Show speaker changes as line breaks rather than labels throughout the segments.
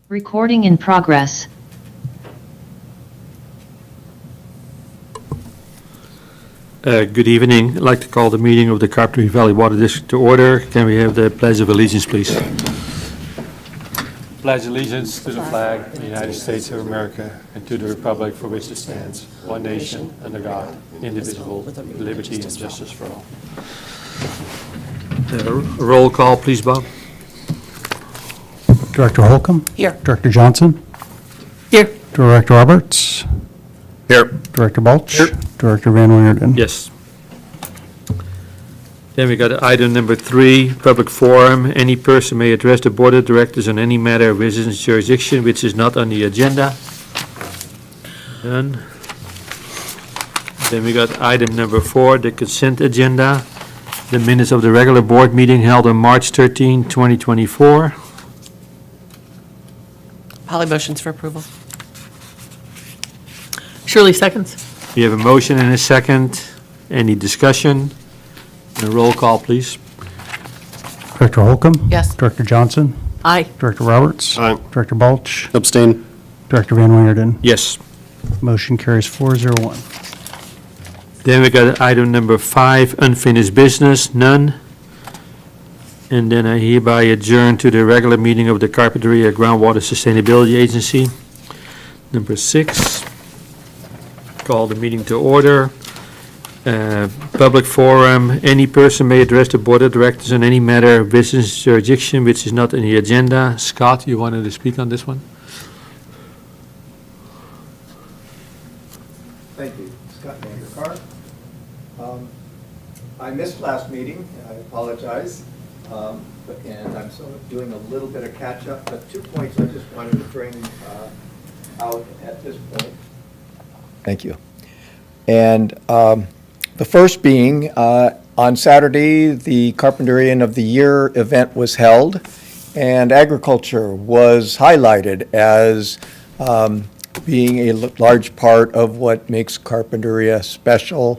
Recording in progress.
Good evening. I'd like to call the meeting of the Carpinteria Valley Water District to order. Can we have the Pledge of Allegiance, please? Pledge allegiance to the flag of the United States of America and to the republic for which it stands, one nation, under God, indivisible, with liberty and justice for all. Roll call, please, Bob.
Director Holcomb?
Here.
Director Johnson?
Here.
Director Roberts?
Here.
Director Balch?
Here.
Director Van Wingerden?
Yes. Then we got item number 3, public forum. Any person may address the board of directors on any matter of his jurisdiction which is not on the agenda. None. Then we got item number 4, the consent agenda. The minutes of the regular board meeting held on March 13, 2024.
Holly motions for approval. Shirley seconds.
We have a motion and a second. Any discussion? A roll call, please.
Director Holcomb?
Yes.
Director Johnson?
Aye.
Director Roberts?
Aye.
Director Balch?
Abstain.
Director Van Wingerden?
Yes.
Motion carries 401.
Then we got item number 5, unfinished business, none. And then I hereby adjourn to the regular meeting of the Carpinteria Groundwater Sustainability Agency. Number 6, call the meeting to order. Public forum, any person may address the board of directors on any matter of business jurisdiction which is not on the agenda. Scott, you wanted to speak on this one?
Thank you. Scott Vanderkar. I missed last meeting, I apologize, and I'm sort of doing a little bit of catch-up, but 2 points I just wanted to bring out at this point. Thank you. And the first being, on Saturday, the Carpinterian of the Year event was held, and agriculture was highlighted as being a large part of what makes Carpinteria special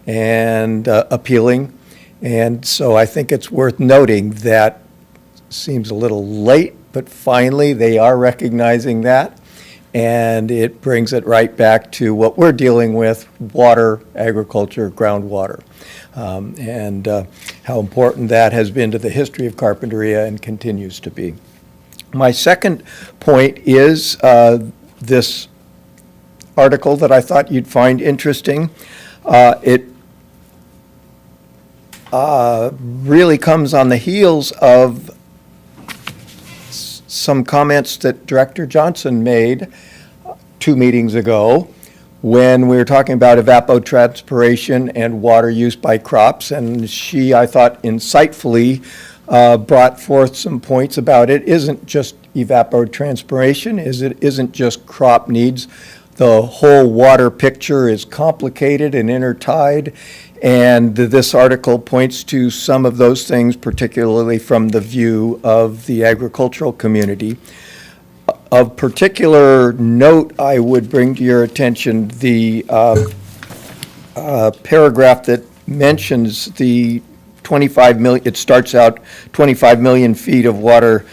and appealing. And so I think it's worth noting that seems a little late, but finally they are recognizing that. And it brings it right back to what we're dealing with, water, agriculture, groundwater, and how important that has been to the history of Carpinteria and continues to be. My second point is this article that I thought you'd find interesting. It really comes on the heels of some comments that Director Johnson made 2 meetings ago when we were talking about evapotranspiration and water use by crops, and she, I thought, insightfully brought forth some points about it isn't just evapotranspiration, it isn't just crop needs. The whole water picture is complicated and intertied, and this article points to some of those things, particularly from the view of the agricultural community. Of particular note, I would bring to your attention the paragraph that mentions the 25 million, it starts out 25 million feet of water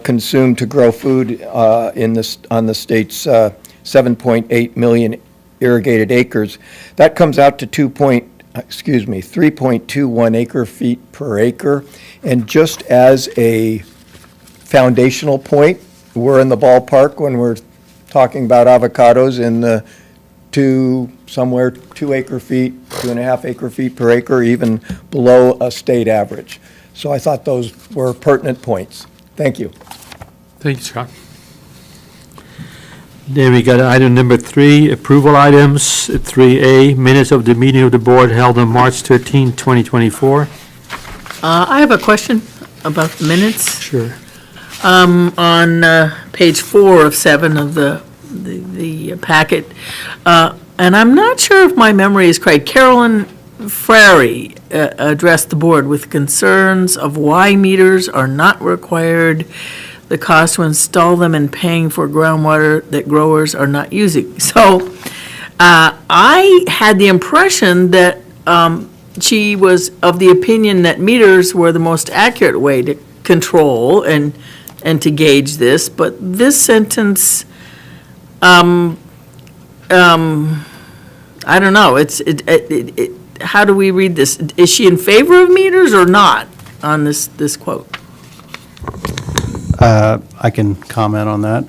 consumed to grow food on the state's 7.8 million irrigated acres. That comes out to 3.21 acre feet per acre. And just as a foundational point, we're in the ballpark when we're talking about avocados in the somewhere 2 acre feet, 2.5 acre feet per acre, even below a state average. So I thought those were pertinent points. Thank you.
Thank you, Scott. Then we got item number 3, approval items. 3A, minutes of the meeting of the board held on March 13, 2024.
I have a question about the minutes.
Sure.
On page 4 of 7 of the packet, and I'm not sure if my memory is correct. Carolyn Frary addressed the board with concerns of why meters are not required, the cost to install them, and paying for groundwater that growers are not using. So I had the impression that she was of the opinion that meters were the most accurate way to control and to gauge this, but this sentence, I don't know, how do we read this? Is she in favor of meters or not on this quote?
I can comment on that.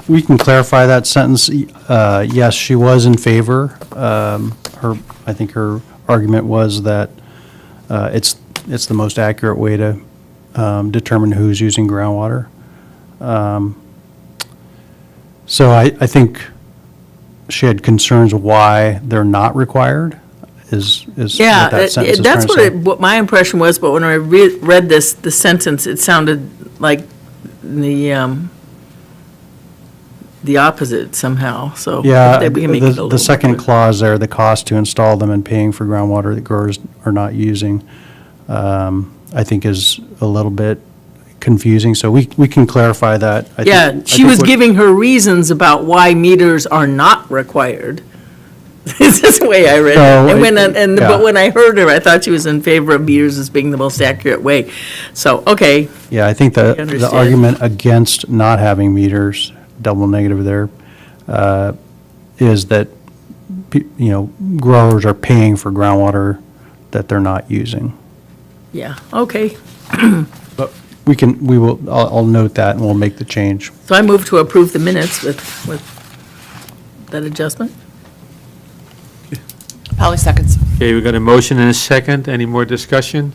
We can clarify that sentence. Yes, she was in favor. I think her argument was that it's the most accurate way to determine who's using groundwater. So I think she had concerns why they're not required, is what
Yeah,
that sentence is
that's
trying to say.
what my impression was, but when I read the sentence, it sounded like the opposite somehow, so.
Yeah,
maybe we can make it a
the
little
second
different.
clause there, the cost to install them and paying for groundwater that growers are not using, I think is a little bit confusing, so we can clarify that. I
Yeah,
think
she was
what-
giving her reasons about why meters are not required. This is the way I read
No,
it.
yeah.
But when I heard her, I thought she was in favor of meters as being the most accurate way. So, okay,
Yeah, I think the
understand.
argument against not having meters, double negative there, is that, growers are paying for groundwater that they're not using.
yeah, okay.
But I'll note that and we'll make the change.
So I move to approve the minutes with that adjustment.
Polly seconds.
Okay, we got a motion and a second. Any more discussion?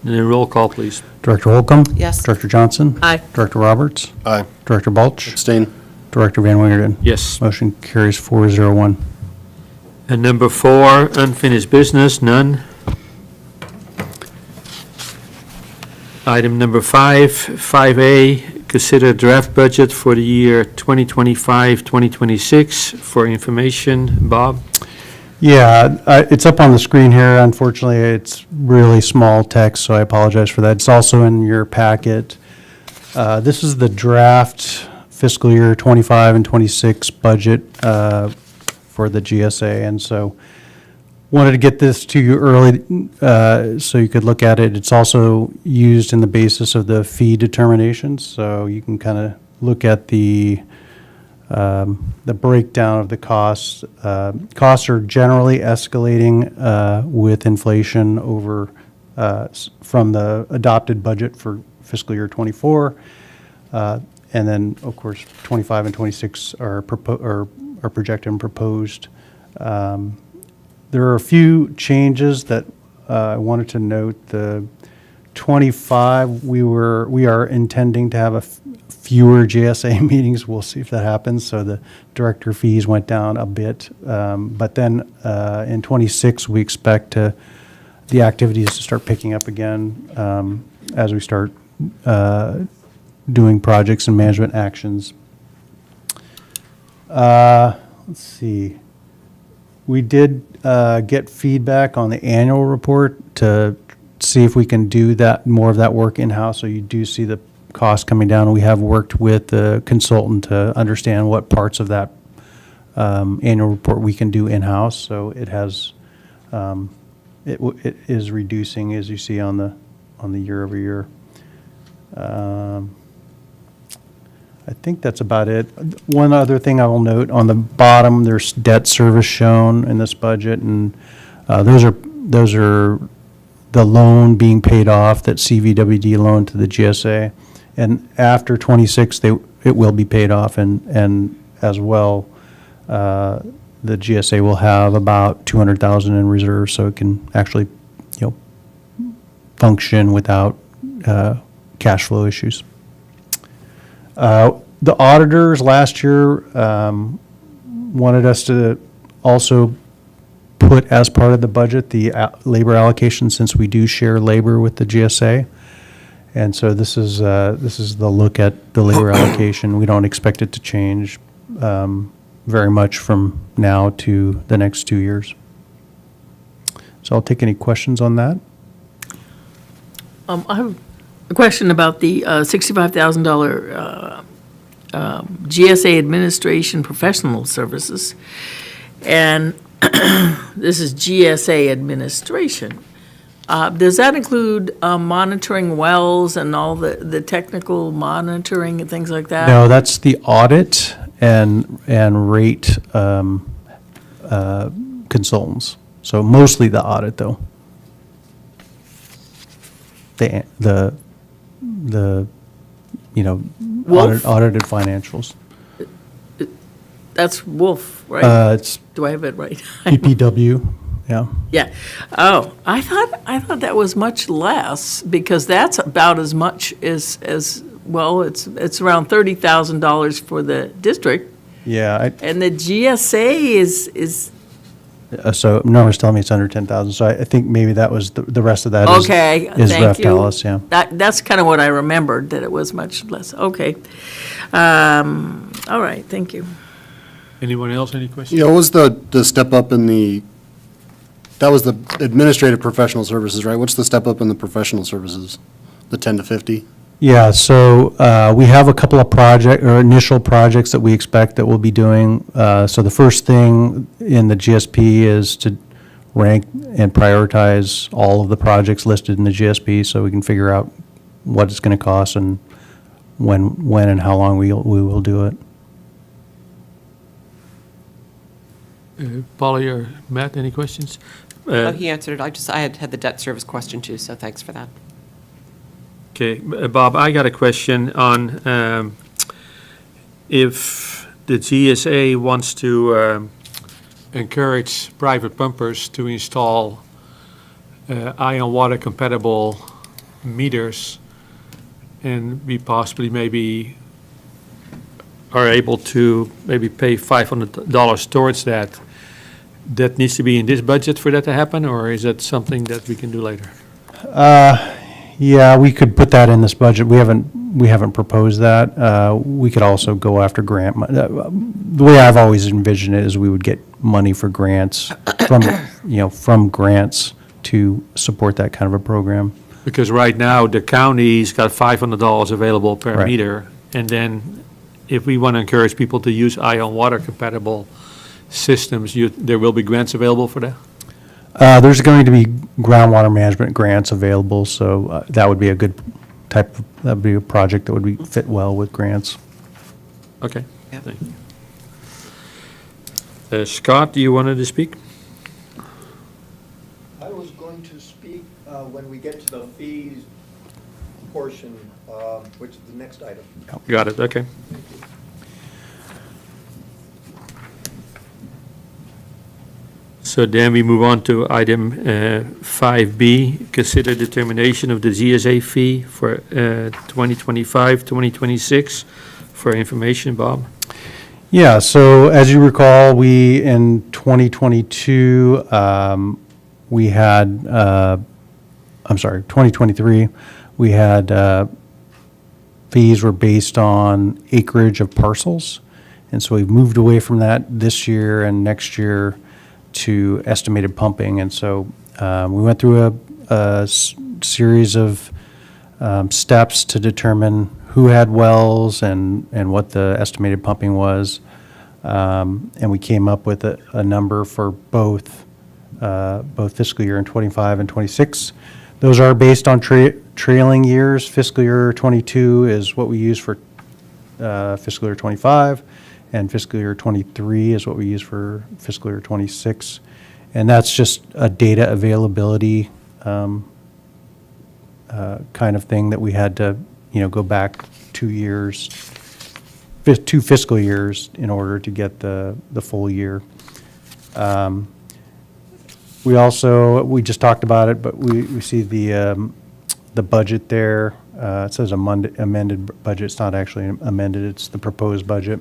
And then roll call, please.
Director Holcomb?
Yes.
Director Johnson?
Aye.
Director Roberts?
Aye.
Director Balch?
Abstain.
Director Van Wingerden?
Yes.
Motion carries 401.
And number 4, unfinished business, none. Item number 5, 5A, consider draft budget for the year 2025-2026 for information. Bob?
Yeah, it's up on the screen here. Unfortunately, it's really small text, so I apologize for that. It's also in your packet. This is the draft fiscal year 25 and 26 budget for the GSA, and so wanted to get this to you early so you could look at it. It's also used in the basis of the fee determinations, so you can kind of look at the breakdown of the costs. Costs are generally escalating with inflation over from the adopted budget for fiscal year 24, and then of course 25 and 26 are projected and proposed. There are a few changes that I wanted to note. The 25, we are intending to have fewer GSA meetings. We'll see if that happens. So the director fees went down a bit. But then in 26, we expect the activities to start picking up again as we start doing projects and management actions. Let's see. We did get feedback on the annual report to see if we can do more of that work in-house. So you do see the cost coming down. We have worked with the consultant to understand what parts of that annual report we can do in-house. So it has, it is reducing, as you see on the year over year. I think that's about it. One other thing I will note, on the bottom, there's debt service shown in this budget, and those are the loan being paid off, that CVWD loan to the GSA. And after 26, it will be paid off, and as well, the GSA will have about 200,000 in reserve, so it can actually, function without cash flow issues. The auditors last year wanted us to also put as part of the budget the labor allocation, since we do share labor with the GSA. And so this is the look at the labor allocation. We don't expect it to change very much from now to the next 2 years. So I'll take any questions on that.
I have a question about the $65,000 GSA administration professional services. And this is GSA administration. Does that include monitoring wells and all the technical monitoring and things like that?
No, that's the audit and rate consultants. So mostly the audit, though. The
Wolf?
audited financials.
That's Wolf, right?
It's
Do I have it right?
PPW, yeah.
Yeah. Oh, I thought that was much less, because that's about as much as well, it's around $30,000 for the district,
Yeah,
and the GSA is
so Norma's telling me it's under 10,000, so I think maybe that was, the rest of that is.
okay.
Is
Thank
Ref
you.
Dallas, yeah.
That's kind of what I remembered, that it was much less. Okay. All right. Thank you.
Anyone else, any questions?
Yeah, what was the step up in that was the administrative professional services, right? What's the step up in the professional services? The 10 to 50?
Yeah, so we have a couple of initial projects that we expect that we'll be doing. So the first thing in the GSP is to rank and prioritize all of the projects listed in the GSP, so we can figure out what it's going to cost and when and how long we will do it.
Polly or Matt, any questions?
Oh, he answered it. I had the debt service question too, so thanks for that.
Okay, Bob, I got a question on if the GSA wants to encourage private pumpers to install ion water compatible meters, and we possibly maybe are able to maybe pay $500 towards that. That needs to be in this budget for that to happen, or is that something that we can do later?
Yeah, we could put that in this budget. We haven't proposed that. We could also go after grant. The way I've always envisioned it is we would get money for grants from grants to support that kind of a program.
Because right now, the county's got $500 available per
Right.
meter, and then if we want to encourage people to use ion water compatible systems, there will be grants available for that?
There's going to be groundwater management grants available, so that would be a good that'd be a project that would fit well with grants.
Okay.
Yeah.
Thank you. Scott, do you wanted to speak?
I was going to speak when we get to the fees portion, which is the next item.
Got it, okay. So then we move on to item 5B, consider determination of the GSA fee for 2025, 2026. For information, Bob?
Yeah, so as you recall, in 2022, 2023, we had fees were based on acreage of parcels. And so we've moved away from that this year and next year to estimated pumping. And so we went through a series of steps to determine who had wells and what the estimated pumping was. And we came up with a number for both fiscal year in 25 and 26. Those are based on trailing years. Fiscal year 22 is what we use for fiscal year 25, and fiscal year 23 is what we use for fiscal year 26. And that's just a data availability kind of thing that we had to, go back 2 years two fiscal years in order to get the full year. We just talked about it, but we see the budget there. It says amended budget. It's not actually amended, it's the proposed budget.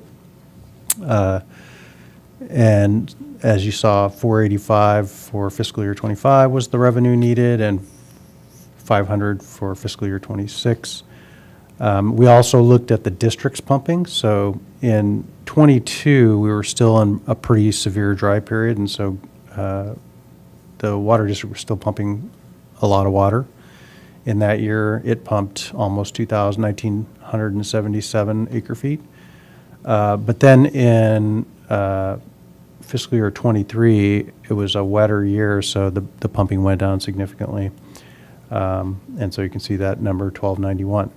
And as you saw, 485 for fiscal year '25 was the revenue needed, and 500 for fiscal year '26. We also looked at the district's pumping. So in '22, we were still in a pretty severe dry period, and so the water district was still pumping a lot of water. In that year, it pumped almost 1,977 acre feet. But then in fiscal year '23, it was a wetter year, so the pumping went down significantly. And so you can see that number, 1,291.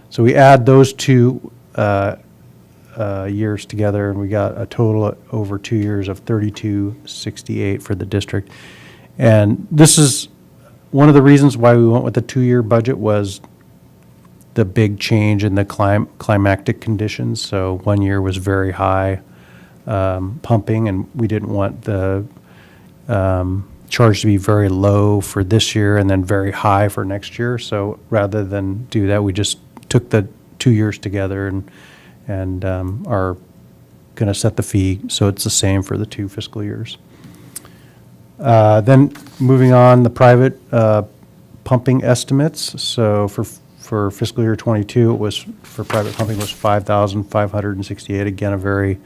So we add those two years together, and we got a total over 2 years of 3,268 for the district. And this is one of the reasons why we went with the 2-year budget was the big change in the climactic conditions. So 1 year was very high pumping, and we didn't want the charge to be very low for this year and then very high for next year. So rather than do that, we just took the 2 years together and are going to set the fee so it's the same for the 2 fiscal years. Then moving on, the private pumping estimates. So for fiscal year '22, it was for private pumping was 5,568. Again, a very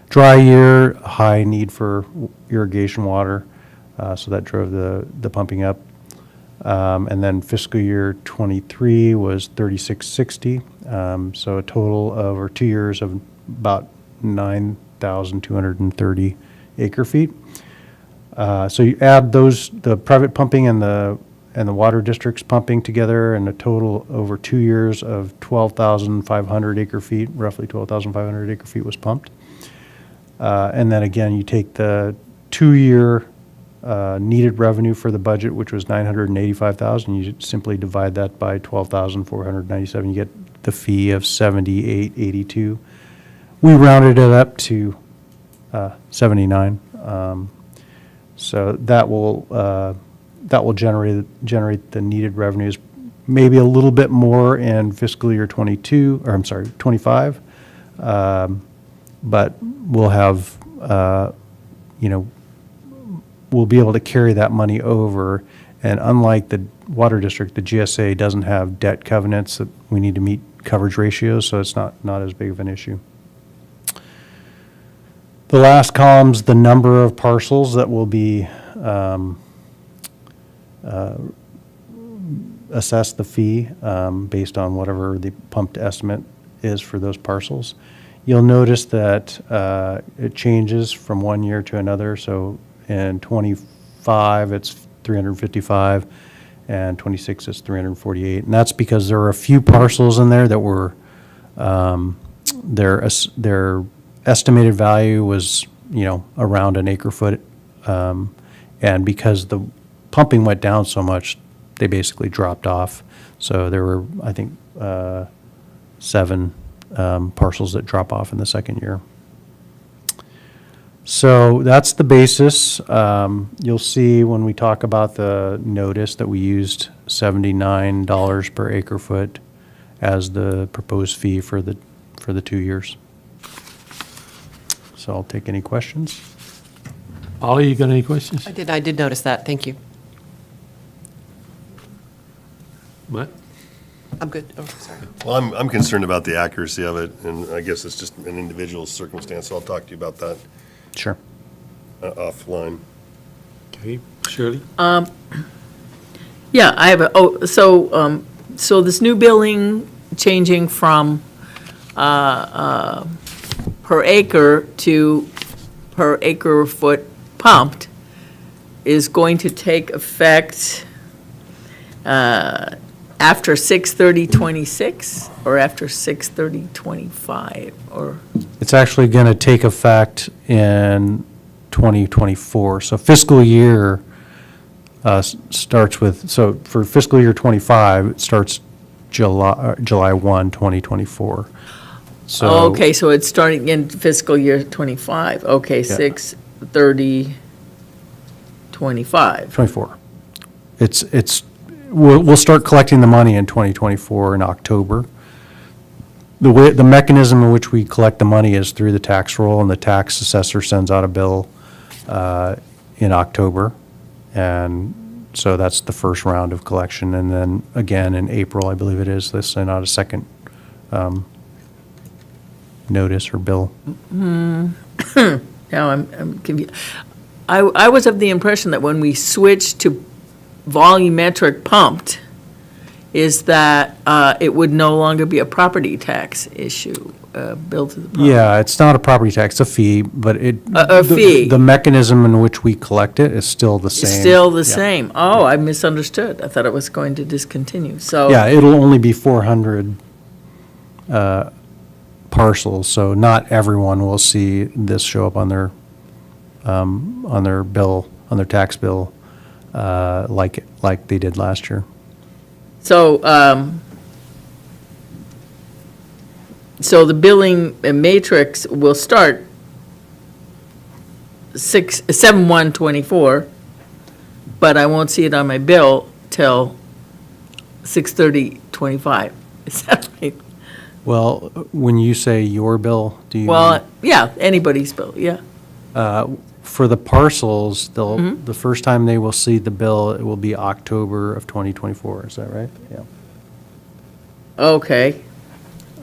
dry year, high need for irrigation water. So that drove the pumping up. And then fiscal year '23 was 3,660. So a total over 2 years of about 9,230 acre feet. So you add those, the private pumping and the water district's pumping together, and a total over 2 years of 12,500 acre feet, roughly 12,500 acre feet was pumped. And then again, you take the 2-year needed revenue for the budget, which was 985,000. You simply divide that by 12,497. You get the fee of 78.82. We rounded it up to 79. So that will generate the needed revenues, maybe a little bit more in fiscal year 25. But we'll have, we'll be able to carry that money over. And unlike the water district, the GSA doesn't have debt covenants that we need to meet coverage ratios, so it's not as big of an issue. The last column's the number of parcels that will be assessed the fee based on whatever the pumped estimate is for those parcels. You'll notice that it changes from 1 year to another. So in '25, it's 355, and '26 is 348. And that's because there are a few parcels in there that were, their estimated value was, around an acre foot. And because the pumping went down so much, they basically dropped off. So there were, I think, 7 parcels that drop off in the second year. So that's the basis. You'll see when we talk about the notice that we used $79 per acre foot as the proposed fee for the 2 years. So I'll take any questions.
Ollie, you got any questions?
I did notice that, thank you.
What?
I'm good, oh, sorry.
Well, I'm concerned about the accuracy of it, and I guess it's just an individual circumstance, so I'll talk to you about that
Sure.
Offline.
Okay, Shirley?
Yeah, I have so this new billing changing from per acre to per acre foot pumped is going to take effect after 6/30/26 or after 6/30/25 or?
It's actually going to take effect in 2024. So fiscal year starts with, so for fiscal year '25, it starts July 1, 2024. So.
Okay, so it's starting in fiscal year '25. Okay, 6/30/25.
24. We'll start collecting the money in 2024 in October. The mechanism in which we collect the money is through the tax roll, and the tax assessor sends out a bill in October. And so that's the first round of collection. And then again in April, I believe it is, they send out a second notice or bill.
Now I'm confused. I was of the impression that when we switched to volumetric pumped, is that it would no longer be a property tax issue, billed to the property.
Yeah, it's not a property tax, it's a fee, but
A fee.
the mechanism in which we collect it is still the
It's
same.
still the
Yeah.
same. Oh, I misunderstood. I thought it was going to discontinue, so.
Yeah, it'll only be 400 parcels, so not everyone will see this show up on their bill, on their tax bill, like they did last year.
So, so the billing matrix will start 7/1/24, but I won't see it on my bill till 6/30/25. Is that right?
Well, when you say your bill, do you?
Well, yeah, anybody's bill, yeah.
For the parcels,
Mm-hmm.
the first time they will see the bill, it will be October of 2024, is that right? Yeah.
Okay.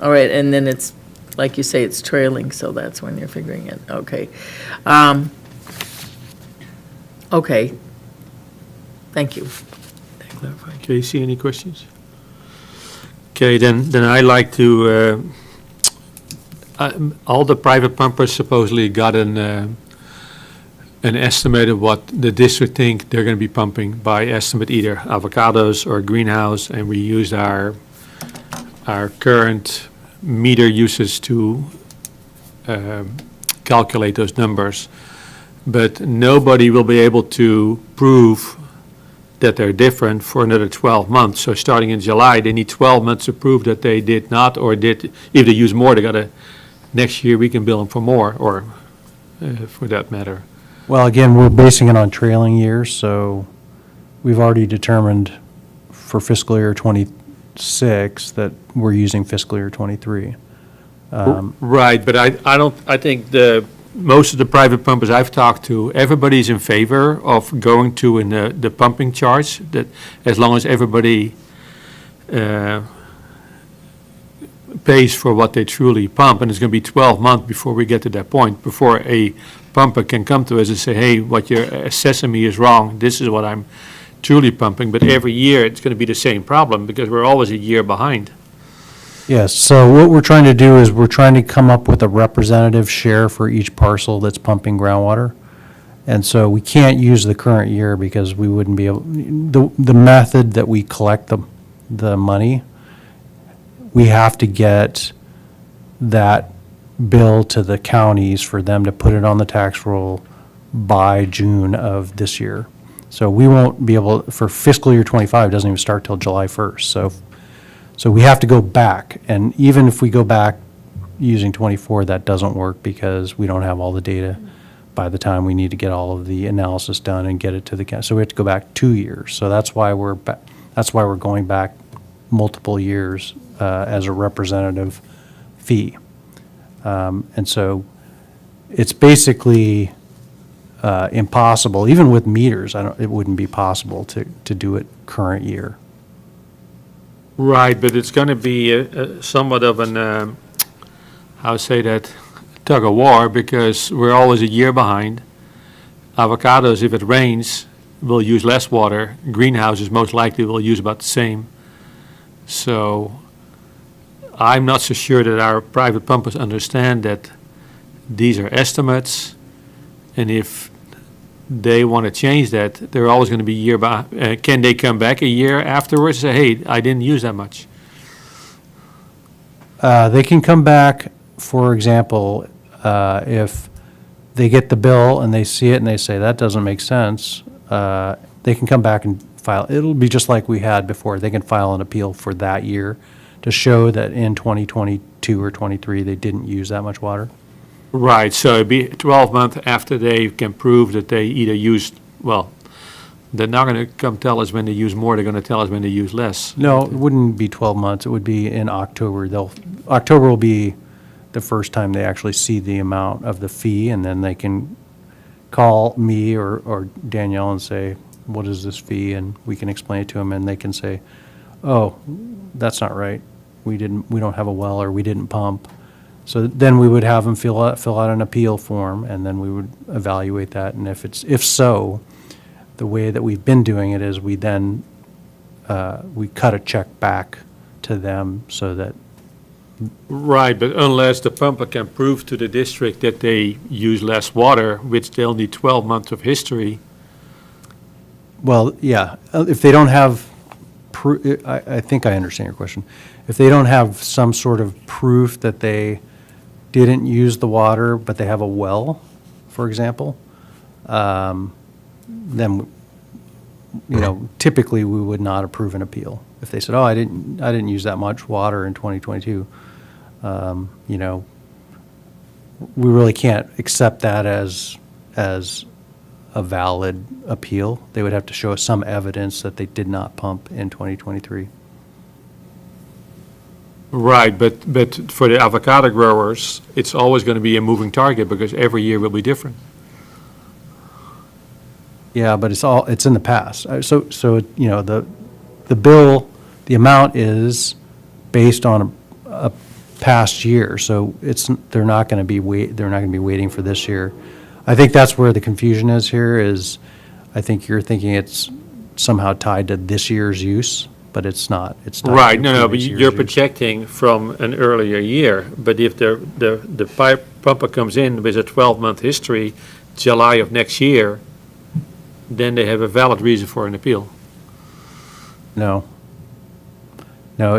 All right, and then it's, like you say, it's trailing, so that's when you're figuring it. Okay. Okay. Thank you. That clarifies.
Okay, see any questions? Okay, then I like to, all the private pumpers supposedly got an estimate of what the district think they're going to be pumping by estimate, either avocados or greenhouse, and we used our current meter uses to calculate those numbers. But nobody will be able to prove that they're different for another 12 months. So starting in July, they need 12 months to prove that they did not, or did, if they use more, they gotta, next year we can bill them for more, or for that matter.
Well, again, we're basing it on trailing years, so we've already determined for fiscal year '26 that we're using fiscal year '23.
Right, but I think most of the private pumpers I've talked to, everybody's in favor of going to the pumping charge, that as long as everybody pays for what they truly pump, and it's going to be 12 months before we get to that point, before a pumper can come to us and say, hey, what you're assessing me is wrong, this is what I'm truly pumping, but every year it's going to be the same problem, because we're always a year behind.
Yes, so what we're trying to do is we're trying to come up with a representative share for each parcel that's pumping groundwater. And so we can't use the current year because we wouldn't be able, the method that we collect the money, we have to get that bill to the counties for them to put it on the tax roll by June of this year. So we won't be able, for fiscal year '25, it doesn't even start till July 1st. So we have to go back, and even if we go back using '24, that doesn't work because we don't have all the data by the time we need to get all of the analysis done and get it to the county. So we have to go back 2 years. So that's why we're going back multiple years as a representative fee. And so it's basically impossible, even with meters, it wouldn't be possible to do it current year.
Right, but it's going to be somewhat of an, how say that, tug of war, because we're always a year behind. Avocados, if it rains, will use less water. Greenhouses most likely will use about the same. So I'm not so sure that our private pumpers understand that these are estimates, and if they want to change that, they're always going to be a year behind. Can they come back a year afterwards and say, hey, I didn't use that much?
They can come back, for example, if they get the bill and they see it and they say, that doesn't make sense, they can come back and file. It'll be just like we had before. They can file an appeal for that year to show that in 2022 or 23, they didn't use that much water?
Right, so it'd be 12 months after they can prove that they either used, well, they're not going to come tell us when they use more, they're going to tell us when they use less.
No, it wouldn't be 12 months. It would be in October. October will be the first time they actually see the amount of the fee, and then they can call me or Danielle and say, what is this fee? And we can explain it to them, and they can say, oh, that's not right. We don't have a well, or we didn't pump. So then we would have them fill out an appeal form, and then we would evaluate that. And if so, the way that we've been doing it is we then, we cut a check back to them so that,
Right, but unless the pumper can prove to the district that they use less water, which they'll need 12 months of history.
well, yeah, if they don't have, I think I understand your question. If they don't have some sort of proof that they didn't use the water, but they have a well, for example, then, typically we would not approve an appeal. If they said, oh, I didn't use that much water in 2022, we really can't accept that as a valid appeal. They would have to show us some evidence that they did not pump in 2023.
Right, but for the avocado growers, it's always going to be a moving target because every year will be different.
Yeah, but it's in the past. So the bill, the amount is based on a past year, so they're not going to be waiting for this year. I think that's where the confusion is here, is I think you're thinking it's somehow tied to this year's use, but it's not. It's tied to
Right, no, but
previous year's
you're
use.
projecting from an earlier year, but if the pipe pumper comes in with a 12-month history, July of next year, then they have a valid reason for an appeal.
No. No,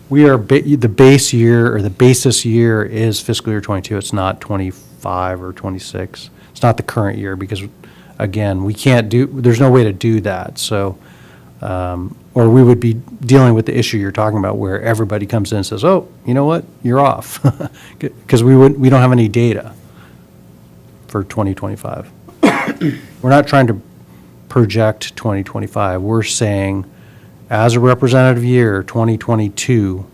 we are, the base year, or the basis year is fiscal year '22. It's not '25 or '26. It's not the current year, because, again, there's no way to do that, so, or we would be dealing with the issue you're talking about, where everybody comes in and says, oh, you know what, you're off, because we don't have any data for 2025. We're not trying to project 2025. We're saying, as a representative year, 2022,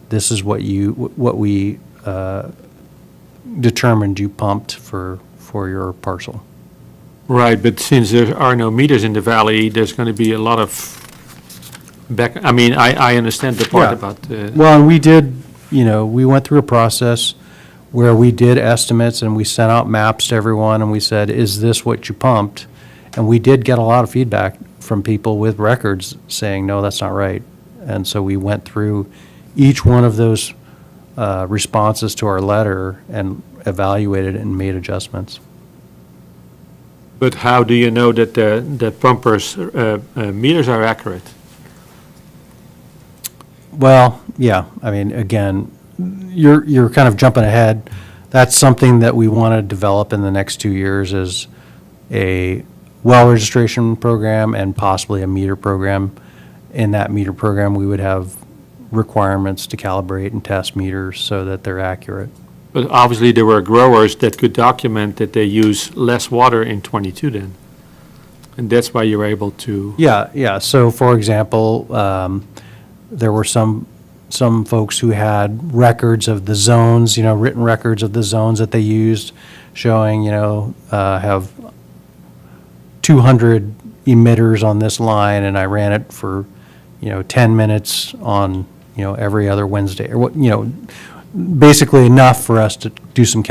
this is what we determined you pumped for your parcel.
Right, but since there are no meters in the valley, there's going to be a lot of I understand the part
Yeah.
about,
Well, and we did, we went through a process where we did estimates, and we sent out maps to everyone, and we said, is this what you pumped? And we did get a lot of feedback from people with records saying, no, that's not right. And so we went through each one of those responses to our letter and evaluated and made adjustments.
but how do you know that the pumpers' meters are accurate?
Well, yeah, I mean, again, you're kind of jumping ahead. That's something that we want to develop in the next 2 years, is a well registration program and possibly a meter program. In that meter program, we would have requirements to calibrate and test meters so that they're accurate.
But obviously, there were growers that could document that they use less water in '22 then. And that's why you were able to,
Yeah. So, for example, there were some folks who had records of the zones, written records of the zones that they used, showing, have 200 emitters on this line, and I ran it for, 10 minutes on, every other Wednesday, or what, basically enough for us to do some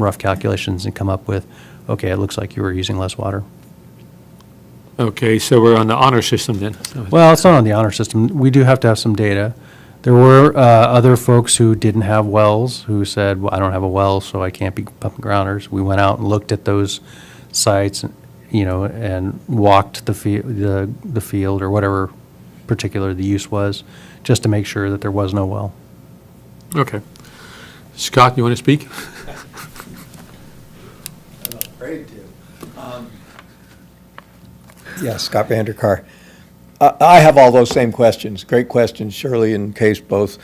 rough calculations, and come up with, okay, it looks like you were using less water.
okay, so we're on the honor system then. So-
Well, it's not on the honor system. We do have to have some data. There were other folks who didn't have wells, who said, well, I don't have a well, so I can't be pumping grounders. We went out and looked at those sites, and walked the field, or whatever particular the use was, just to make sure that there was no well.
Okay. Scott, you want to speak?
I'm afraid to.
Yeah, Scott Vanderkar. I have all those same questions. Great questions, Shirley and Case both.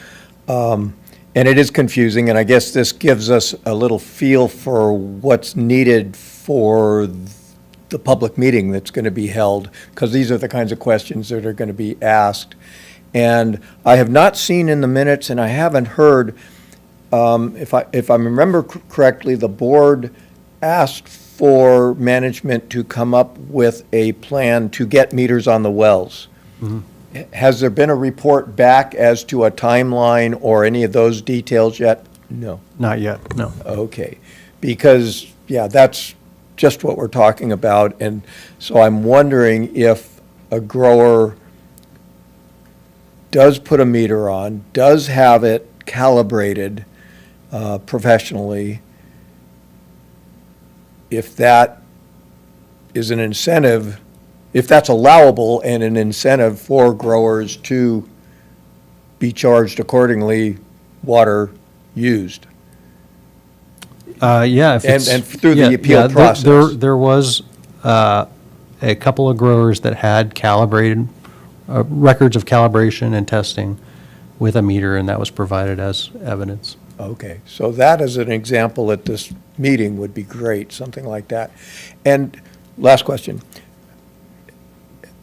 And it is confusing, and I guess this gives us a little feel for what's needed for the public meeting that's going to be held, because these are the kinds of questions that are going to be asked. And I have not seen in the minutes, and I haven't heard, if I remember correctly, the board asked for management to come up with a plan to get meters on the wells. Has there been a report back as to a timeline or any of those details yet? No.
Not yet, no.
Okay. Because, yeah, that's just what we're talking about. And so I'm wondering if a grower does put a meter on, does have it calibrated professionally, if that is an incentive, if that's allowable and an incentive for growers to be charged accordingly, water used.
Yeah, if it's.
And through the
yeah,
appeal
yeah,
process.
There was a couple of growers that had calibrated, records of calibration and testing with a meter, and that was provided as evidence.
Okay, so that as an example at this meeting would be great, something like that. And last question.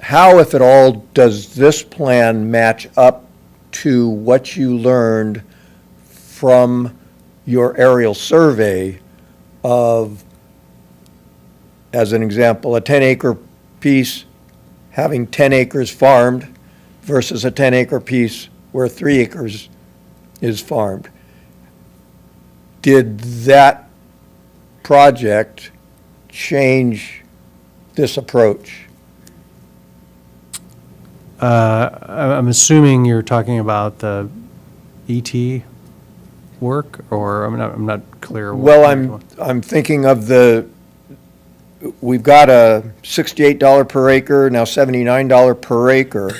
How, if at all, does this plan match up to what you learned from your aerial survey of, as an example, a 10-acre piece having 10 acres farmed versus a 10-acre piece where 3 acres is farmed? Did that project change this approach?
I'm assuming you're talking about the ET work, or I'm not clear. what
Well,
you're doing.
I'm thinking of we've got a $68 per acre, now $79 per acre.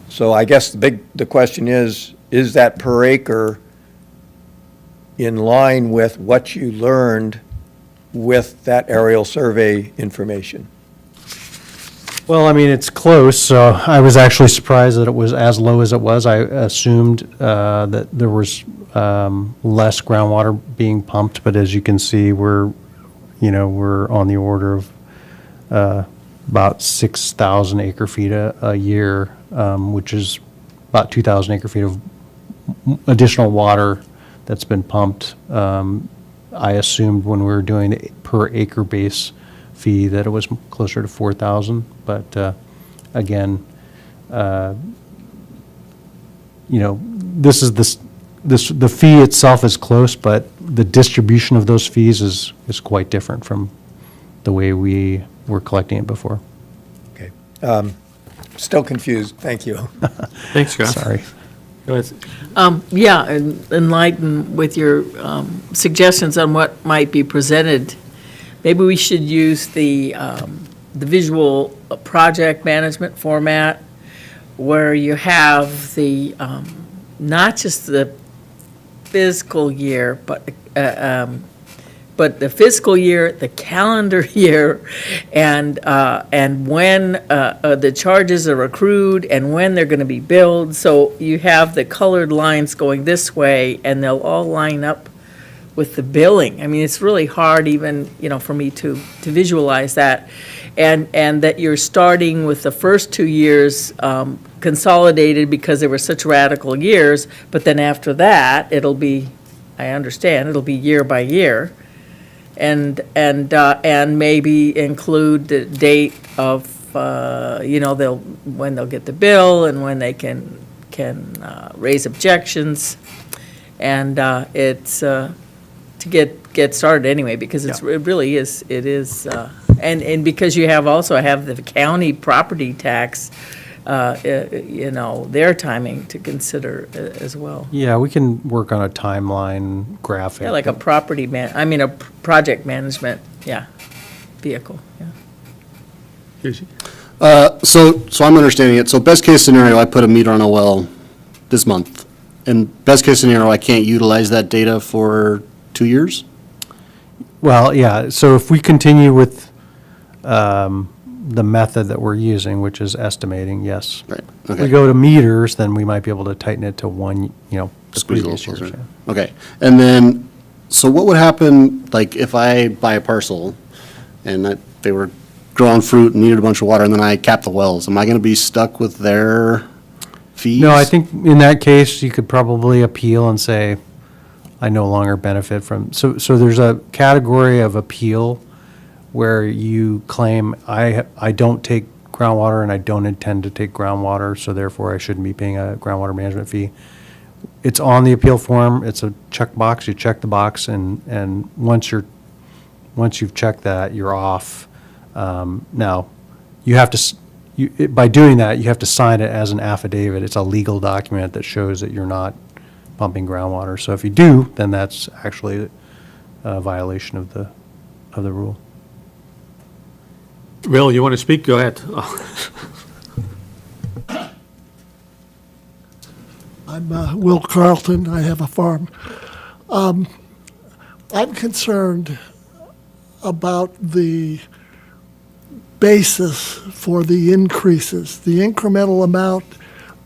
So I guess the question is that per acre in line with what you learned with that aerial survey information?
Well, I mean, it's close, so I was actually surprised that it was as low as it was. I assumed that there was less groundwater being pumped, but as you can see, we're on the order of about 6,000 acre feet a year, which is about 2,000 acre feet of additional water that's been pumped. I assumed when we were doing the per acre base fee that it was closer to 4,000, but again, this is the fee itself is close, but the distribution of those fees is quite different from the way we were collecting it before.
Okay. Still confused, thank you.
Thanks, Scott.
Sorry.
Go ahead.
Yeah, and enlighten with your suggestions on what might be presented. Maybe we should use the visual project management format where you have the, not just the fiscal year, but the fiscal year, the calendar year, and when the charges are accrued and when they're going to be billed. So you have the colored lines going this way, and they'll all line up with the billing. I mean, it's really hard even, for me to visualize that. And that you're starting with the first 2 years consolidated because they were such radical years, but then after that, it'll be, I understand, it'll be year by year. And maybe include the date of, when they'll get the bill and when they can raise objections. And it's to get started anyway, because it really is, and because you also have the county property tax, their timing to consider as well.
Yeah, we can work on a timeline graphic.
Yeah, like a a project management, vehicle, yeah.
Casey?
So I'm understanding it. So best case scenario, I put a meter on a well this month. And best case scenario, I can't utilize that data for 2 years?
Well, yeah, so if we continue with the method that we're using, which is estimating, yes.
Right,
If
okay.
we go to meters, then we might be able to tighten it to one, the
Squeeze a little
previous years.
closer.
yeah.
Okay, and then, so what would happen, like, if I buy a parcel and they were growing fruit and needed a bunch of water, and then I cap the wells? Am I gonna be stuck with their fees?
No, I think in that case, you could probably appeal and say, I no longer benefit from, so there's a category of appeal where you claim, I don't take groundwater and I don't intend to take groundwater, so therefore I shouldn't be paying a groundwater management fee. It's on the appeal form, it's a checkbox, you check the box, and once you've checked that, you're off. Now, you have to, by doing that, you have to sign it as an affidavit. It's a legal document that shows that you're not pumping groundwater. So if you do, then that's actually a violation of the rule.
Will, you want to speak? Go ahead.
I'm Will Carlton. I have a farm. I'm concerned about the basis for the increases. The incremental amount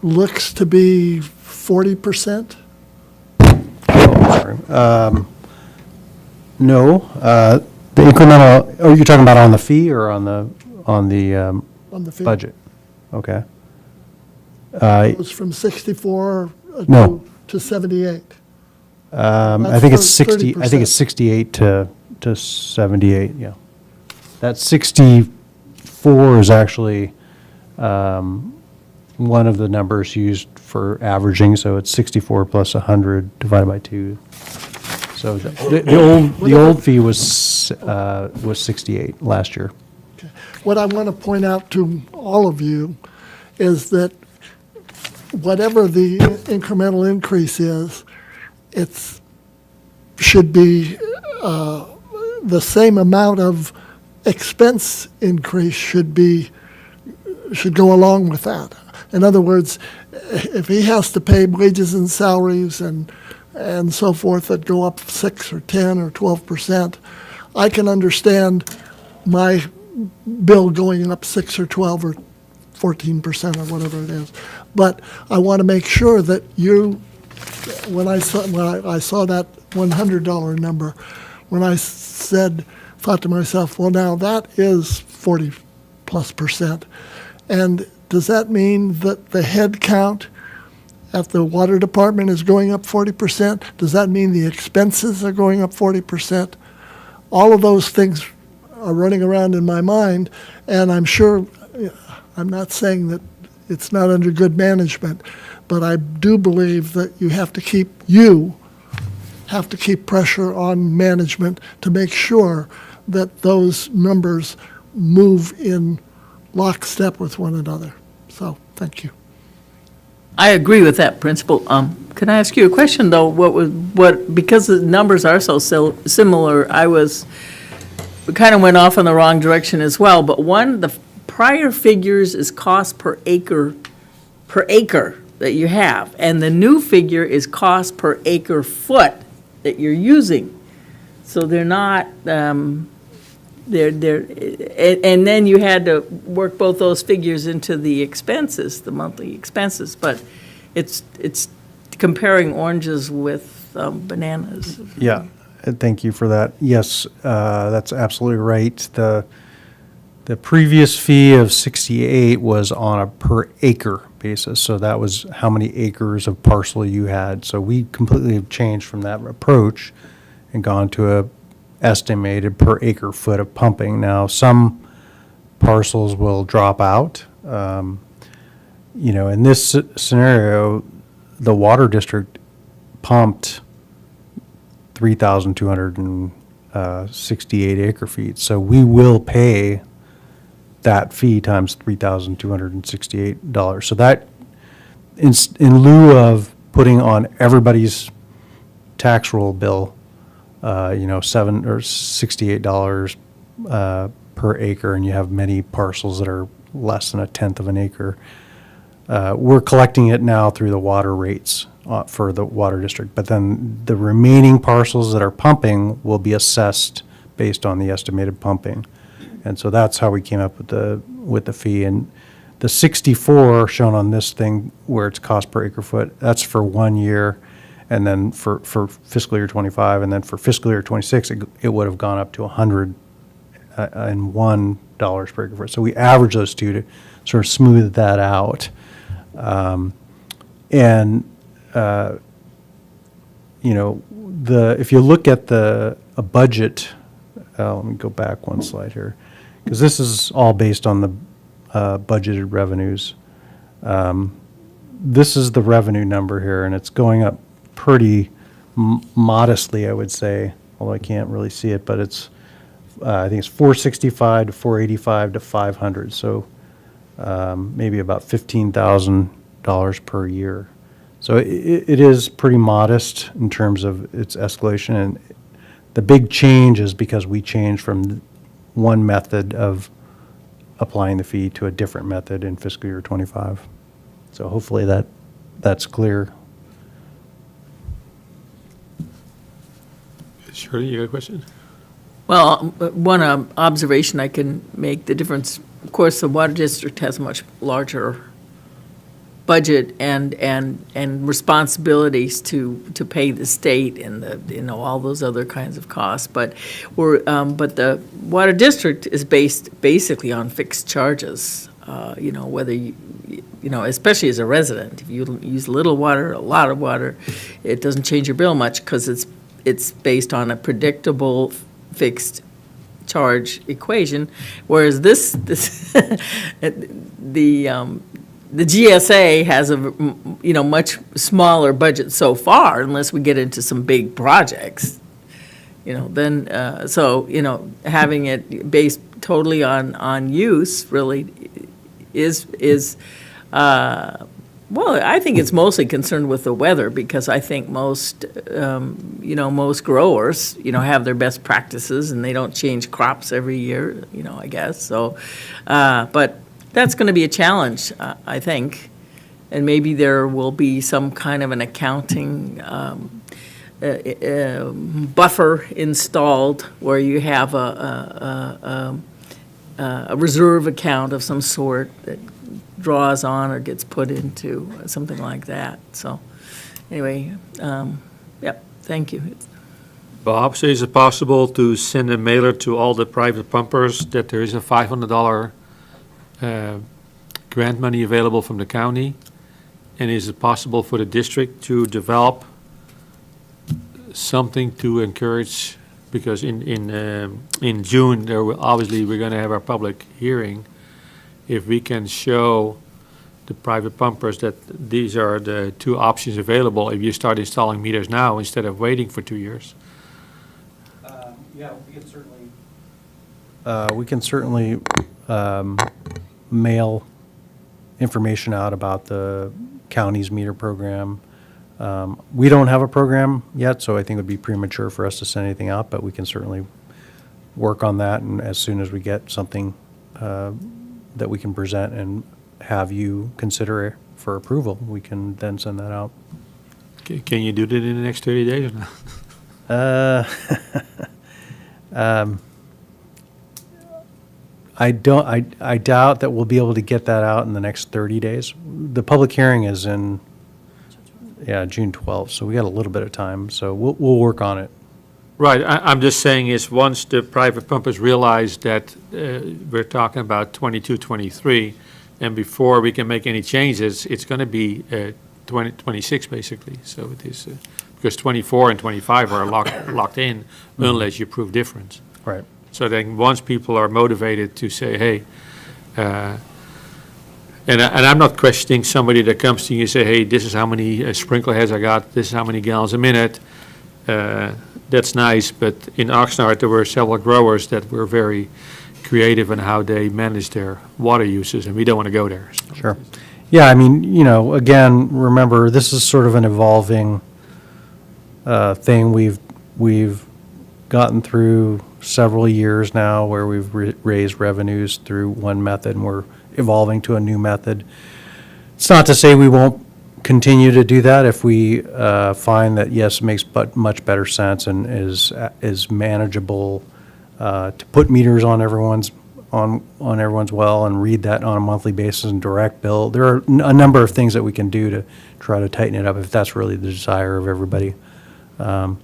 looks to be 40%.
Sorry. No, the incremental, oh, you're talking about on the fee or on the
On the fee.
budget? Okay.
It was from 64
No.
to 78.
I
That's
think it's
30%.
60, I think it's 68 to 78, yeah. That 64 is actually one of the numbers used for averaging, so it's 64 plus 100 divided by 2. So the old fee was 68 last year.
What I want to point out to all of you is that whatever the incremental increase is, it's, should be, the same amount of expense increase should go along with that. In other words, if he has to pay wages and salaries and so forth that go up 6 or 10 or 12%, I can understand my bill going up 6 or 12 or 14% or whatever it is. But I want to make sure that you, when I saw that $100 number, when I thought to myself, well, now that is 40+%. And does that mean that the head count at the water department is going up 40%? Does that mean the expenses are going up 40%? All of those things are running around in my mind, and I'm sure, I'm not saying that it's not under good management, but I do believe that you have to keep pressure on management to make sure that those numbers move in lockstep with one another. So, thank you.
I agree with that principle. Can I ask you a question, though? Because the numbers are so similar, we kind of went off in the wrong direction as well. But the prior figures is cost per acre that you have, and the new figure is cost per acre foot that you're using. So they're not, and then you had to work both those figures into the expenses, the monthly expenses, but it's comparing oranges with bananas.
Yeah, thank you for that. Yes, that's absolutely right. The previous fee of 68 was on a per acre basis, so that was how many acres of parcel you had. So we completely have changed from that approach and gone to a estimated per acre foot of pumping. Now, some parcels will drop out. In this scenario, the water district pumped 3,268 acre feet. So we will pay that fee times $3,268. So that, in lieu of putting on everybody's tax roll bill, $7 or $68 per acre, and you have many parcels that are less than a tenth of an acre. We're collecting it now through the water rates for the water district, but then the remaining parcels that are pumping will be assessed based on the estimated pumping. And so that's how we came up with the fee. And the 64 shown on this thing where it's cost per acre foot, that's for 1 year. And then for fiscal year '25, and then for fiscal year '26, it would have gone up to $101 per acre foot. So we average those two to sort of smooth that out. If you look at a budget, let me go back one slide here, because this is all based on the budgeted revenues. This is the revenue number here, and it's going up pretty modestly, I would say, although I can't really see it, but it's, I think it's 465 to 485 to 500, so maybe about $15,000 per year. So it is pretty modest in terms of its escalation, and the big change is because we changed from one method of applying the fee to a different method in fiscal year '25. So hopefully that's clear.
Shirley, you got a question?
Well, one observation I can make, the difference, of course, the water district has a much larger budget and responsibilities to pay the state and all those other kinds of costs. But but the water district is based basically on fixed charges. Whether especially as a resident, if you use little water, a lot of water, it doesn't change your bill much because it's based on a predictable fixed charge equation, whereas the GSA has a much smaller budget so far, unless we get into some big projects. Then having it based totally on use really is well, I think it's mostly concerned with the weather, because I think most growers, have their best practices and they don't change crops every year, I guess. So, but that's going to be a challenge, I think. And maybe there will be some kind of an accounting buffer installed where you have a reserve account of some sort that draws on or gets put into something like that. So anyway, thank you.
Bob, so is it possible to send a mailer to all the private pumpers that there is a $500 grant money available from the county? And is it possible for the district to develop something to encourage, because in June, obviously we're going to have our public hearing. If we can show the private pumpers that these are the two options available, if you start installing meters now instead of waiting for 2 years.
We can certainly mail information out about the county's meter program. We don't have a program yet, so I think it would be premature for us to send anything out, but we can certainly work on that, and as soon as we get something that we can present and have you consider for approval, we can then send that out.
Can you do that in the next 30 days or not?
I doubt that we'll be able to get that out in the next 30 days. The public hearing is in, June 12th, so we got a little bit of time, so we'll work on it.
Right, I'm just saying is once the private pumpers realize that we're talking about 22, 23, and before we can make any changes, it's going to be 26 basically. So it is, because 24 and 25 are locked in unless you prove different.
Right.
So then once people are motivated to say, hey, and I'm not questioning somebody that comes to you and say, hey, this is how many sprinkler heads I got, this is how many gallons a minute. That's nice, but in Oxnard, there were several growers that were very creative in how they manage their water uses, and we don't want to go there. So.
Sure. Yeah, I mean, again, remember, this is sort of an evolving thing. We've gotten through several years now where we've raised revenues through one method, and we're evolving to a new method. It's not to say we won't continue to do that if we find that, yes, it makes much better sense and is manageable to put meters on everyone's on everyone's well and read that on a monthly basis and direct bill. There are a number of things that we can do to try to tighten it up if that's really the desire of everybody. In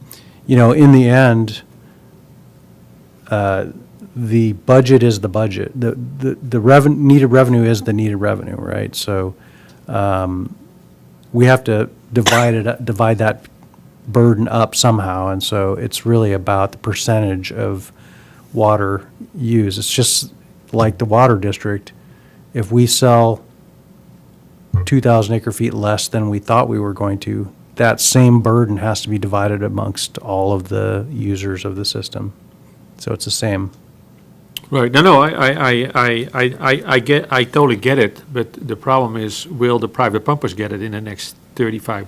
the end, the budget is the budget. The needed revenue is the needed revenue, right? So we have to divide that burden up somehow, and so it's really about the percentage of water used. It's just like the water district. If we sell 2,000 acre feet less than we thought we were going to, that same burden has to be divided amongst all of the users of the system. So it's the same.
Right, no, I totally get it, but the problem is, will the private pumpers get it in the next 45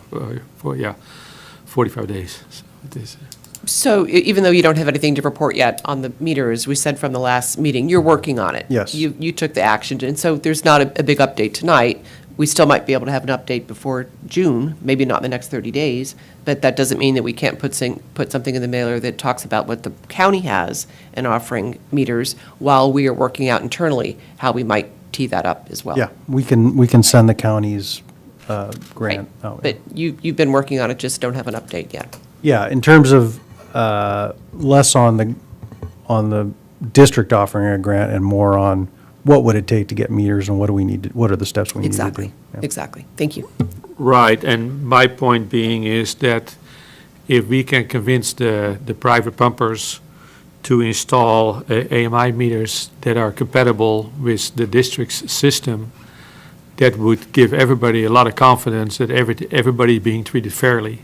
days? So it is.
So even though you don't have anything to report yet on the meter, as we said from the last meeting, you're working on it.
Yes.
You took the action, and so there's not a big update tonight. We still might be able to have an update before June, maybe not in the next 30 days, but that doesn't mean that we can't put something in the mailer that talks about what the county has in offering meters while we are working out internally how we might tee that up as well.
Yeah, we can send the county's grant
Right.
out.
But you've been working on it, just don't have an update yet.
Yeah, in terms of less on the district offering a grant and more on what would it take to get meters and what are the steps we need to do.
Exactly,
Yeah.
exactly. Thank you.
Right, and my point being is that if we can convince the private pumpers to install AMI meters that are compatible with the district's system, that would give everybody a lot of confidence that everybody is being treated fairly.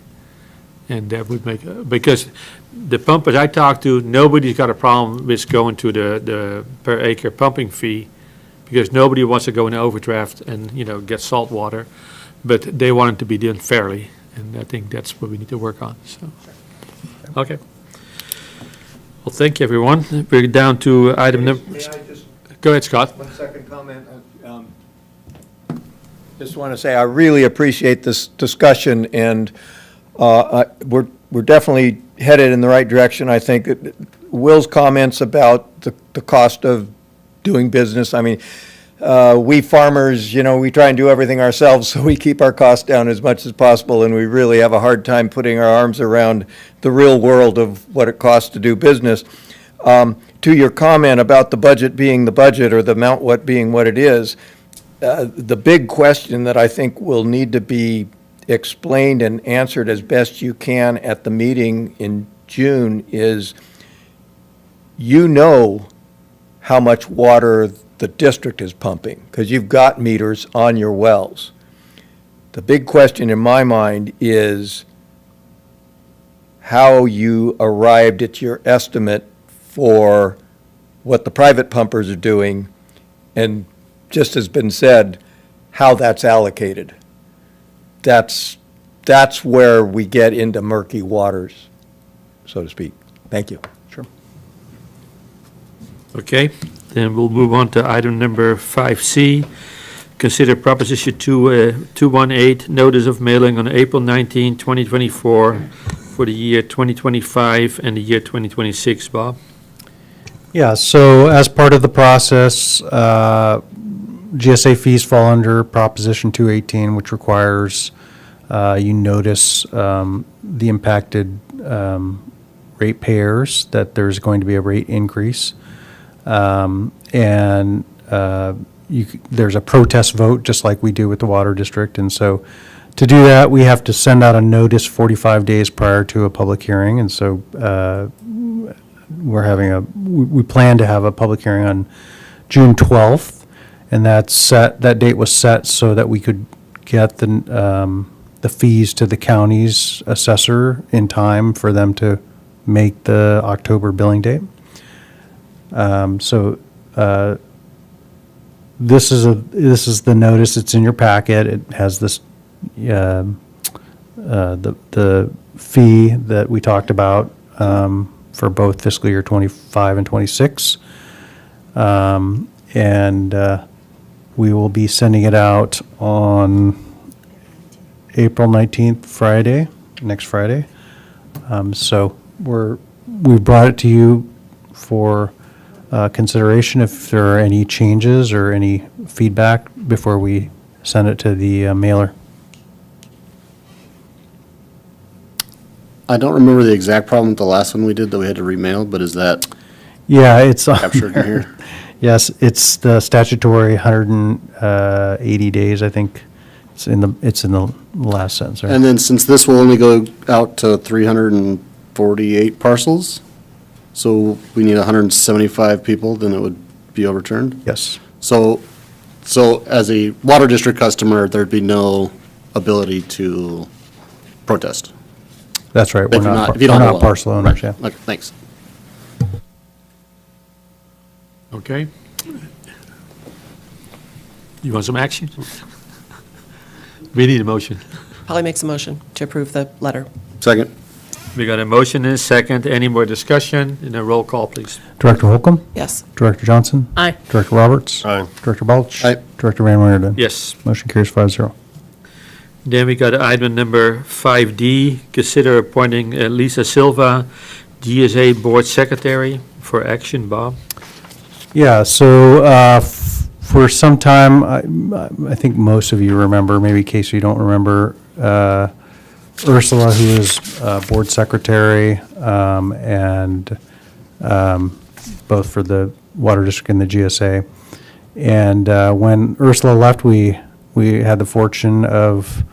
And that would make, because the pumpers I talked to, nobody's got a problem with going to the per acre pumping fee, because nobody wants to go in overdraft and, get salt water, but they want it to be done fairly, and I think that's what we need to work on, so. Okay. Well, thank you, everyone. We're down to item number,
May I just,
go ahead, Scott.
1 second comment?
Just want to say, I really appreciate this discussion, and we're definitely headed in the right direction. I think that Will's comments about the cost of doing business, I mean, we farmers, we try and do everything ourselves, so we keep our costs down as much as possible, and we really have a hard time putting our arms around the real world of what it costs to do business. To your comment about the budget being the budget, or the amount what being what it is, the big question that I think will need to be explained and answered as best you can at the meeting in June is, how much water the district is pumping, because you've got meters on your wells. The big question in my mind is how you arrived at your estimate for what the private pumpers are doing, and just has been said, how that's allocated. That's where we get into murky waters, so to speak. Thank you.
Sure.
Okay, then we'll move on to item number 5C. Consider Proposition 218, notice of mailing on April 19, 2024, for the year 2025 and the year 2026. Bob?
Yeah, so as part of the process, GSA fees fall under Proposition 218, which requires you notice the impacted ratepayers that there's going to be a rate increase. And there's a protest vote, just like we do with the water district. And so to do that, we have to send out a notice 45 days prior to a public hearing. And so we plan to have a public hearing on June 12th. And that date was set so that we could get the fees to the county's assessor in time for them to make the October billing date. This is the notice. It's in your packet. It has this the fee that we talked about for both fiscal year 25 and 26, and we will be sending it out on April 19th, Friday, next Friday. So we brought it to you for consideration if there are any changes or any feedback before we send it to the mailer.
I don't remember the exact problem with the last one we did that we had to remail, but is that
Yeah, it's.
captured in here?
Yes, it's the statutory 180 days, I think. It's in the last sentence there.
And then since this will only go out to 348 parcels, so we need 175 people, then it would be overturned?
Yes.
So as a water district customer, there'd be no ability to protest?
That's right.
If you're not- if you don't
we're
have
not
a-
parcel owners, yeah.
Okay, thanks.
Okay. You want some action? We need a motion.
Polly makes a motion to approve the letter.
Second?
We got a motion and a second. Any more discussion? And a roll call, please.
Director Holcomb?
Yes.
Director Johnson?
Aye.
Director Roberts?
Aye.
Director Balch?
Aye.
Director Van Wierderen?
Yes.
Motion carries 5-0.
Then we got item number 5D, consider appointing Lisa Silva, GSA Board Secretary for action. Bob?
Yeah, so for some time, I think most of you remember, maybe Casey, you don't remember, Ursula, who is board secretary, and both for the Water District and the GSA. And when Ursula left, we had the fortune of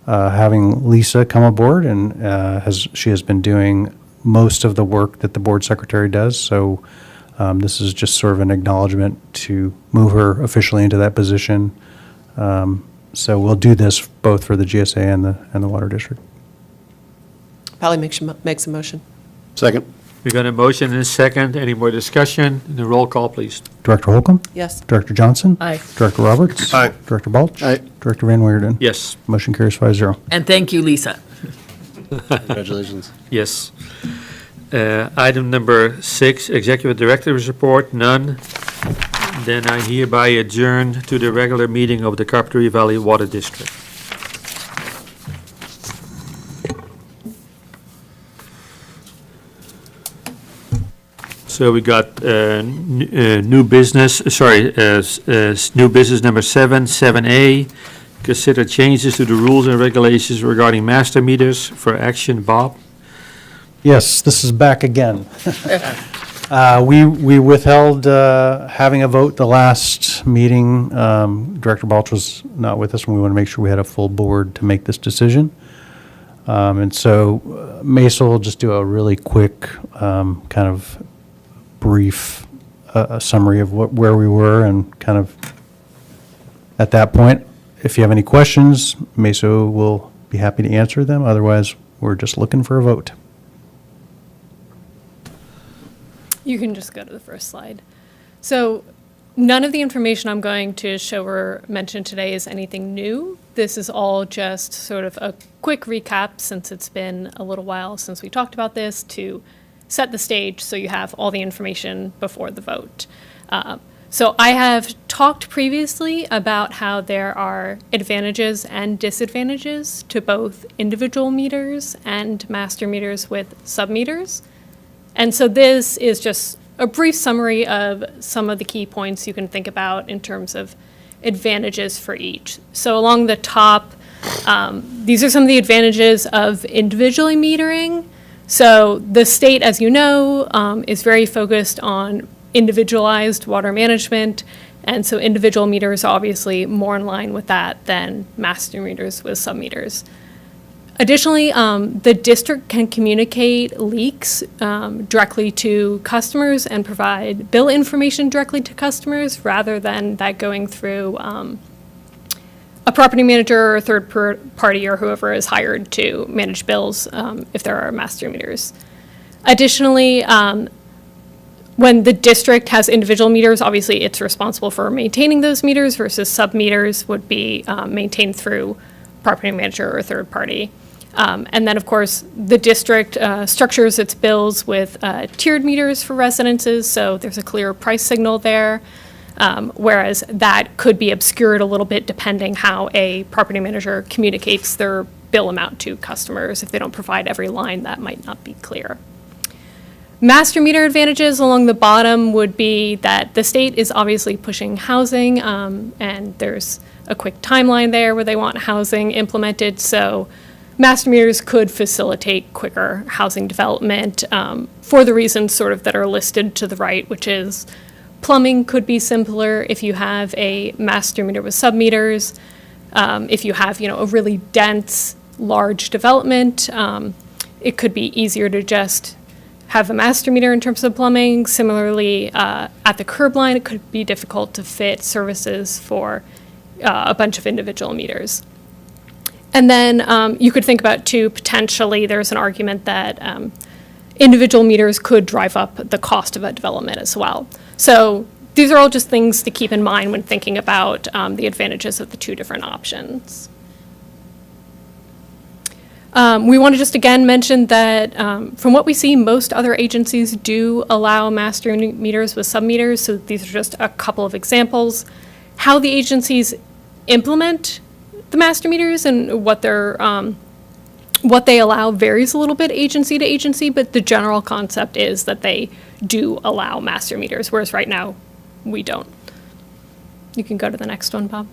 having Lisa come aboard, and she has been doing most of the work that the board secretary does. So this is just sort of an acknowledgement to move her officially into that position. So we'll do this both for the GSA and the Water District.
Polly makes a motion.
Second?
We got a motion and a second. Any more discussion? And a roll call, please.
Director Holcomb?
Yes.
Director Johnson?
Aye.
Director Roberts?
Aye.
Director Balch?
Aye.
Director Van Wierderen?
Yes.
Motion carries 5-0.
And thank you, Lisa.
Congratulations.
Yes. Item number 6, Executive Director's Report, none. Then I hereby adjourn to the regular meeting of the Carpinteria Valley Water District. So we got new business, new business number 7A, consider changes to the rules and regulations regarding master meters for action. Bob?
Yes, this is back again. We withheld having a vote the last meeting. Director Balch was not with us, and we want to make sure we had a full board to make this decision. And so Mesa will just do a really quick, kind of brief summary of where we were, and kind of at that point, if you have any questions, Mesa will be happy to answer them. Otherwise, we're just looking for a vote.
You can just go to the first slide. So none of the information I'm going to show or mention today is anything new. This is all just sort of a quick recap, since it's been a little while since we talked about this, to set the stage so you have all the information before the vote. So I have talked previously about how there are advantages and disadvantages to both individual meters and master meters with sub-meters. And so this is just a brief summary of some of the key points you can think about in terms of advantages for each. So along the top, these are some of the advantages of individually metering. So the state, as you know, is very focused on individualized water management. And so individual meters are obviously more in line with that than master meters with sub-meters. Additionally, the district can communicate leaks directly to customers and provide bill information directly to customers, rather than that going through a property manager or a third party or whoever is hired to manage bills if there are master meters. Additionally, when the district has individual meters, obviously it's responsible for maintaining those meters, versus sub-meters would be maintained through property manager or third party. And then, of course, the district structures its bills with tiered meters for residences, so there's a clear price signal there, whereas that could be obscured a little bit depending how a property manager communicates their bill amount to customers. If they don't provide every line, that might not be clear. Master meter advantages along the bottom would be that the state is obviously pushing housing, and there's a quick timeline there where they want housing implemented. So master meters could facilitate quicker housing development for the reasons sort of that are listed to the right, which is plumbing could be simpler if you have a master meter with submeters. If you have, a really dense, large development, it could be easier to just have a master meter in terms of plumbing. Similarly, at the curb line, it could be difficult to fit services for a bunch of individual meters. And then you could think about, too, potentially there's an argument that individual meters could drive up the cost of a development as well. So these are all just things to keep in mind when thinking about the advantages of the two different options. We want to just again mention that from what we see, most other agencies do allow master meters with submeters, so these are just a couple of examples. How the agencies implement the master meters and what they allow varies a little bit agency to agency, but the general concept is that they do allow master meters, whereas right now we don't. You can go to the next one, Bob.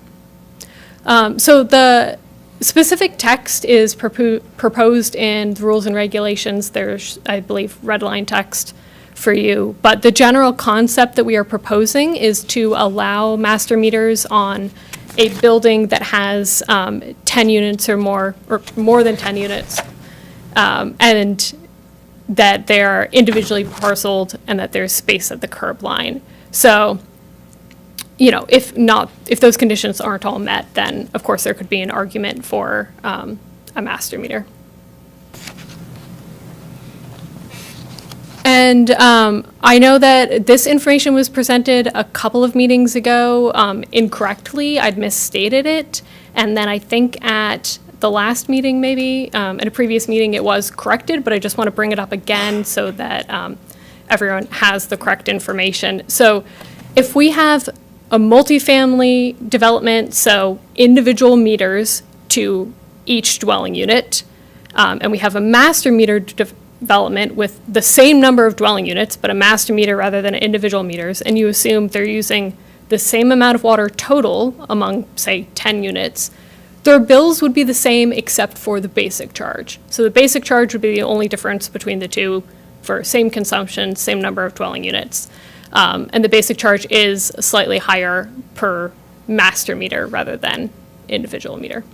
So the specific text is proposed in the rules and regulations. There's, I believe, red line text for you, but the general concept that we are proposing is to allow master meters on a building that has 10 units or more than 10 units, and that they're individually parceled and that there's space at the curb line. So, if those conditions aren't all met, then of course there could be an argument for a master meter. And I know that this information was presented a couple of meetings ago incorrectly. I'd misstated it. And then I think at the last meeting, maybe, at a previous meeting, it was corrected, but I just want to bring it up again so that everyone has the correct information. So if we have a multifamily development, so individual meters to each dwelling unit, and we have a master meter development with the same number of dwelling units, but a master meter rather than individual meters, and you assume they're using the same amount of water total among, say, 10 units, their bills would be the same except for the basic charge. So the basic charge would be the only difference between the two for same consumption, same number of dwelling units. And the basic charge is slightly higher per master meter rather than individual meter.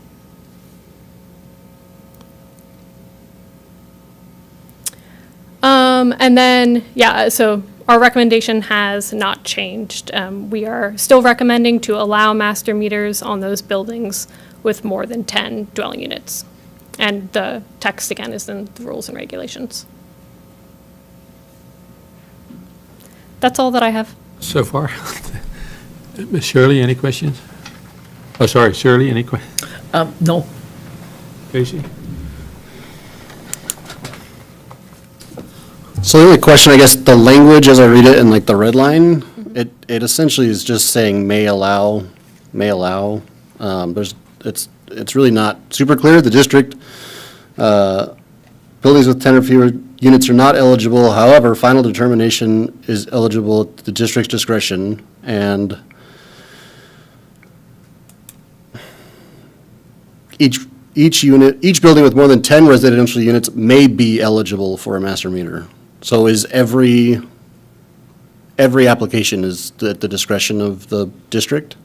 And then, so our recommendation has not changed. We are still recommending to allow master meters on those buildings with more than 10 dwelling units. And the text, again, is in the rules and regulations. That's all that I have.
So far. Ms. Shirley, any questions? Oh, sorry, Shirley, any questions?
No.
Casey?
So the only question, I guess, the language as I read it in like the red line, it essentially is just saying may allow. It's really not super clear. The district, buildings with 10 or fewer units are not eligible. However, final determination is eligible at the district's discretion, and each building with more than 10 residential units may be eligible for a master meter. So is every application is at the discretion of the district?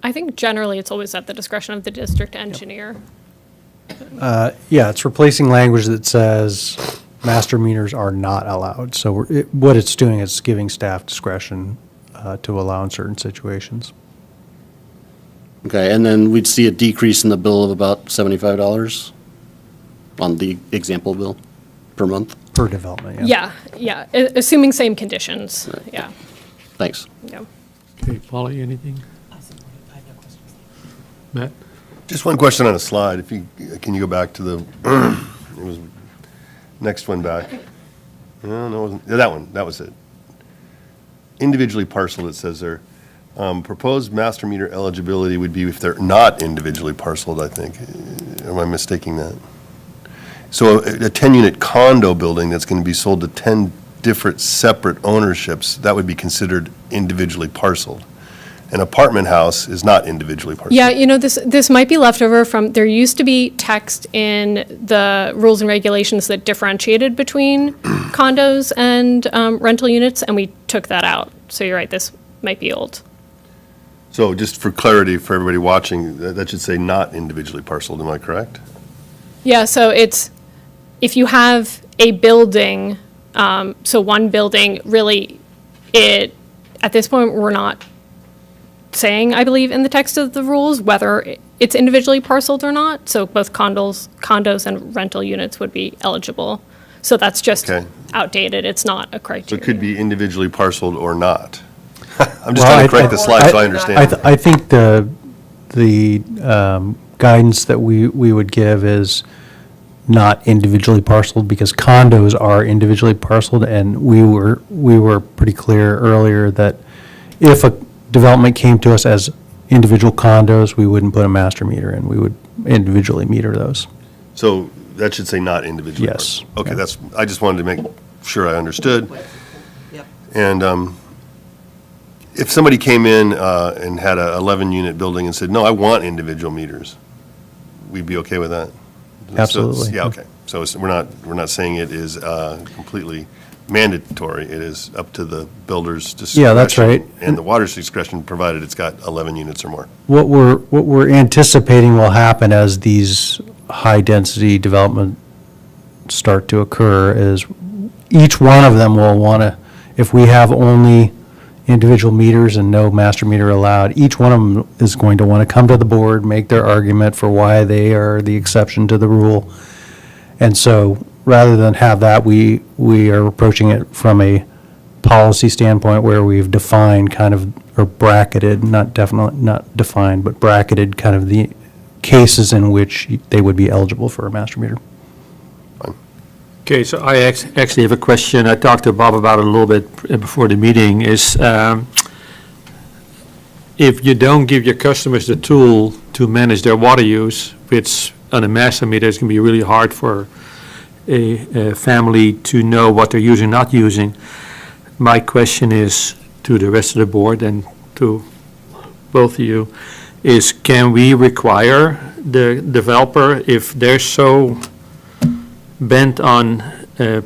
I think generally it's always at the discretion of the district engineer.
Yeah, it's replacing language that says master meters are not allowed. So what it's doing is giving staff discretion to allow in certain situations.
Okay, and then we'd see a decrease in the bill of about $75 on the example bill per month?
Per development, yeah.
Yeah, assuming same conditions, yeah.
Thanks.
Yeah.
Okay, Polly, anything? Matt?
Just one question on a slide. Can you go back to the, it was, next one back. No, it wasn't, that one, that was it. Individually parceled, it says there. Proposed master meter eligibility would be if they're not individually parceled, I think. Am I mistaking that? So a 10-unit condo building that's going to be sold to 10 different separate ownerships, that would be considered individually parceled. An apartment house is not individually parceled.
Yeah, this might be leftover from, there used to be text in the rules and regulations that differentiated between condos and rental units, and we took that out. So you're right, this might be old.
So just for clarity for everybody watching, that should say not individually parceled, am I correct?
Yeah, so if you have a building, so one building, really, at this point, we're not saying, I believe, in the text of the rules, whether it's individually parceled or not. So both condos and rental units would be eligible. So that's just
Okay.
outdated. It's not a
So
criteria.
it could be individually parceled or not. I'm just
Well,
trying to correct the slide so I understand.
I think the guidance that we would give is not individually parceled, because condos are individually parceled, and we were pretty clear earlier that if a development came to us as individual condos, we wouldn't put a master meter in. We would individually meter those.
So that should say not individually
Yes.
parceled. Okay,
Yeah.
I just wanted to make sure I understood.
Yep.
And if somebody came in and had a 11-unit building and said, no, I want individual meters, we'd be okay with that? So it's-
Absolutely.
Yeah, okay. So we're not saying it is completely mandatory. It is up to the builder's discretion.
Yeah, that's right.
And the water's discretion, provided it's got 11 units or more.
What we're anticipating will happen as these high-density development start to occur is each one of them will want to, if we have only individual meters and no master meter allowed, each one of them is going to want to come to the board, make their argument for why they are the exception to the rule. And so, rather than have that, we are approaching it from a policy standpoint where we've defined kind of, or bracketed, not defined, but bracketed kind of the cases in which they would be eligible for a master meter.
Okay, so I actually have a question. I talked to Bob about it a little bit before the meeting, is if you don't give your customers the tool to manage their water use, which on a master meter is going to be really hard for a family to know what they're using, not using. My question is to the rest of the board and to both of you, is can we require the developer, if they're so bent on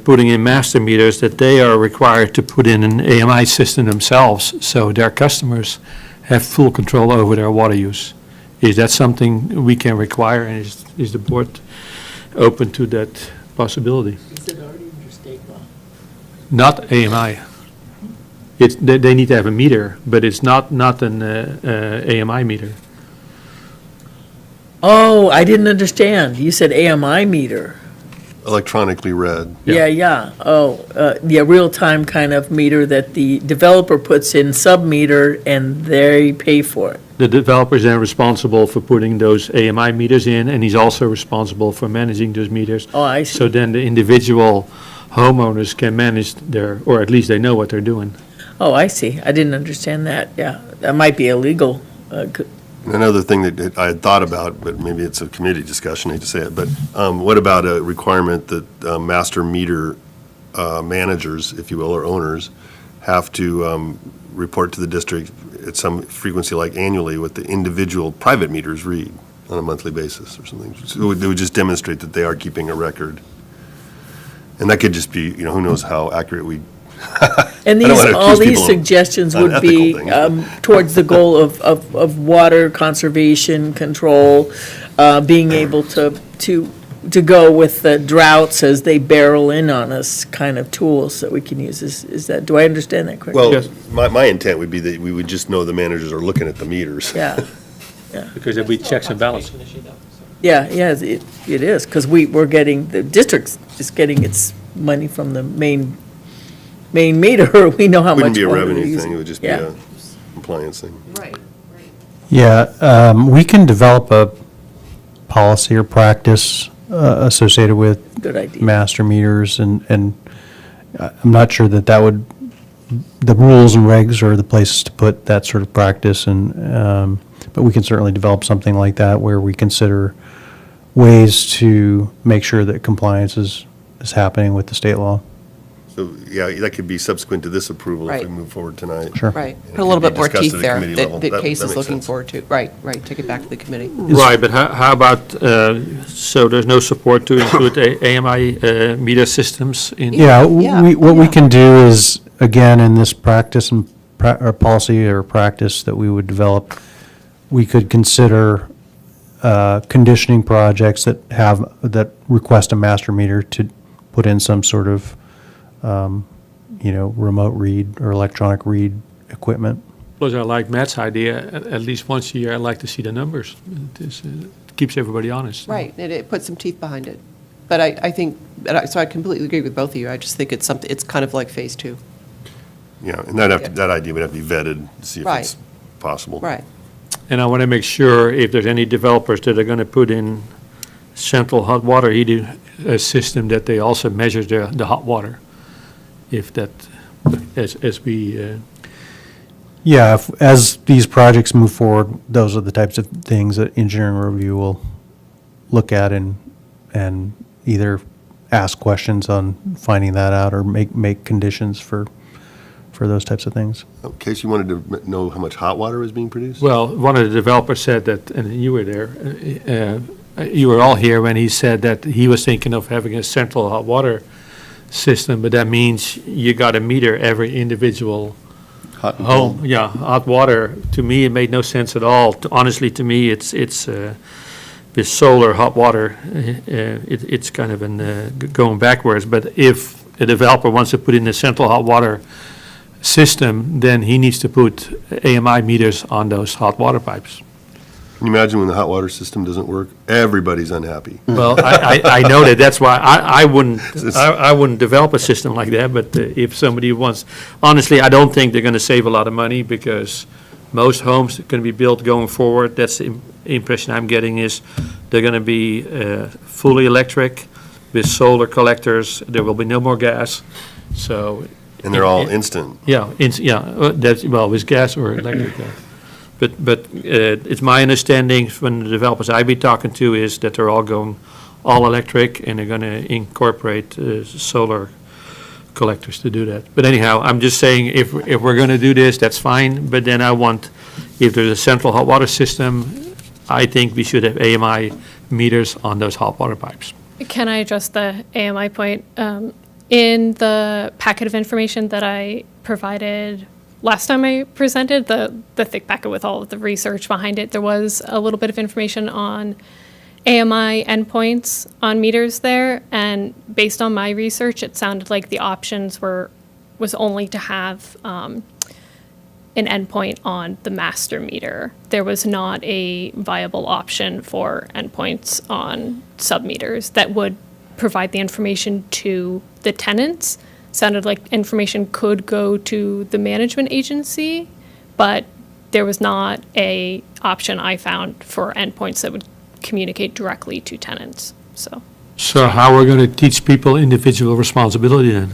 putting in master meters, that they are required to put in an AMI system themselves so their customers have full control over their water use? Is that something we can require, and is the board open to that possibility?
Is it already under state law?
Not AMI. They need to have a meter, but it's not an AMI meter.
Oh, I didn't understand. You said AMI meter.
Electronically read.
Yeah. Oh, real-time kind of meter that the developer puts in sub-meter and they pay for it.
The developer is then responsible for putting those AMI meters in, and he's also responsible for managing those meters.
Oh, I see.
So then the individual homeowners can manage their, or at least they know what they're doing.
Oh, I see. I didn't understand that. Yeah, that might be illegal.
Another thing that I had thought about, but maybe it's a committee discussion, I hate to say it, but what about a requirement that master meter managers, if you will, or owners, have to report to the district at some frequency, like annually, what the individual private meters read on a monthly basis or something? So it would just demonstrate that they are keeping a record. And that could just be, who knows how accurate we.
And
I don't wanna
all
accuse
these
people of
suggestions would be
unethical things.
towards the goal of water conservation control, being able to go with the droughts as they barrel in on us kind of tools that we can use. Is that, do I understand that correctly?
Well,
Yes.
my intent would be that we would just know the managers are looking at the meters.
Yeah,
Because there'll be checks and balances.
yeah, it is, because we're getting, the district is getting its money from the main meter. We know how much
Wouldn't be a
water they're
revenue
using.
thing, it would just be
Yeah.
a compliance thing.
Right.
Yeah, we can develop a policy or practice associated with
Good idea.
master meters, and I'm not sure that would, the rules and regs are the places to put that sort of practice, and, but we can certainly develop something like that where we consider ways to make sure that compliance is happening with the state law.
So, yeah, that could be subsequent to this approval if we
Right.
move forward tonight.
Sure.
Right,
And
put a
it
little
could
bit
be
more
discussed
teeth
at the
there
committee level.
that Case is
makes
looking
sense.
forward to. Right, take it back to the committee.
Right, but how about, so there's no support to include AMI meter systems in?
Yeah,
Yeah,
what we
yeah.
can do is, again, in this practice and or policy or practice that we would develop, we could consider conditioning projects that request a master meter to put in some sort of, remote read or electronic read equipment.
Plus, I like Matt's idea, at least once a year, I'd like to see the numbers. It keeps everybody honest.
Right, and it puts some teeth behind it. But I think, so I completely agree with both of you. I just think it's kind of like phase two.
Yeah, and that idea would have to be vetted to see if
Right.
it's possible.
Right.
And I want to make sure if there's any developers that are going to put in central hot water heating system, that they also measure the hot water. If that, as we,
Yeah, as these projects move forward, those are the types of things that engineering review will look at and either ask questions on finding that out or make conditions for those types of things.
In case you wanted to know how much hot water was being produced?
well, one of the developers said that, and you were there, you were all here when he said that he was thinking of having a central hot water system, but that means you got to meter every individual
Hot and
home.
cold.
Yeah, hot water, to me, it made no sense at all. Honestly, to me, it's with solar hot water, it's kind of going backwards. But if a developer wants to put in a central hot water system, then he needs to put AMI meters on those hot water pipes.
Can you imagine when the hot water system doesn't work? Everybody's unhappy.
Well, I know that, that's why I wouldn't develop a system like that, but if somebody wants, honestly, I don't think they're gonna save a lot of money, because most homes are gonna be built going forward, that's the impression I'm getting, is they're gonna be fully electric with solar collectors, there will be no more gas, so.
And they're all instant.
Yeah, that's, well, with gas or electric gas. But it's my understanding from the developers I've been talking to is that they're all going all electric, and they're going to incorporate solar collectors to do that. But anyhow, I'm just saying, if we're going to do this, that's fine, but then I want, if there's a central hot water system, I think we should have AMI meters on those hot water pipes.
Can I address the AMI point? In the packet of information that I provided last time I presented, the thick packet with all of the research behind it, there was a little bit of information on AMI endpoints on meters there, and based on my research, it sounded like the options was only to have an endpoint on the master meter. There was not a viable option for endpoints on sub-meters that would provide the information to the tenants. Sounded like information could go to the management agency, but there was not a option I found for endpoints that would communicate directly to tenants, so.
So how are we going to teach people individual responsibility then?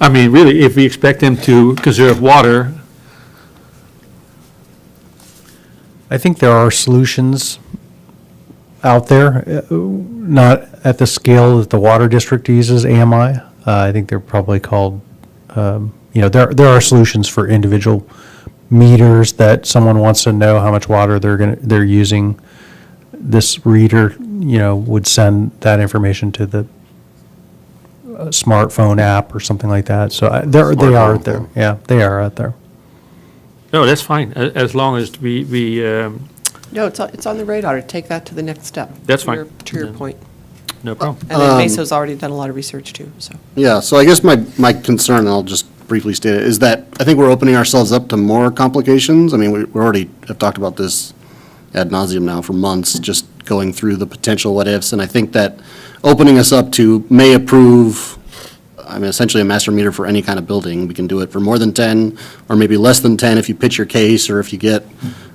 I mean, really, if we expect them to conserve water,
I think there are solutions out there, not at the scale that the water district uses AMI. I think they're probably called, there are solutions for individual meters that someone wants to know how much water they're using. This reader, would send that information to the smartphone app or something like that. So they are out there. Yeah, they are out there.
no, that's fine, as long as we
No, it's on the radar to take that to the next step.
That's
to
fine.
your- To your point.
no problem.
And then Mesa's already done a lot of research too, so.
Yeah, so I guess my concern, and I'll just briefly state it, is that I think we're opening ourselves up to more complications. I mean, we already have talked about this ad nauseum now for months, just going through the potential what-ifs, and I think that opening us up to may approve, essentially a master meter for any kind of building. We can do it for more than 10, or maybe less than 10 if you pitch your case, or if you get,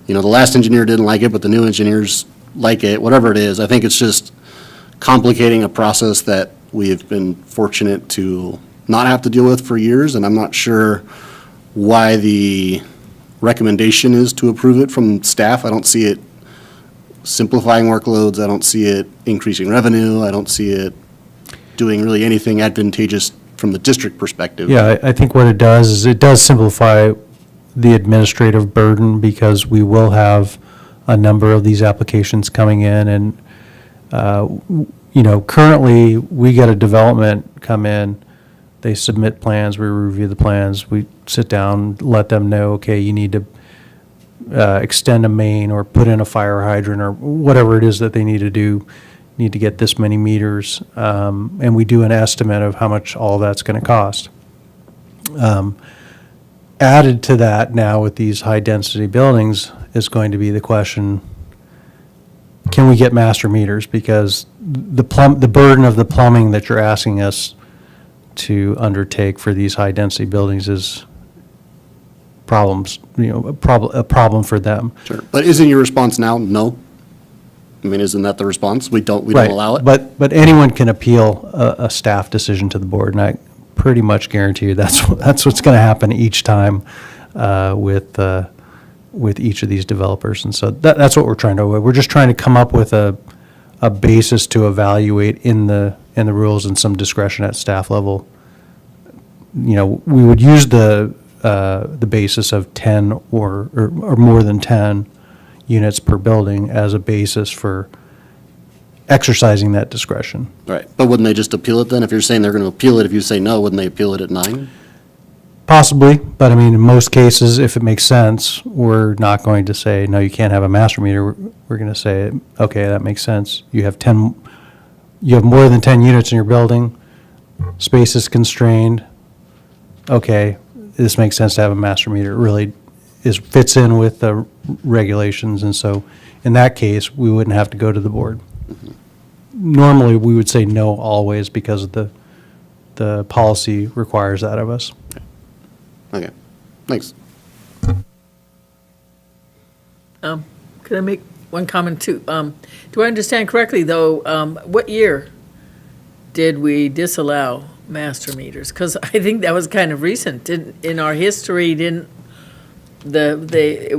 the last engineer didn't like it, but the new engineers like it, whatever it is. I think it's just complicating a process that we have been fortunate to not have to deal with for years, and I'm not sure why the recommendation is to approve it from staff. I don't see it simplifying workloads. I don't see it increasing revenue. I don't see it doing really anything advantageous from the district perspective.
Yeah, I think what it does is it does simplify the administrative burden because we will have a number of these applications coming in and, currently we get a development come in, they submit plans, we review the plans, we sit down, let them know, okay, you need to extend a main or put in a fire hydrant or whatever it is that they need to do, need to get this many meters, and we do an estimate of how much all that's going to cost. Added to that now with these high-density buildings is going to be the question, can we get master meters? Because the burden of the plumbing that you're asking us to undertake for these high-density buildings is a problem for them.
Sure. But isn't your response now, no? I mean, isn't that the response? We don't
Right.
allow it?
But anyone can appeal a staff decision to the board, and I pretty much guarantee you that's what's going to happen each time with each of these developers. And so that's what we're trying to avoid. We're just trying to come up with a basis to evaluate in the rules and some discretion at staff level. We would use the basis of 10 or more than 10 units per building as a basis for exercising that discretion.
Right. But wouldn't they just appeal it then? If you're saying they're going to appeal it, if you say no, wouldn't they appeal it at 9?
Possibly, but I mean, in most cases, if it makes sense, we're not going to say, no, you can't have a master meter. We're going to say, okay, that makes sense. You have more than 10 units in your building, space is constrained. Okay, this makes sense to have a master meter. It really fits in with the regulations, and so in that case, we wouldn't have to go to the board. Normally, we would say no always because the policy requires that of us.
Okay. Thanks.
Could I make one comment too? Do I understand correctly, though, what year did we disallow master meters? Because I think that was kind of recent. In our history, it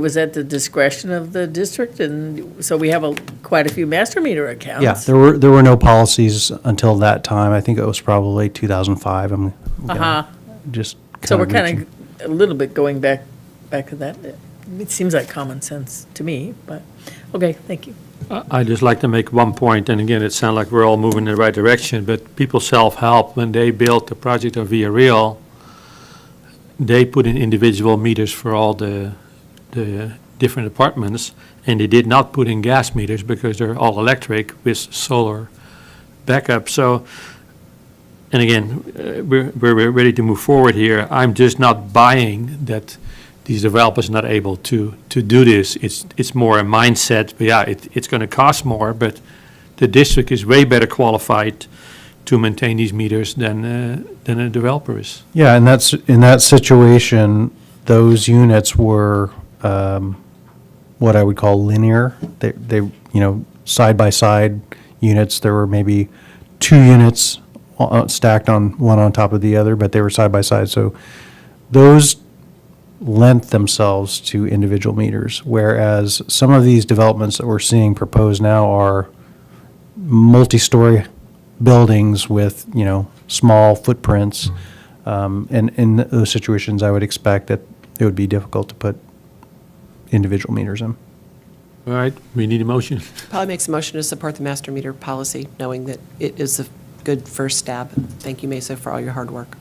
was at the discretion of the district, and so we have quite a few master meter accounts.
Yeah, there were no policies until that time. I think it was probably 2005. I'm gonna just
So we're
reaching-
kind of a little bit going back to that. It seems like common sense to me, but, okay, thank you.
I'd just like to make one point, and again, it sounds like we're all moving in the right direction, but people self-help, when they built the project of Via Real, they put in individual meters for all the different apartments, and they did not put in gas meters because they're all electric with solar backup. So, and again, we're ready to move forward here. I'm just not buying that these developers are not able to do this. It's more a mindset, but yeah, it's going to cost more, but the district is way better qualified to maintain these meters than a developer is.
Yeah, and that's, in that situation, those units were what I would call linear. They side-by-side units. There were maybe 2 units stacked on one on top of the other, but they were side-by-side. So those lent themselves to individual meters, whereas some of these developments that we're seeing proposed now are multi-story buildings with, small footprints. And in those situations, I would expect that it would be difficult to put individual meters in.
All right, we need a motion.
Probably makes a motion to support the master meter policy, knowing that it is a good first stab. Thank you, Mesa, for all your hard work.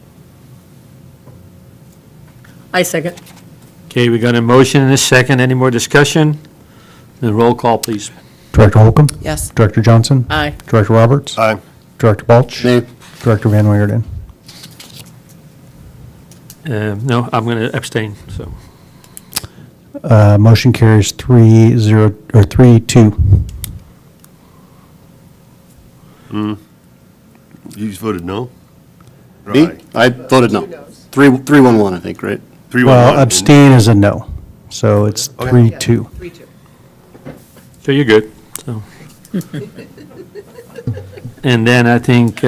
I second.
Okay, we got a motion and a second. Any more discussion? Then roll call, please.
Director Holcomb?
Yes.
Director Johnson?
Aye.
Director Roberts?
Aye.
Director Balch?
Nay.
Director Van Weerden?
No, I'm going to abstain, so.
Motion carries 3-2.
You just voted no?
Me?
Aye.
I voted no. 3-1-1, I think, right?
3-1-1.
Well, abstain is a no, so it's
Okay.
3-2.
3-2.
So you're good, so. And then I think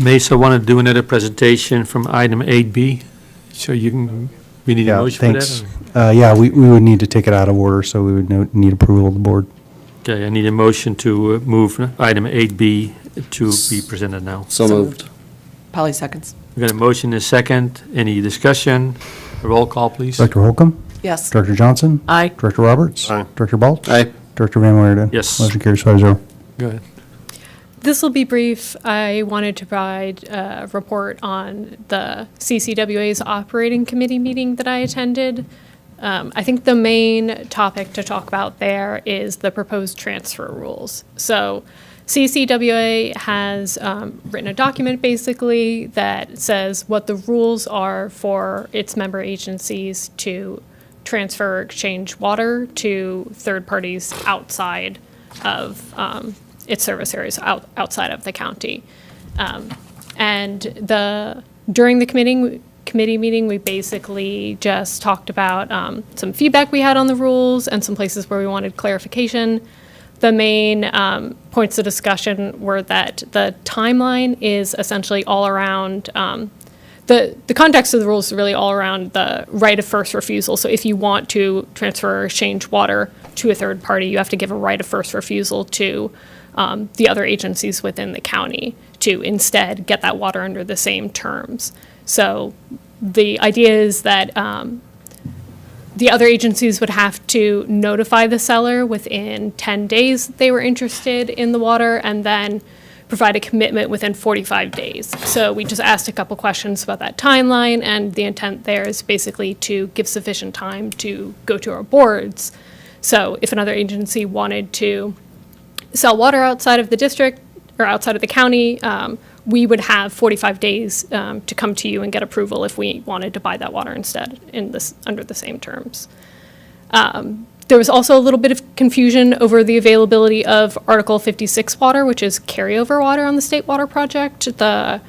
Mesa wanted to do another presentation from item 8B, so you can We need a
Yeah,
motion for
thanks.
that?
Yeah, we would need to take it out of order, so we would need approval of the board.
Okay, I need a motion to move item 8B to be presented now.
So moved.
Polly seconds.
We got a motion and a second. Any discussion? A roll call, please.
Director Holcomb?
Yes.
Director Johnson?
Aye.
Director Roberts?
Aye.
Director Balch?
Aye.
Director Van Wieren?
Yes.
Motion carries 5-0.
Go ahead.
This will be brief. I wanted to provide a report on the CCWA's operating committee meeting that I attended. I think the main topic to talk about there is the proposed transfer rules. So CCWA has written a document basically that says what the rules are for its member agencies to transfer or exchange water to third parties outside of its service areas outside of the county. During the committee meeting, we basically just talked about some feedback we had on the rules and some places where we wanted clarification. The main points of discussion were that the timeline is essentially all around the context of the rules is really all around the right of first refusal. So if you want to transfer or exchange water to a third party, you have to give a right of first refusal to the other agencies within the county to instead get that water under the same terms. So the idea is that the other agencies would have to notify the seller within 10 days that they were interested in the water and then provide a commitment within 45 days. So we just asked a couple questions about that timeline, and the intent there is basically to give sufficient time to go to our boards. So if another agency wanted to sell water outside of the district or outside of the county, we would have 45 days to come to you and get approval if we wanted to buy that water instead under the same terms. There was also a little bit of confusion over the availability of Article 56 water, which is carryover water on the state water project. The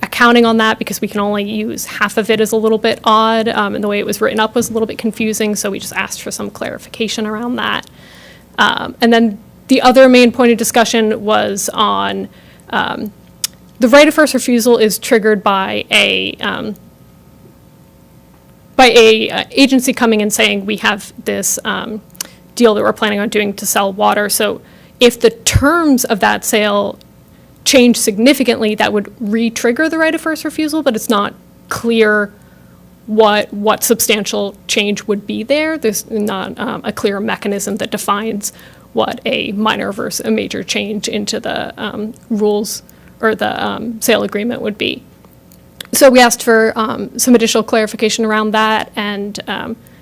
accounting on that, because we can only use half of it, is a little bit odd, and the way it was written up was a little bit confusing, so we just asked for some clarification around that. And then the other main point of discussion was on the right of first refusal is triggered by a agency coming and saying, we have this deal that we're planning on doing to sell water. So if the terms of that sale change significantly, that would re-trigger the right of first refusal, but it's not clear what substantial change would be there. There's not a clear mechanism that defines what a minor versus a major change into the rules or the sale agreement would be. So we asked for some additional clarification around that, and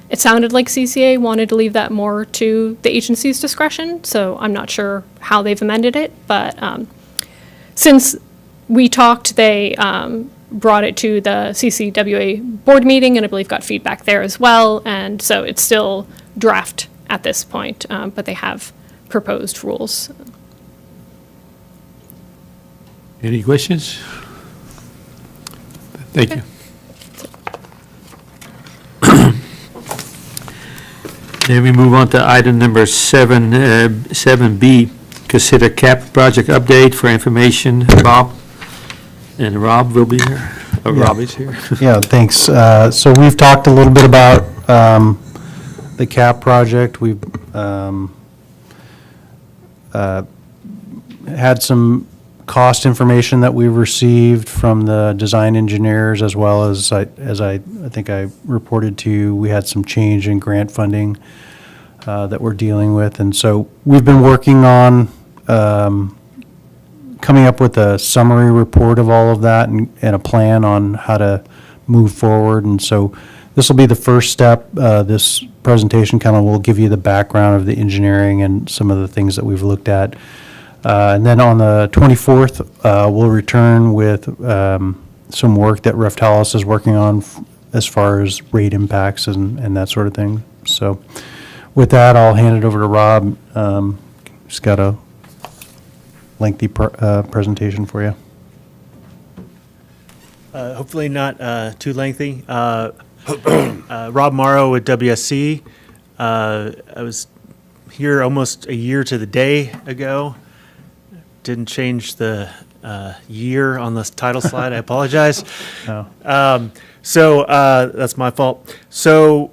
it sounded like CCA wanted to leave that more to the agency's discretion, so I'm not sure how they've amended it, but since we talked, they brought it to the CCWA board meeting, and I believe got feedback there as well, and so it's still draft at this point, but they have proposed rules.
Any questions? Thank you. Then we move on to item number 7B, consider CAP project update. For information, Bob, and Rob will be here. Oh,
Yeah.
Rob is here.
Yeah, thanks. So we've talked a little bit about the CAP project. We've had some cost information that we received from the design engineers, as well as I think I reported to you, we had some change in grant funding that we're dealing with. And so we've been working on coming up with a summary report of all of that and a plan on how to move forward. And so this will be the first step. This presentation kind of will give you the background of the engineering and some of the things that we've looked at. And then on the 24th, we'll return with some work that Reftalis is working on as far as rate impacts and that sort of thing. So with that, I'll hand it over to Rob. He's got a lengthy presentation for you.
Hopefully not too lengthy. Rob Morrow with WSC. I was here almost a year to the day ago. Didn't change the year on the title slide. I apologize.
No.
So that's my fault. So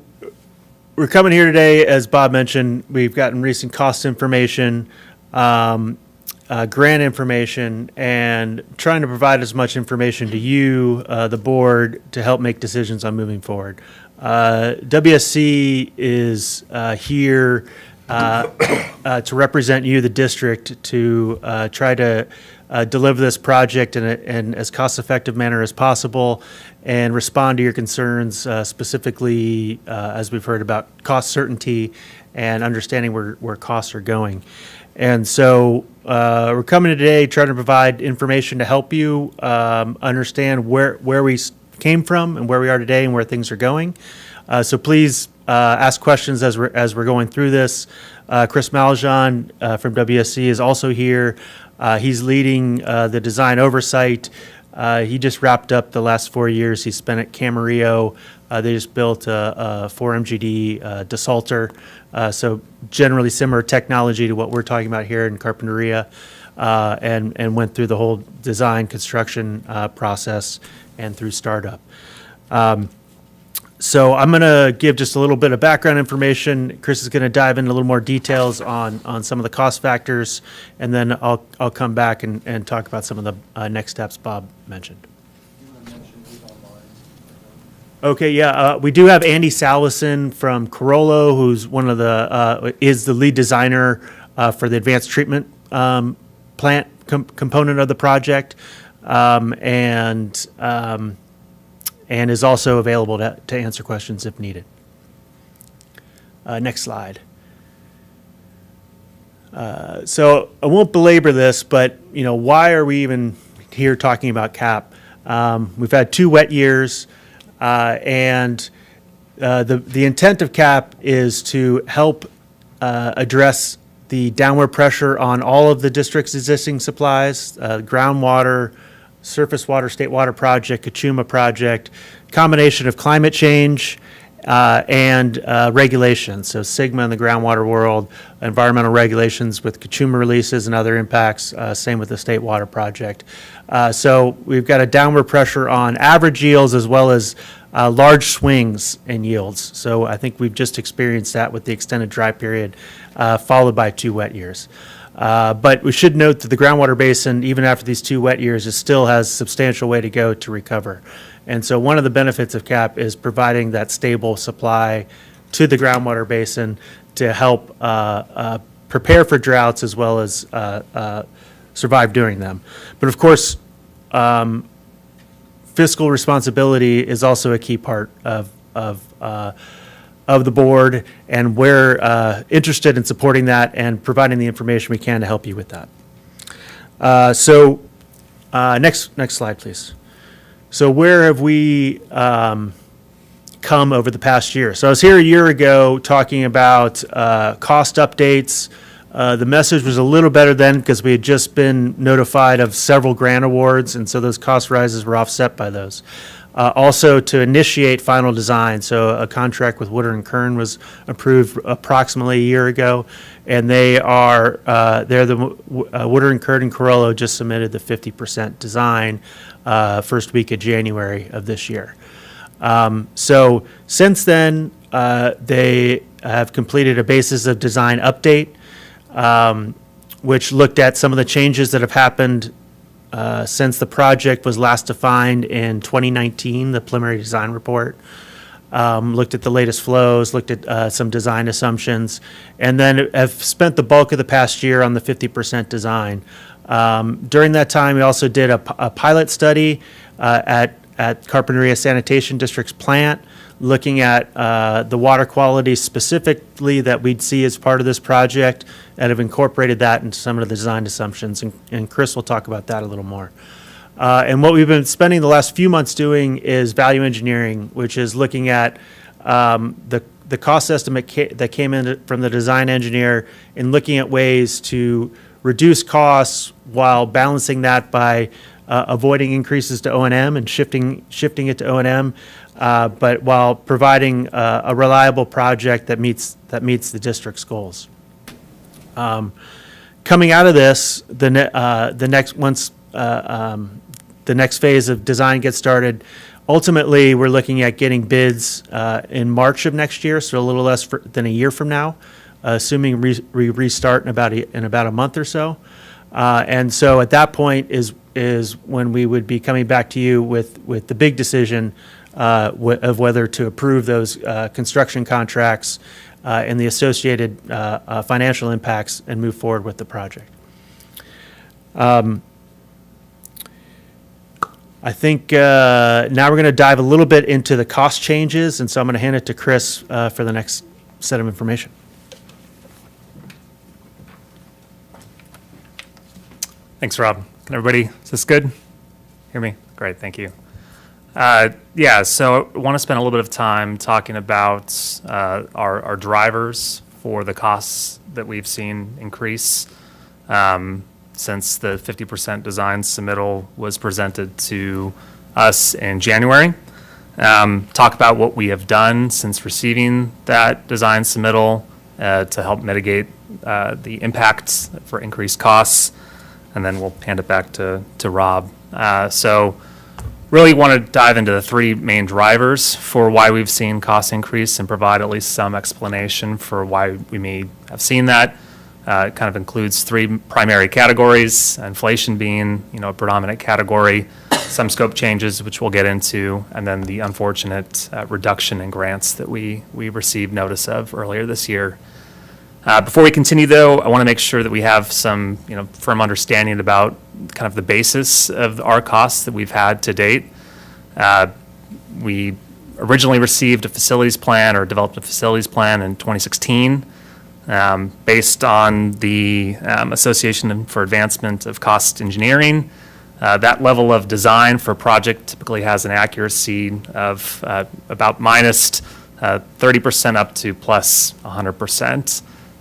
we're coming here today, as Bob mentioned, we've gotten recent cost information, grant information, and trying to provide as much information to you, the board, to help make decisions on moving forward. WSC is here to represent you, the district, to try to deliver this project in as cost-effective manner as possible and respond to your concerns, specifically, as we've heard, about cost certainty and understanding where costs are going. And so we're coming today trying to provide information to help you understand where we came from and where we are today and where things are going. So please ask questions as we're going through this. Chris Maljan from WSC is also here. He's leading the design oversight. He just wrapped up the last 4 years he spent at Camarillo. They just built a 4MGD desalter, so generally similar technology to what we're talking about here in Carpinteria, and went through the whole design, construction process and through startup. So I'm going to give just a little bit of background information. Chris is going to dive into a little more details on some of the cost factors, and then I'll come back and talk about some of the next steps Bob mentioned. Okay, yeah, we do have Andy Salison from Corollo, who's one of the is the lead designer for the advanced treatment plant component of the project, and is also available to answer questions if needed. Next slide. So I won't belabor this, but why are we even here talking about CAP? We've had 2 wet years, and the intent of CAP is to help address the downward pressure on all of the district's existing supplies, groundwater, surface water, state water project, Kachuma project, combination of climate change and regulations. So SGMA in the groundwater world, environmental regulations with Kachuma releases and other impacts, same with the state water project. So we've got a downward pressure on average yields as well as large swings in yields. So I think we've just experienced that with the extended dry period followed by 2 wet years. But we should note that the groundwater basin, even after these 2 wet years, it still has substantial way to go to recover. And so one of the benefits of CAP is providing that stable supply to the groundwater basin to help prepare for droughts as well as survive during them. But of course, fiscal responsibility is also a key part of the board, and we're interested in supporting that and providing the information we can to help you with that. Next slide, please. So where have we come over the past year? So I was here a year ago talking about cost updates. The message was a little better then because we had just been notified of several grant awards, and so those cost rises were offset by those. Also to initiate final design, so a contract with Woodard and Kern was approved approximately a year ago, and they're the Woodard and Kern and Corollo just submitted the 50% design first week of January of this year. So since then, they have completed a basis of design update, which looked at some of the changes that have happened since the project was last defined in 2019, the preliminary design report. Looked at the latest flows, looked at some design assumptions, and then have spent the bulk of the past year on the 50% design. During that time, we also did a pilot study at Carpinteria Sanitation District's plant, looking at the water quality specifically that we'd see as part of this project, and have incorporated that into some of the design assumptions, and Chris will talk about that a little more. And what we've been spending the last few months doing is value engineering, which is looking at the cost estimate that came in from the design engineer, and looking at ways to reduce costs while balancing that by avoiding increases to O&M and shifting it to O&M, but while providing a reliable project that meets the district's goals. Coming out of this, the next, once the next phase of design gets started. Ultimately, we're looking at getting bids in March of next year, so a little less than a year from now, assuming we restart in about a month or so. And so at that point is when we would be coming back to you with the big decision of whether to approve those construction contracts and the associated financial impacts and move forward with the project. I think now we're going to dive a little bit into the cost changes, and so I'm going to hand it to Chris for the next set of information.
Thanks, Rob. Can everybody, is this good? Hear me? Great, thank you. Yeah, so I want to spend a little bit of time talking about our drivers for the costs that we've seen increase since the 50% design submittal was presented to us in January. Talk about what we have done since receiving that design submittal to help mitigate the impacts for increased costs, and then we'll hand it back to Rob. So really want to dive into the three main drivers for why we've seen costs increase and provide at least some explanation for why we may have seen that. It kind of includes three primary categories, inflation being, a predominant category, some scope changes, which we'll get into, and then the unfortunate reduction in grants that we received notice of earlier this year. Before we continue, though, I want to make sure that we have some, firm understanding about kind of the basis of our costs that we've had to date. We originally received a facilities plan or developed a facilities plan in 2016. Based on the Association for Advancement of Cost Engineering. That level of design for a project typically has an accuracy of about minus 30% up to plus 100%.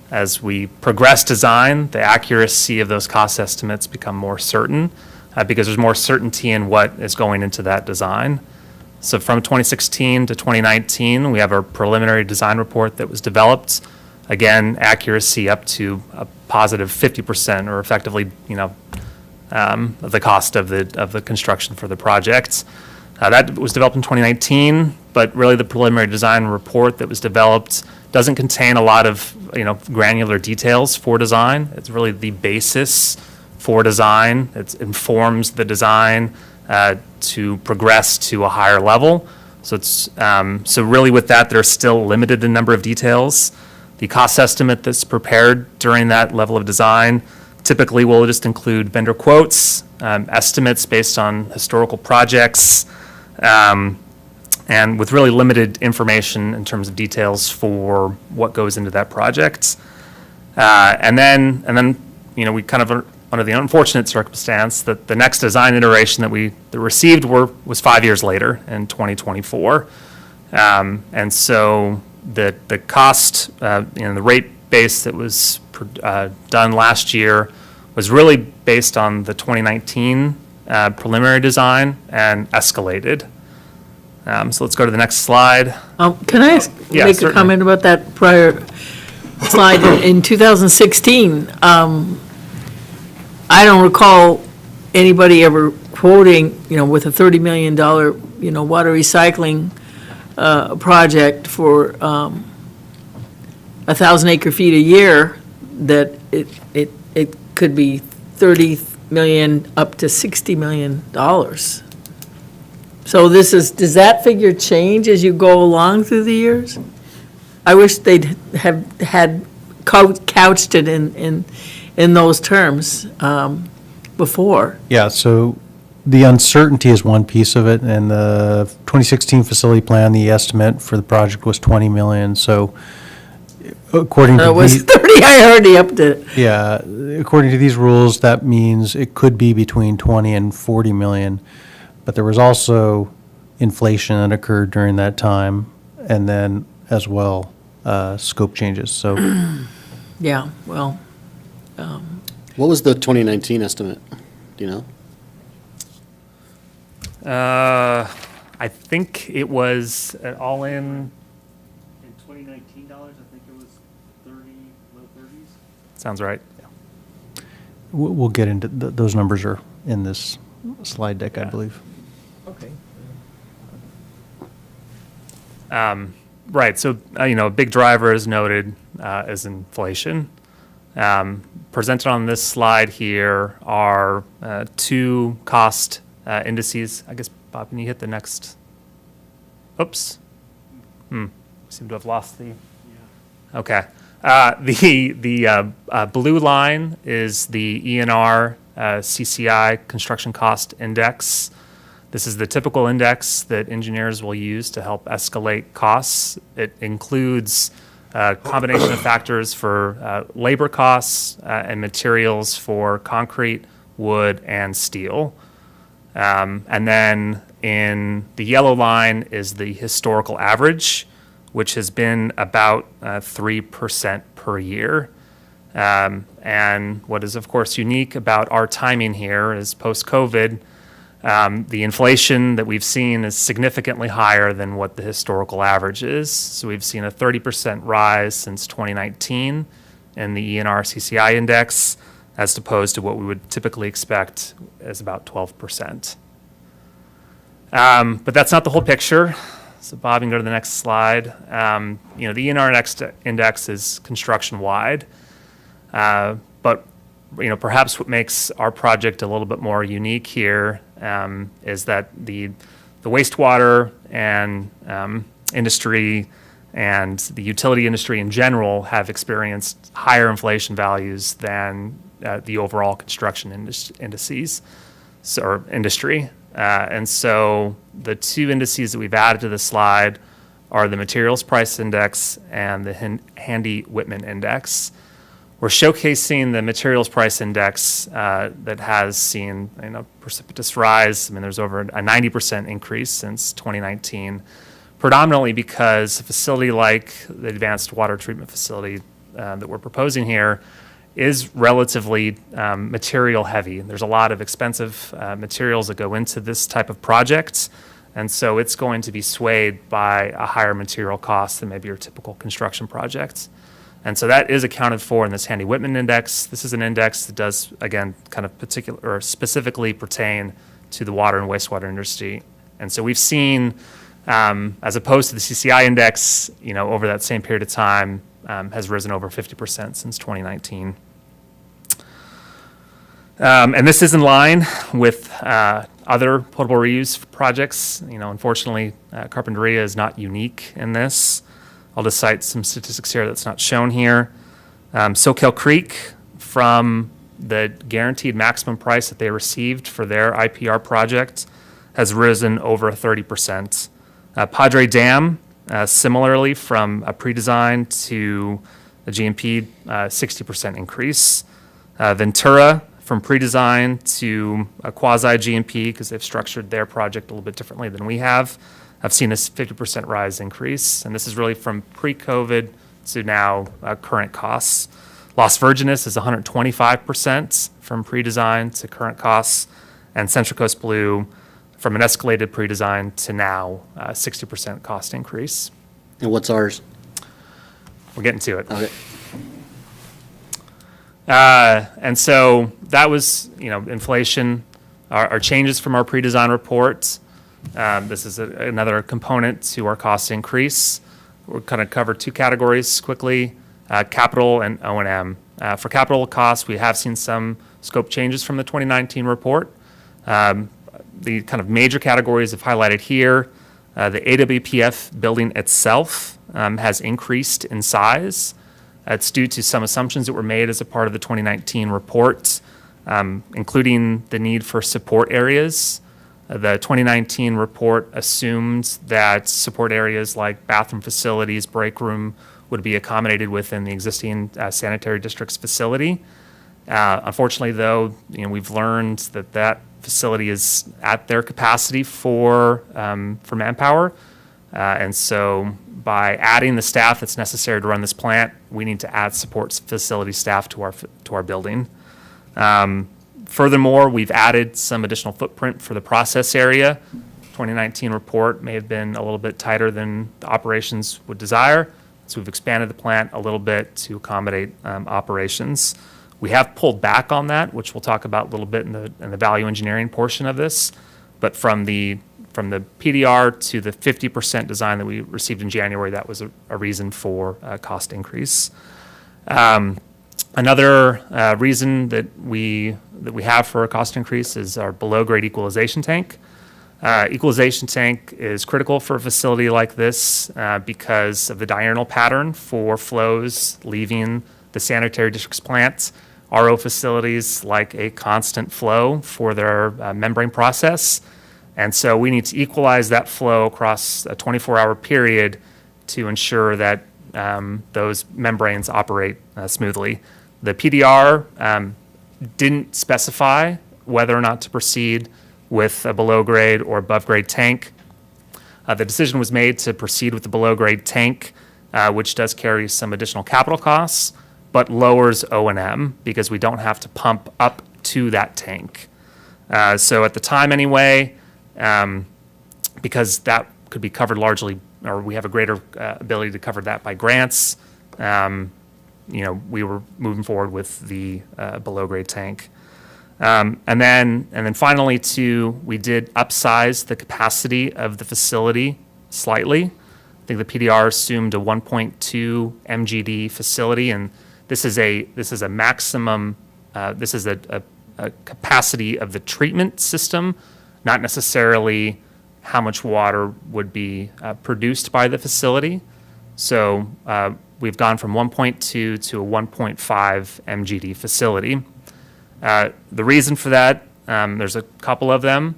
As we progress design, the accuracy of those cost estimates become more certain because there's more certainty in what is going into that design. So from 2016 to 2019, we have a preliminary design report that was developed. Again, accuracy up to a positive 50%, or effectively, of the cost of the construction for the project. That was developed in 2019, but really the preliminary design report that was developed doesn't contain a lot of, granular details for design. It's really the basis for design. It informs the design to progress to a higher level. So it's so really with that, they're still limited in number of details. The cost estimate that's prepared during that level of design typically will just include vendor quotes, estimates based on historical projects, and with really limited information in terms of details for what goes into that project. And then we kind of are under the unfortunate circumstance that the next design iteration that we received was 5 years later in 2024, and so the cost, the rate base that was done last year was really based on the 2019 preliminary design and escalated. So let's go to the next slide.
Can I
Yeah,
make
certainly.
a comment about that prior slide? In 2016, I don't recall anybody ever quoting, with a $30 million, water recycling project for 1,000 acre feet a year, that it could be 30 million up to $60 million. So does that figure change as you go along through the years? I wish they'd have had couched it in those terms before.
Yeah, so the uncertainty is one piece of it, and the 2016 facility plan, the estimate for the project was 20 million, so according to
It was
the,
30, I already upped it.
yeah, according to these rules, that means it could be between 20 and 40 million, but there was also inflation that occurred during that time, and then as well, scope changes, so.
Yeah, well,
What was the 2019 estimate? Do you know?
I think it was all in
2019 dollars, I think it was 30, low 30s.
Sounds right.
We'll get into, those numbers are in this slide deck, I believe.
Okay.
Right, so, a big driver is noted is inflation. Presented on this slide here are two cost indices. I guess, Bob, can you hit the next? Oops. Seem to have lost the. Okay. The blue line is the ENR CCI Construction Cost Index. This is the typical index that engineers will use to help escalate costs. It includes a combination of factors for labor costs and materials for concrete, wood, and steel. And then in the yellow line is the historical average, which has been about 3% per year. And what is, of course, unique about our timing here is post-COVID, the inflation that we've seen is significantly higher than what the historical average is. So we've seen a 30% rise since 2019 in the ENR CCI index, as opposed to what we would typically expect as about 12%. But that's not the whole picture. So Bob, you can go to the next slide. The ENR index is construction-wide, but perhaps what makes our project a little bit more unique here is that the wastewater and industry and the utility industry in general have experienced higher inflation values than the overall construction indices or industry. And so the two indices that we've added to the slide are the materials price index and the Handy Whitman index. We're showcasing the materials price index that has seen precipitous rise. I mean, there's over a 90% increase since 2019, predominantly because a facility like the advanced water treatment facility that we're proposing here is relatively material heavy. There's a lot of expensive materials that go into this type of project, and so it's going to be swayed by a higher material cost than maybe your typical construction project. And so that is accounted for in this Handy Whitman index. This is an index that does, again, kind of particular or specifically pertain to the water and wastewater industry. And so we've seen, as opposed to the CCI index, over that same period of time, has risen over 50% since 2019. And this is in line with other potable reuse projects. Unfortunately, Carpinteria is not unique in this. I'll just cite some statistics here that's not shown here. Soquel Creek, from the guaranteed maximum price that they received for their IPR project, has risen over 30%. Padre Dam, similarly, from a pre-design to a GMP, 60% increase. Ventura, from pre-design to a quasi-GMP, because they've structured their project a little bit differently than we have, I've seen a 50% rise increase, and this is really from pre-COVID to now current costs. Las Virgenes is 125% from pre-design to current costs, and Central Coast Blue from an escalated pre-design to now 60% cost increase.
And what's ours?
We're getting to it.
Okay.
And so that was, inflation, our changes from our pre-design report. This is another component to our cost increase. We'll kind of cover two categories quickly, capital and O&M. For capital costs, we have seen some scope changes from the 2019 report. The kind of major categories I've highlighted here, the AWPF building itself has increased in size. It's due to some assumptions that were made as a part of the 2019 report, including the need for support areas. The 2019 report assumed that support areas like bathroom facilities, break room would be accommodated within the existing sanitary district's facility. Unfortunately, though, we've learned that that facility is at their capacity for manpower. And so by adding the staff that's necessary to run this plant, we need to add support facility staff to our building. Furthermore, we've added some additional footprint for the process area. 2019 report may have been a little bit tighter than the operations would desire, so we've expanded the plant a little bit to accommodate operations. We have pulled back on that, which we'll talk about a little bit in the value engineering portion of this. But from the PDR to the 50% design that we received in January, that was a reason for a cost increase. Another reason that we have for a cost increase is our below-grade equalization tank. Equalization tank is critical for a facility like this because of the diurnal pattern for flows leaving the sanitary district's plant. RO facilities like a constant flow for their membrane process. And so we need to equalize that flow across a 24-hour period to ensure that those membranes operate smoothly. The PDR didn't specify whether or not to proceed with a below-grade or above-grade tank. The decision was made to proceed with the below-grade tank, which does carry some additional capital costs, but lowers O&M because we don't have to pump up to that tank. So at the time anyway, because that could be covered largely, or we have a greater ability to cover that by grants, we were moving forward with the below-grade tank. And then finally, we did upsize the capacity of the facility slightly. I think the PDR assumed a 1.2 MGD facility, and this is a maximum. This is a capacity of the treatment system, not necessarily how much water would be produced by the facility. So we've gone from 1.2 to a 1.5 MGD facility. The reason for that, there's a couple of them.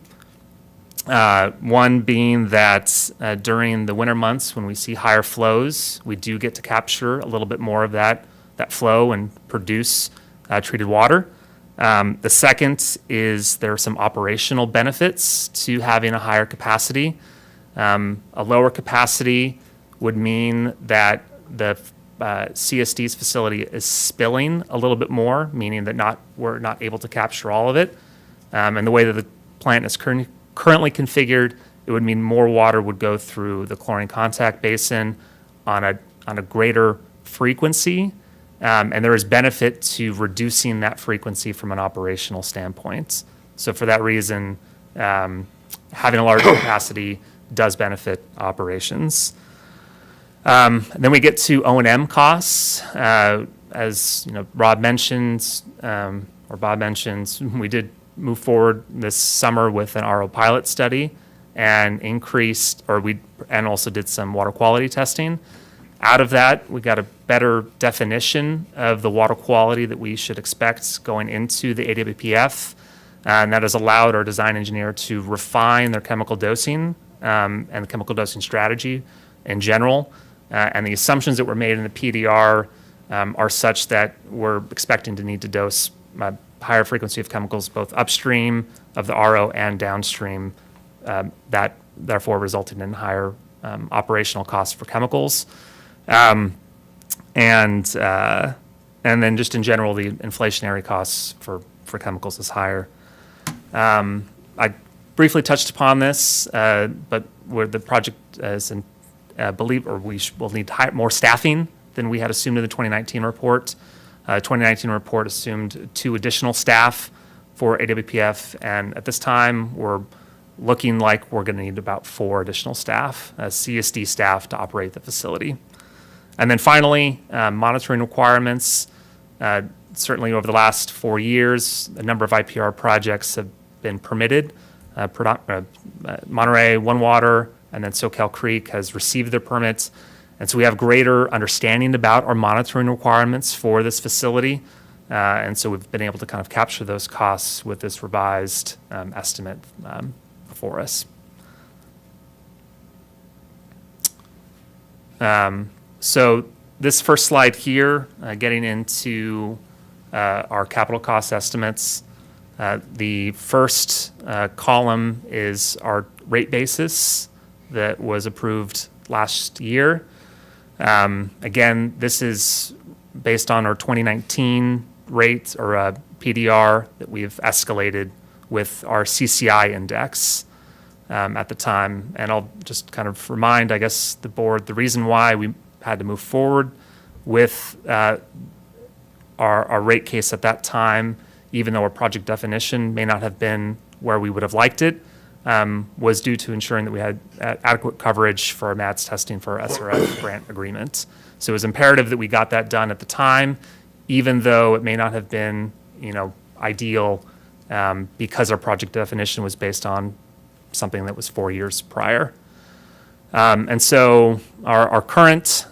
One being that during the winter months when we see higher flows, we do get to capture a little bit more of that flow and produce treated water. The second is there are some operational benefits to having a higher capacity. A lower capacity would mean that the CSD's facility is spilling a little bit more, meaning that we're not able to capture all of it. And the way that the plant is currently configured, it would mean more water would go through the chlorine contact basin on a greater frequency. And there is benefit to reducing that frequency from an operational standpoint. So for that reason, having a larger capacity does benefit operations. Then we get to O&M costs. As Bob mentions, we did move forward this summer with an RO pilot study and also did some water quality testing. Out of that, we got a better definition of the water quality that we should expect going into the AWPF, and that has allowed our design engineer to refine their chemical dosing and the chemical dosing strategy in general. And the assumptions that were made in the PDR are such that we're expecting to need to dose a higher frequency of chemicals both upstream of the RO and downstream, that therefore resulting in higher operational costs for chemicals. And then just in general, the inflationary costs for chemicals is higher. I briefly touched upon this, but where the project is in we'll need more staffing than we had assumed in the 2019 report. 2019 report assumed 2 additional staff for AWPF, and at this time, we're looking like we're going to need about 4 additional staff, CSD staff, to operate the facility. And then finally, monitoring requirements. Certainly over the last 4 years, a number of IPR projects have been permitted. Monterey, One Water, and then Soquel Creek has received their permits. And so we have greater understanding about our monitoring requirements for this facility. And so we've been able to kind of capture those costs with this revised estimate before us. So this first slide here, getting into our capital cost estimates. The first column is our rate basis that was approved last year. Again, this is based on our 2019 rate or PDR that we've escalated with our CCI index at the time. And I'll just kind of remind, I guess, the board, the reason why we had to move forward with our rate case at that time, even though our project definition may not have been where we would have liked it, was due to ensuring that we had adequate coverage for our MADS testing for our SRF grant agreement. So it was imperative that we got that done at the time, even though it may not have been, ideal, because our project definition was based on something that was 4 years prior. And so our current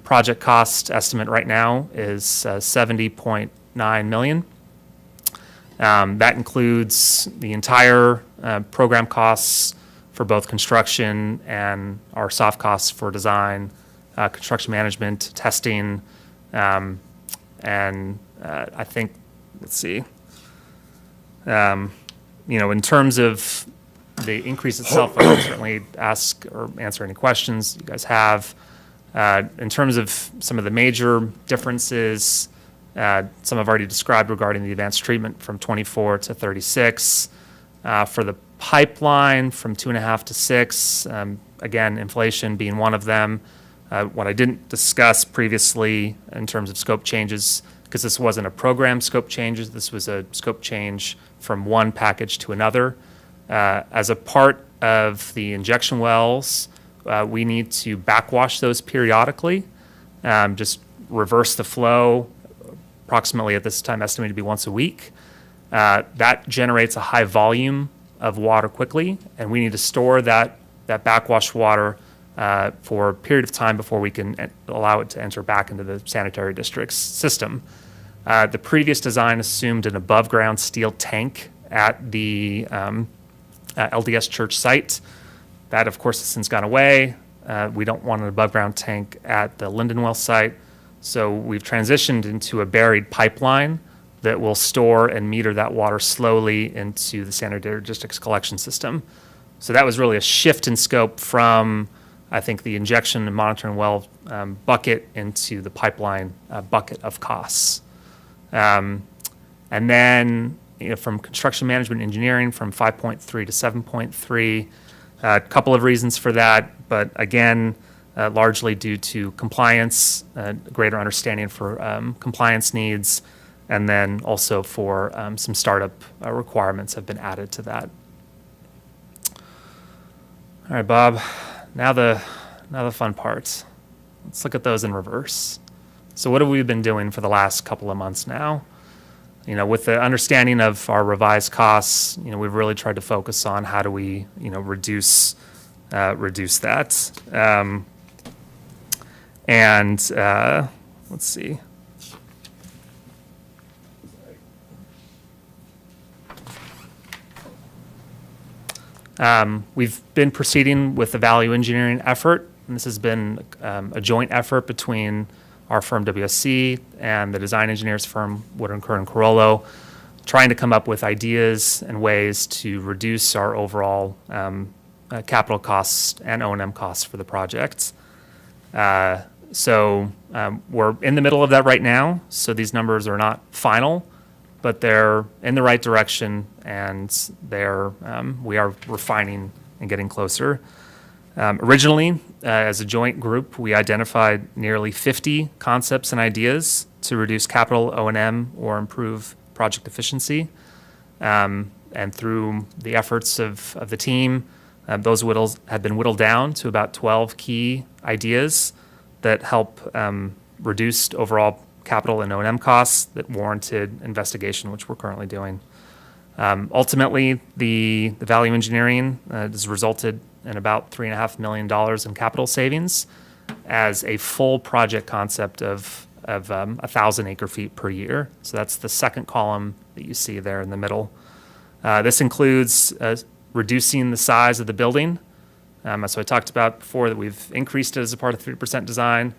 project cost estimate right now is $70.9 million. That includes the entire program costs for both construction and our soft costs for design, construction management, testing, and I think, let's see, in terms of the increase itself, I can certainly ask or answer any questions you guys have. In terms of some of the major differences, some I've already described regarding the advanced treatment from 24 to 36. For the pipeline from 2.5 to 6, again, inflation being one of them. What I didn't discuss previously in terms of scope changes, because this wasn't a program scope changes, this was a scope change from one package to another. As a part of the injection wells, we need to backwash those periodically, just reverse the flow, approximately at this time estimated to be once a week. That generates a high volume of water quickly, and we need to store that backwash water for a period of time before we can allow it to enter back into the sanitary district's system. The previous design assumed an above-ground steel tank at the LDS church site. That, of course, has since gone away. We don't want an above-ground tank at the Lindenwell site. So we've transitioned into a buried pipeline that will store and meter that water slowly into the sanitary district's collection system. So that was really a shift in scope from, I think, the injection and monitoring well bucket into the pipeline bucket of costs. And then from construction management engineering from 5.3 to 7.3, a couple of reasons for that, but again, largely due to compliance, greater understanding for compliance needs, and then also for some startup requirements have been added to that. All right, Bob, now the fun parts. Let's look at those in reverse. So what have we been doing for the last couple of months now? With the understanding of our revised costs, we've really tried to focus on how do we, reduce that. Let's see. We've been proceeding with the value engineering effort, and this has been a joint effort between our firm WSC and the design engineers firm Woodard & Kerr and Carollo, trying to come up with ideas and ways to reduce our overall capital costs and O&M costs for the project. So we're in the middle of that right now, so these numbers are not final, but they're in the right direction, and we are refining and getting closer. Originally, as a joint group, we identified nearly 50 concepts and ideas to reduce capital O&M or improve project efficiency. And through the efforts of the team, those have been whittled down to about 12 key ideas that help reduce overall capital and O&M costs that warranted investigation, which we're currently doing. Ultimately, the value engineering has resulted in about $3.5 million in capital savings as a full project concept of 1,000 acre feet per year. So that's the second column that you see there in the middle. This includes reducing the size of the building. So I talked about before that we've increased it as a part of 3% design.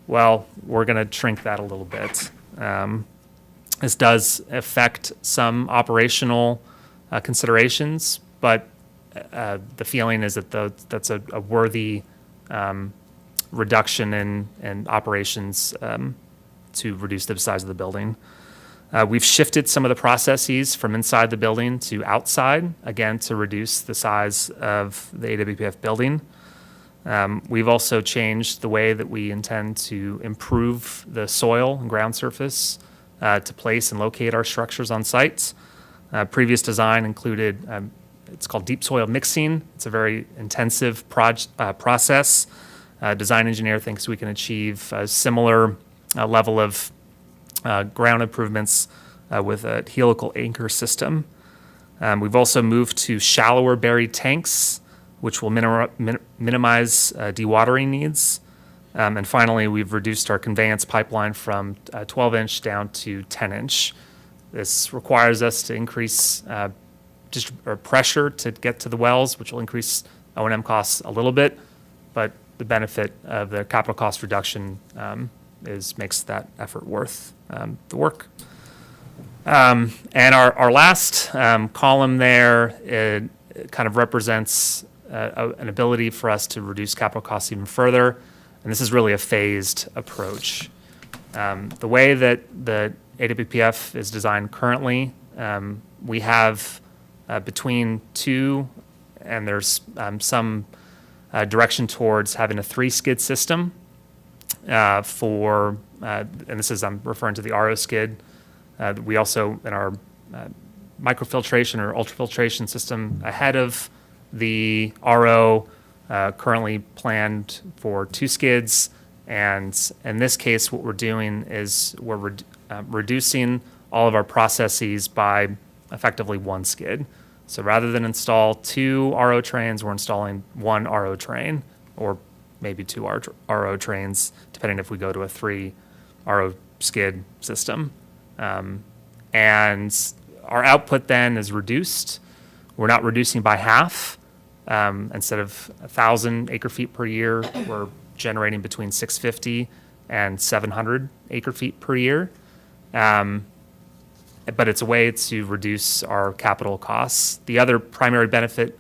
Well, we're going to shrink that a little bit. This does affect some operational considerations, but the feeling is that that's a worthy reduction in operations to reduce the size of the building. We've shifted some of the processes from inside the building to outside, again, to reduce the size of the AWPF building. We've also changed the way that we intend to improve the soil and ground surface to place and locate our structures on sites. Previous design included, it's called deep soil mixing. It's a very intensive process. Design engineer thinks we can achieve a similar level of ground improvements with a helical anchor system. We've also moved to shallower buried tanks, which will minimize dewatering needs. And finally, we've reduced our conveyance pipeline from 12-inch down to 10-inch. This requires us to increase pressure to get to the wells, which will increase O&M costs a little bit, but the benefit of the capital cost reduction makes that effort worth the work. And our last column there, it kind of represents an ability for us to reduce capital costs even further, and this is really a phased approach. The way that the AWPF is designed currently, we have between 2, and there's some direction towards having a 3-skid system for, and this is, I'm referring to the RO skid. We also, in our microfiltration or ultrafiltration system ahead of the RO, currently planned for 2 skids. And in this case, what we're doing is we're reducing all of our processes by effectively 1 skid. So rather than install 2 RO trains, we're installing 1 RO train, or maybe 2 RO trains, depending if we go to a 3 RO skid system. And our output then is reduced. We're not reducing by half. Instead of 1,000 acre-feet per year, we're generating between 650 and 700 acre-feet per year. But it's a way to reduce our capital costs. The other primary benefit,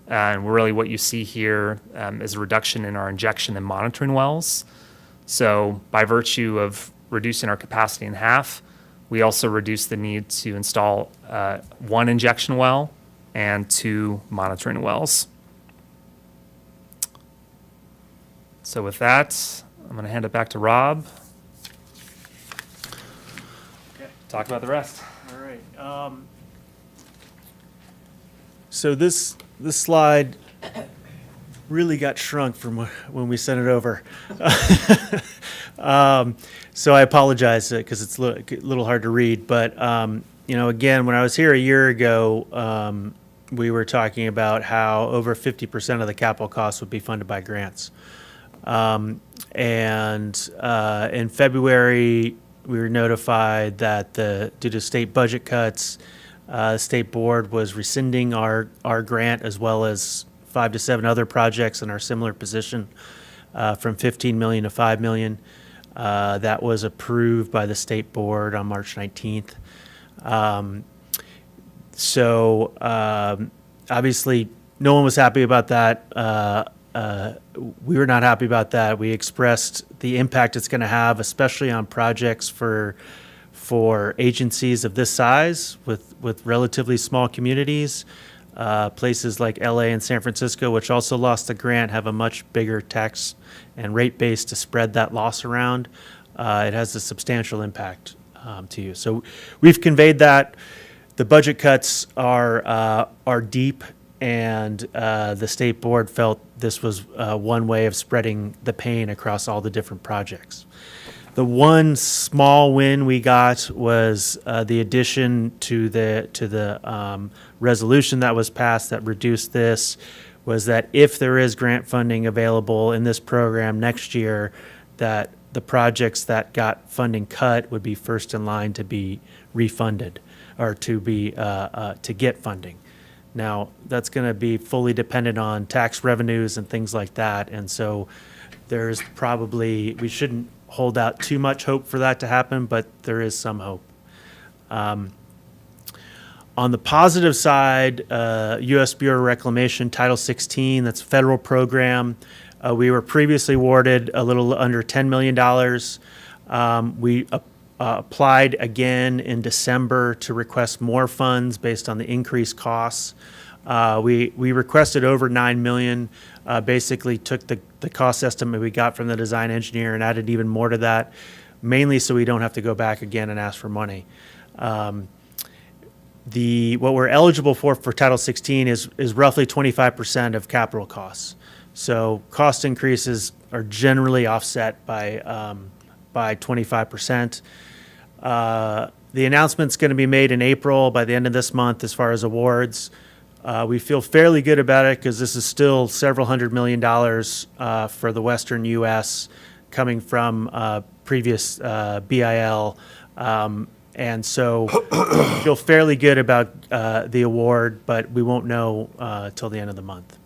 and really what you see here, is a reduction in our injection and monitoring wells. So by virtue of reducing our capacity in half, we also reduce the need to install 1 injection well and 2 monitoring wells. So with that, I'm going to hand it back to Rob. Talk about the rest.
All right. So this slide really got shrunk from when we sent it over. So I apologize because it's a little hard to read. But, again, when I was here a year ago, we were talking about how over 50% of the capital costs would be funded by grants. And in February, we were notified that due to state budget cuts, the state board was rescinding our grant, as well as 5 to 7 other projects in our similar position, from $15 million to $5 million. That was approved by the state board on March 19th. Obviously, no one was happy about that. We were not happy about that. We expressed the impact it's going to have, especially on projects for agencies of this size with relatively small communities. Places like LA and San Francisco, which also lost the grant, have a much bigger tax and rate base to spread that loss around. It has a substantial impact to you. So we've conveyed that. The budget cuts are deep, and the state board felt this was one way of spreading the pain across all the different projects. The one small win we got was the addition to the resolution that was passed that reduced this, was that if there is grant funding available in this program next year, that the projects that got funding cut would be first in line to be refunded, or to get funding. Now, that's going to be fully dependent on tax revenues and things like that, and so there's probably, we shouldn't hold out too much hope for that to happen, but there is some hope. On the positive side, U.S. Bureau of Reclamation Title 16, that's a federal program. We were previously awarded a little under $10 million. We applied again in December to request more funds based on the increased costs. We requested over $9 million, basically took the cost estimate we got from the design engineer and added even more to that. mainly so we don't have to go back again and ask for money. What we're eligible for Title 16 is roughly 25% of capital costs. So cost increases are generally offset by 25%. The announcement's going to be made in April, by the end of this month, as far as awards. We feel fairly good about it because this is still several $100 million for the Western U.S. coming from previous BIL. And so we feel fairly good about the award, but we won't know till the end of the month.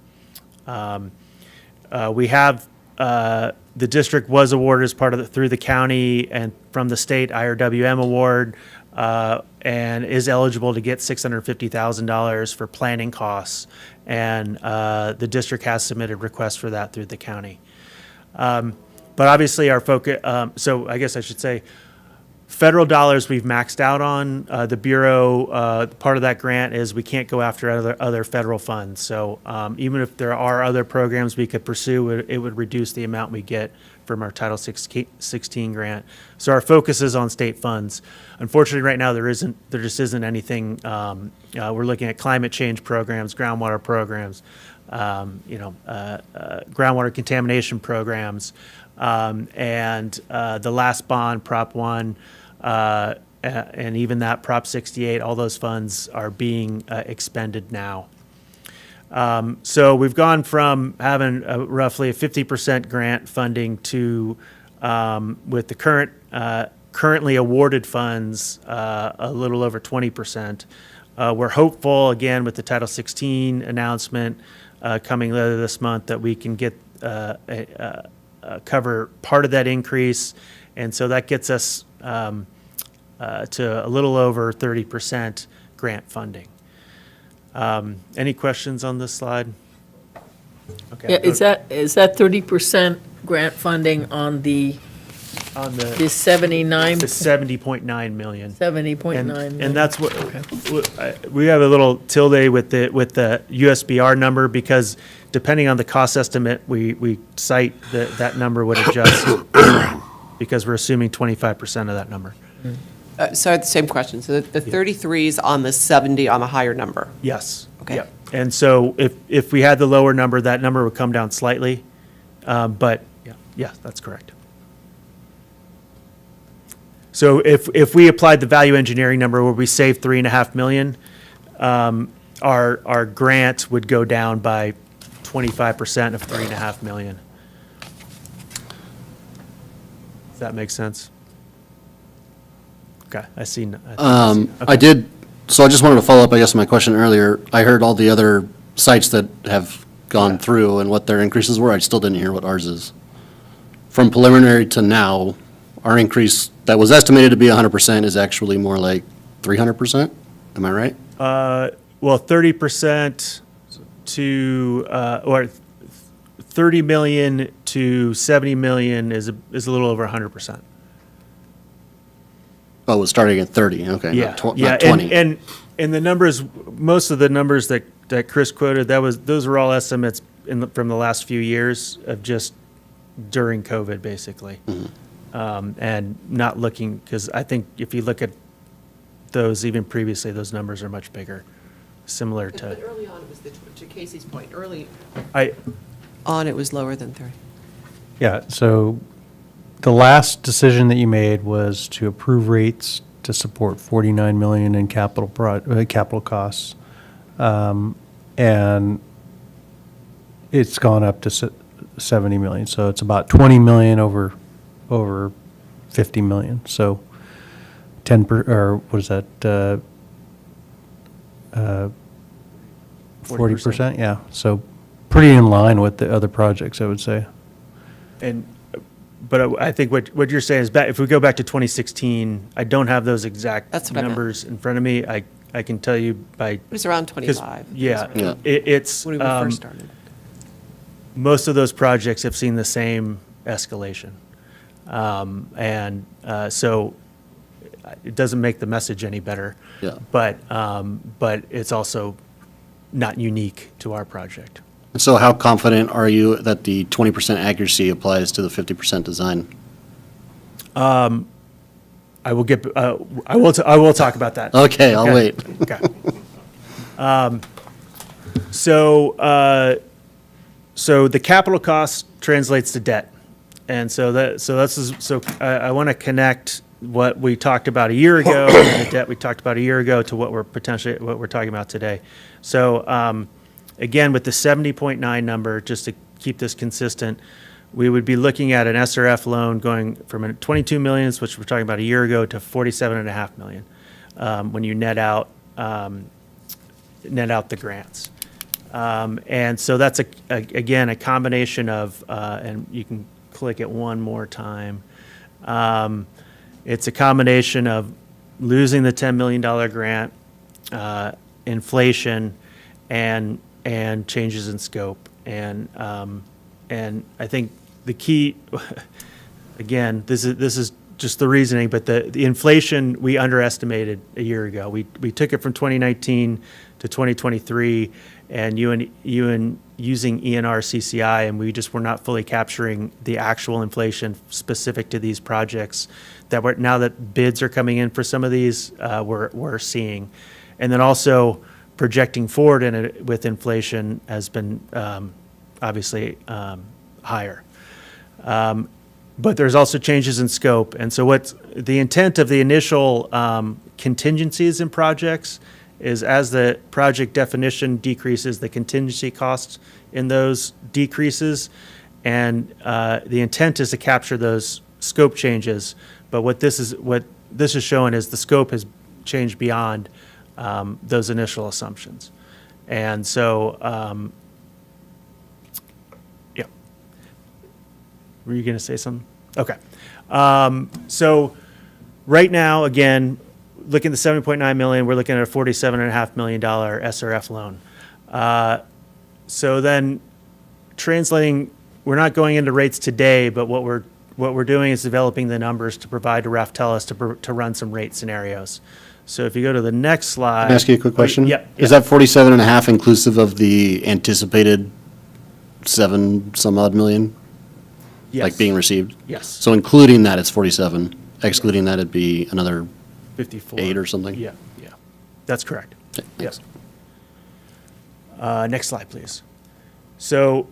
We have, the district was awarded as part of through the county and from the state IRWM award, and is eligible to get $650,000 for planning costs. And the district has submitted requests for that through the county. But obviously our focus, so I guess I should say, federal dollars we've maxed out on. The Bureau, part of that grant is we can't go after other federal funds. So even if there are other programs we could pursue, it would reduce the amount we get from our Title 16 grant. So our focus is on state funds. Unfortunately, right now there just isn't anything. We're looking at climate change programs, groundwater programs, groundwater contamination programs, and the last bond, Prop 1, and even that Prop 68, all those funds are being expended now. So we've gone from having roughly a 50% grant funding to, with the currently awarded funds, a little over 20%. We're hopeful, again, with the Title 16 announcement coming later this month, that we can get cover part of that increase. And so that gets us to a little over 30% grant funding. Any questions on this slide? Okay.
Yeah, is that 30% grant funding on the
On the
79,
the 70.9 million.
70.9
And,
million?
and that's what, we have a little tilde with the USBR number, because depending on the cost estimate, we cite that number would adjust because we're assuming 25% of that number.
So I have the same question. So the 33 is on the 70 on the higher number?
Yes.
Okay.
Yep. And so if we had the lower number, that number would come down slightly. But yeah, that's correct. So if we applied the value engineering number where we saved 3.5 million, our grant would go down by 25% of 3.5 million. Does that make sense? Okay, I see.
I did, so I just wanted to follow up, I guess, on my question earlier. I heard all the other sites that have gone through and what their increases were. I still didn't hear what ours is. From preliminary to now, our increase that was estimated to be 100% is actually more like 300%? Am I right?
Well, 30% to, or 30 million to 70 million is a little over 100%.
Oh, it's starting at 30, okay,
Yeah,
not
yeah,
20.
and the numbers, most of the numbers that Chris quoted, those were all estimates from the last few years of just during COVID, basically. And not looking, because I think if you look at those even previously, those numbers are much bigger, similar
But
to,
early on, it was to Casey's point, early
I,
on, it was lower than 30.
Yeah, so the last decision that you made was to approve rates to support 49 million in capital costs. And it's gone up to 70 million, so it's about 20 million over 50 million. So or what is that? 40%, yeah. So pretty in line with the other projects, I would say.
but I think what you're saying is, if we go back to 2016, I don't have those exact
That's what I meant.
numbers in front of me. I can tell you by.
It was around 25.
Yeah,
Yeah.
it's,
When we first started.
most of those projects have seen the same escalation. So it doesn't make the message any better.
Yeah.
But it's also not unique to our project.
And so how confident are you that the 20% accuracy applies to the 50% design?
I will get, I will talk about that.
Okay, I'll wait.
Okay. So the capital cost translates to debt. And I want to connect what we talked about a year ago, and the debt we talked about a year ago, to what we're talking about today. So, again, with the 70.9 number, just to keep this consistent, we would be looking at an SRF loan going from 22 million, which we're talking about a year ago, to 47.5 million, when you net out the grants. And so that's again a combination of, and you can click it one more time. It's a combination of losing the $10 million grant, inflation, and changes in scope. And I think the key, again, this is just the reasoning, but the inflation we underestimated a year ago. We took it from 2019 to 2023, and using ENR CCI, and we just were not fully capturing the actual inflation specific to these projects that now that bids are coming in for some of these, we're seeing. And then also projecting forward with inflation has been obviously higher. But there's also changes in scope. And so what's the intent of the initial contingencies in projects is, as the project definition decreases, the contingency costs in those decreases. And the intent is to capture those scope changes. But what this is showing is the scope has changed beyond those initial assumptions. And so, yeah. Were you going to say something? Okay. So right now, again, looking at the 7.9 million, we're looking at a $47.5 million SRF loan. So then translating, we're not going into rates today, but what we're doing is developing the numbers to provide to Raftellus to run some rate scenarios. So if you go to the next slide.
Can I ask you a quick question?
Yep.
Is that 47.5 inclusive of the anticipated 7 some odd million?
Yes.
Like being received?
Yes.
So including that, it's 47. Excluding that, it'd be another
54.
8 or something?
Yeah. That's correct.
Okay, thanks.
Yes. Next slide, please. So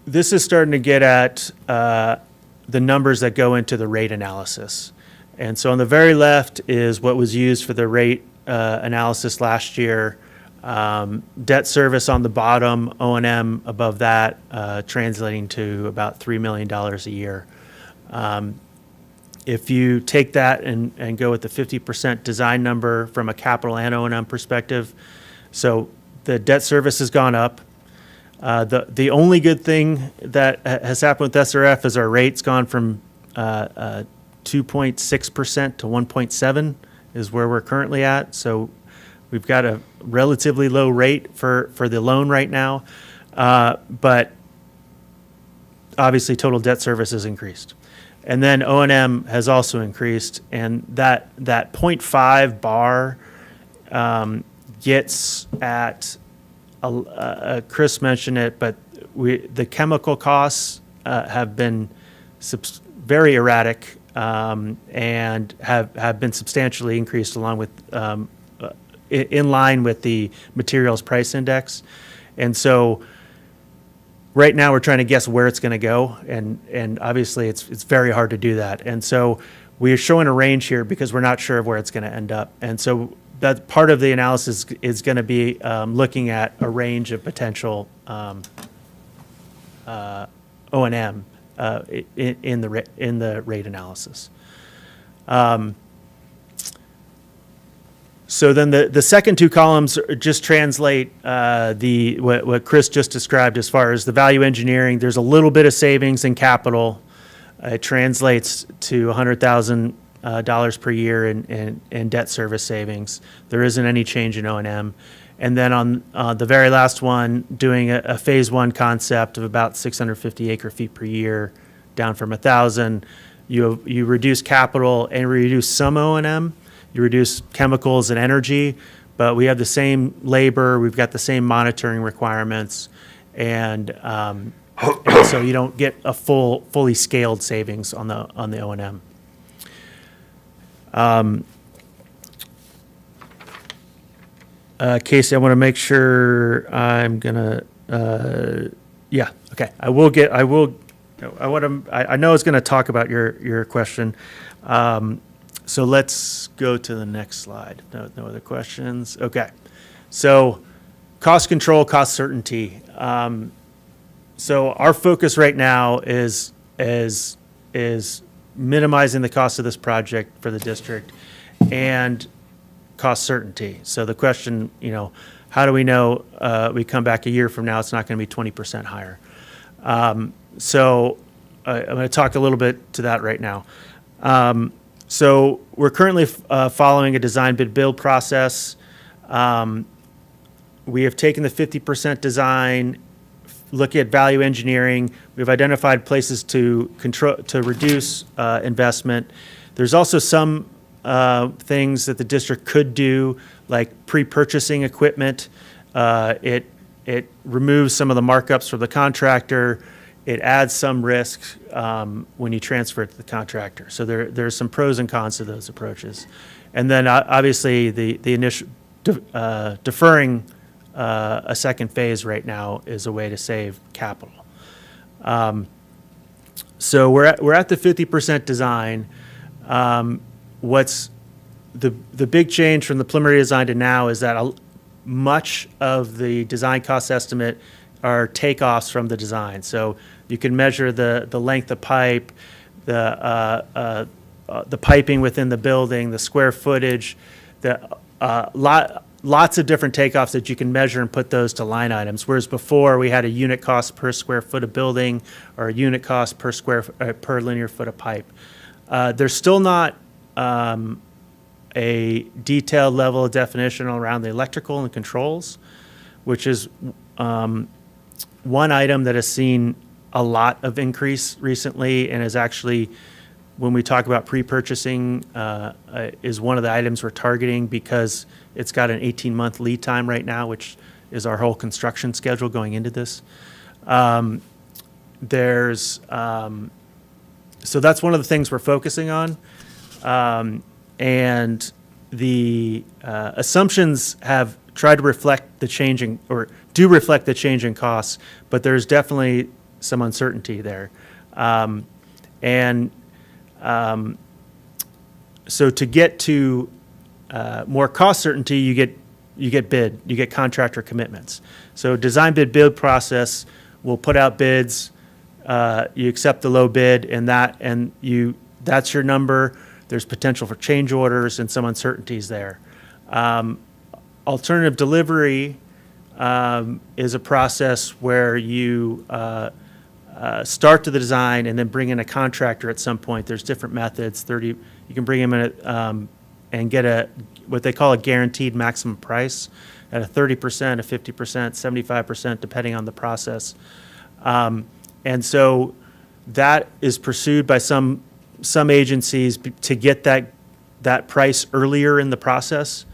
this is starting to get at the numbers that go into the rate analysis. And so on the very left is what was used for the rate analysis last year. Debt service on the bottom, O&M above that, translating to about $3 million a year. If you take that and go with the 50% design number from a capital and O&M perspective, so the debt service has gone up. The only good thing that has happened with SRF is our rate's gone from 2.6% to 1.7 is where we're currently at. So we've got a relatively low rate for the loan right now, but obviously total debt service has increased. And then O&M has also increased, and that 0.5 bar gets at, Chris mentioned it, but the chemical costs have been very erratic and have been substantially increased along with in line with the materials price index. And so right now we're trying to guess where it's going to go, and obviously it's very hard to do that. And so we are showing a range here because we're not sure of where it's going to end up. And so that part of the analysis is going to be looking at a range of potential O&M in the rate analysis. So then the second two columns just translate what Chris just described as far as the value engineering. There's a little bit of savings in capital. It translates to $100,000 per year in debt service savings. There isn't any change in O&M. And then on the very last one, doing a phase one concept of about 650 acre feet per year, down from 1,000. You reduce capital and reduce some O&M. You reduce chemicals and energy, but we have the same labor, we've got the same monitoring requirements, and so you don't get a fully scaled savings on the O&M. Casey, I want to make sure I'm gonna, yeah, okay. I want to, I know I was going to talk about your question. So let's go to the next slide. No other questions? Okay. So cost control, cost certainty. So our focus right now is minimizing the cost of this project for the district and cost certainty. So the question, how do we know we come back a year from now, it's not going to be 20% higher? So I'm going to talk a little bit to that right now. So we're currently following a design bid build process. We have taken the 50% design, looking at value engineering. We've identified places to reduce investment. There's also some things that the district could do, like pre-purchasing equipment. It removes some of the markups from the contractor. It adds some risk when you transfer it to the contractor. So there's some pros and cons to those approaches. And then obviously the initial deferring a second phase right now is a way to save capital. So we're at the 50% design. What's the big change from the preliminary design to now is that much of the design cost estimate are takeoffs from the design. So you can measure the length of pipe, the piping within the building, the square footage, lots of different takeoffs that you can measure and put those to line items. Whereas before we had a unit cost per square foot of building or a unit cost per linear foot of pipe. There's still not a detailed level of definition around the electrical and controls, which is one item that has seen a lot of increase recently and is actually, when we talk about pre-purchasing, is one of the items we're targeting because it's got an 18-month lead time right now, which is our whole construction schedule going into this. So that's one of the things we're focusing on. And the assumptions have tried to reflect the changing, or do reflect the change in costs, but there's definitely some uncertainty there. So to get to more cost certainty, you get contractor commitments. So design bid build process will put out bids. You accept the low bid, and that's your number. There's potential for change orders and some uncertainties there. Alternative delivery is a process where you start to the design and then bring in a contractor at some point. There's different methods. You can bring them in and get what they call a guaranteed maximum price at a 30%, a 50%, 75%, depending on the process. And so that is pursued by some agencies to get that price earlier in the process.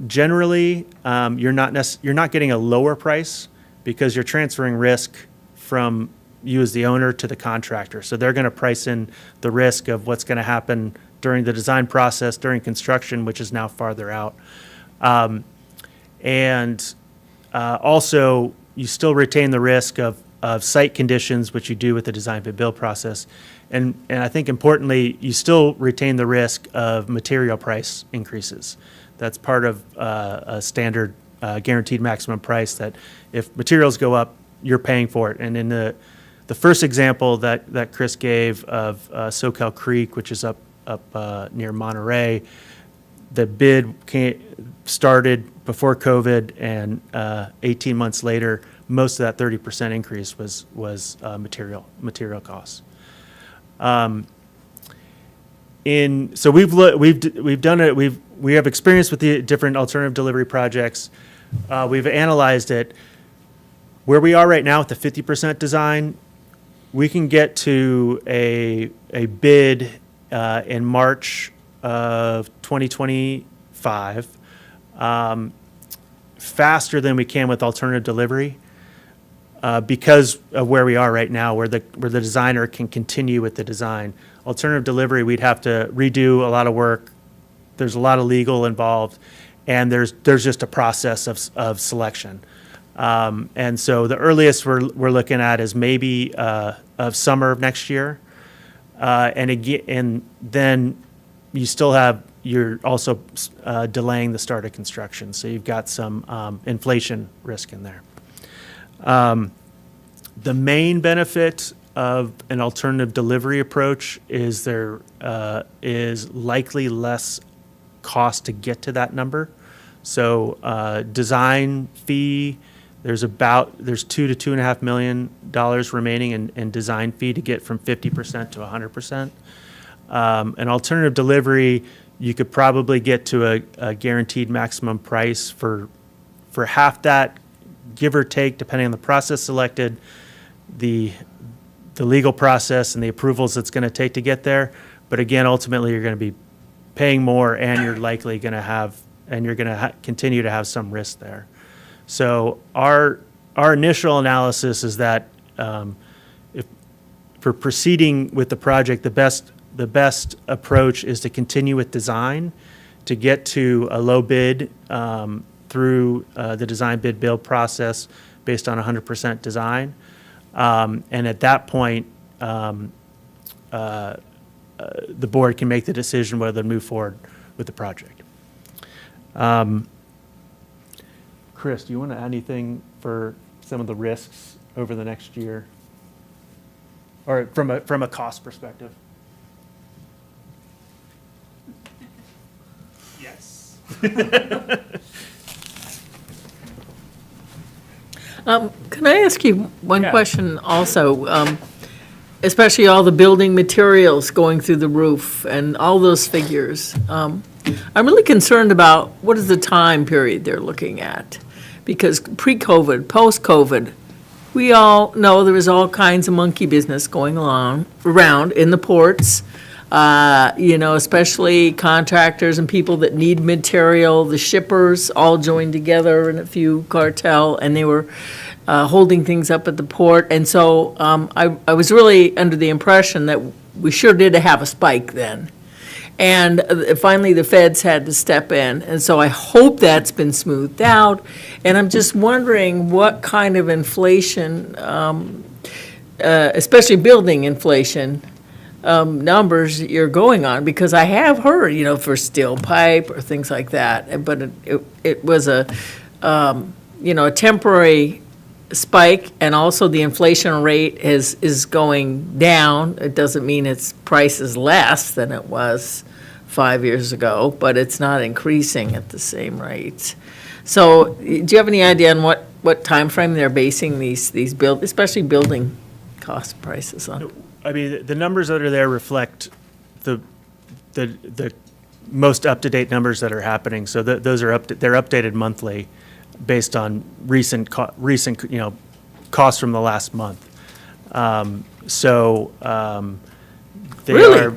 Generally, you're not getting a lower price because you're transferring risk from you as the owner to the contractor. So they're going to price in the risk of what's going to happen during the design process, during construction, which is now farther out. Also, you still retain the risk of site conditions, which you do with the design bid build process. And I think importantly, you still retain the risk of material price increases. That's part of a standard guaranteed maximum price that if materials go up, you're paying for it. And in the first example that Chris gave of Soquel Creek, which is up near Monterey, the bid started before COVID, and 18 months later, most of that 30% increase was material costs. So we've done it. We have experience with the different alternative delivery projects. We've analyzed it. Where we are right now with the 50% design, we can get to a bid in March of 2025 faster than we can with alternative delivery because of where we are right now, where the designer can continue with the design. Alternative delivery, we'd have to redo a lot of work, there's a lot of legal involved, and there's just a process of selection. And so the earliest we're looking at is maybe of summer of next year. And then you still have, you're also delaying the start of construction. So you've got some inflation risk in there. The main benefit of an alternative delivery approach is there is likely less cost to get to that number. So design fee, there's $2 to $2.5 million remaining in design fee to get from 50% to 100%. An alternative delivery, you could probably get to a guaranteed maximum price for half that, give or take, depending on the process selected, the legal process and the approvals it's going to take to get there. But again, ultimately, you're going to be paying more, and you're likely going to have, and you're going to continue to have some risk there. So our initial analysis is that if for proceeding with the project, the best approach is to continue with design, to get to a low bid through the design bid build process based on 100% design. And at that point, the board can make the decision whether to move forward with the project. Chris, do you want to add anything for some of the risks over the next year? Or from a cost perspective? Yes.
Can I ask you one
Yeah.
question also? Especially all the building materials going through the roof and all those figures. I'm really concerned about what is the time period they're looking at? Because pre-COVID, post-COVID, we all know there was all kinds of monkey business going around in the ports. Especially contractors and people that need material, the shippers all joined together in a few cartel, and they were holding things up at the port. And so I was really under the impression that we sure did have a spike then. And finally, the feds had to step in. And so I hope that's been smoothed out. And I'm just wondering what kind of inflation, especially building inflation, numbers you're going on, because I have heard, for steel pipe or things like that, but it was a temporary spike, and also the inflation rate is going down. It doesn't mean its price is less than it was 5 years ago, but it's not increasing at the same rate. So do you have any idea on what time frame they're basing these especially building cost prices on?
I mean, the numbers that are there reflect the most up-to-date numbers that are happening. So those are they're updated monthly based on recent costs from the last month. They
Really?
are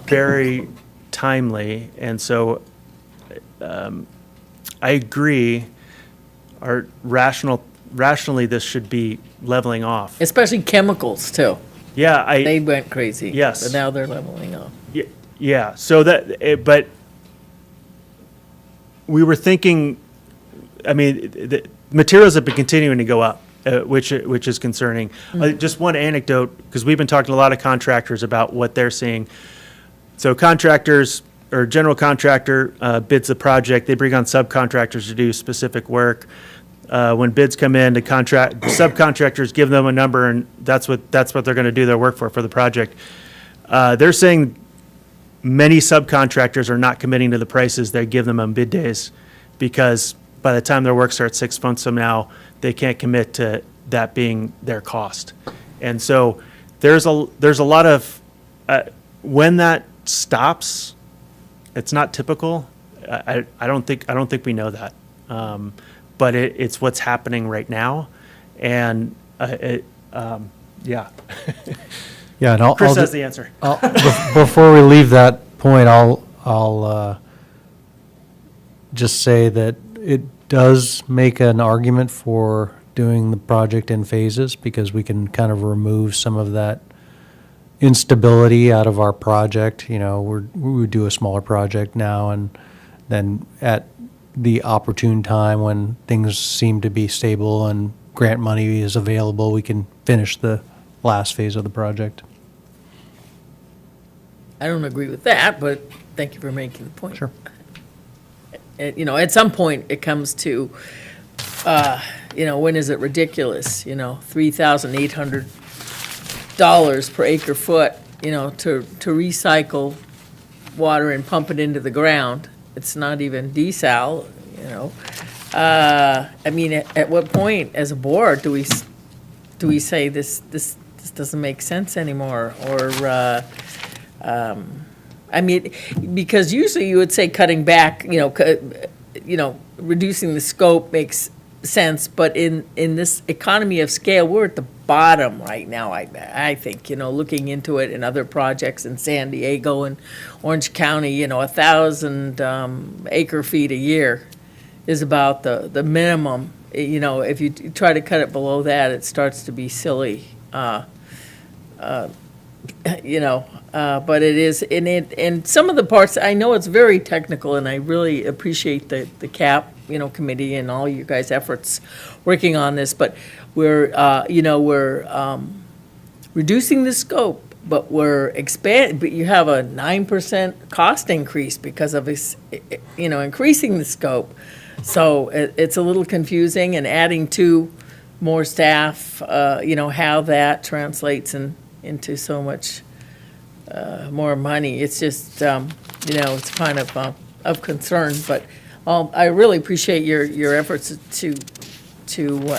very timely, and so I agree. Rationally, this should be leveling off.
Especially chemicals, too.
Yeah,
They went crazy.
Yes.
But now they're leveling off.
Yeah, so but we were thinking, I mean, the materials have been continuing to go up, which is concerning. Just one anecdote, because we've been talking to a lot of contractors about what they're seeing. So contractors, or general contractor bids the project, they bring on subcontractors to do specific work. When bids come in, subcontractors give them a number, and that's what they're going to do their work for the project. They're saying many subcontractors are not committing to the prices they give them on bid days, because by the time their work starts 6 months from now, they can't commit to that being their cost. And so there's a lot of when that stops, it's not typical. I don't think we know that. But it's what's happening right now, and yeah.
Yeah, and I'll
Chris has the answer.
Before we leave that point, I'll just say that it does make an argument for doing the project in phases, because we can kind of remove some of that instability out of our project. You know, we would do a smaller project now, and then at the opportune time when things seem to be stable and grant money is available, we can finish the last phase of the project.
I don't agree with that, but thank you for making the point.
Sure.
You know, at some point, it comes to, you know, when is it ridiculous? You know, $3,800 per acre foot, you know, to recycle water and pump it into the ground. It's not even desal, you know. I mean, at what point, as a board, do we say this doesn't make sense anymore? Or, I mean, because usually you would say cutting back, you know, reducing the scope makes sense, but in this economy of scale, we're at the bottom right now, I think, you know, looking into it in other projects in San Diego and Orange County, you know, 1,000 acre feet a year is about the minimum. You know, if you try to cut it below that, it starts to be silly. You know, but it is, and some of the parts, I know it's very technical, and I really appreciate the CAP, you know, committee and all you guys' efforts working on this, but we're, you know, we're reducing the scope, but but you have a 9% cost increase because of this, you know, increasing the scope. So it's a little confusing, and adding 2 more staff, you know, how that translates into so much more money. It's just, you know, it's kind of concern, but I really appreciate your efforts to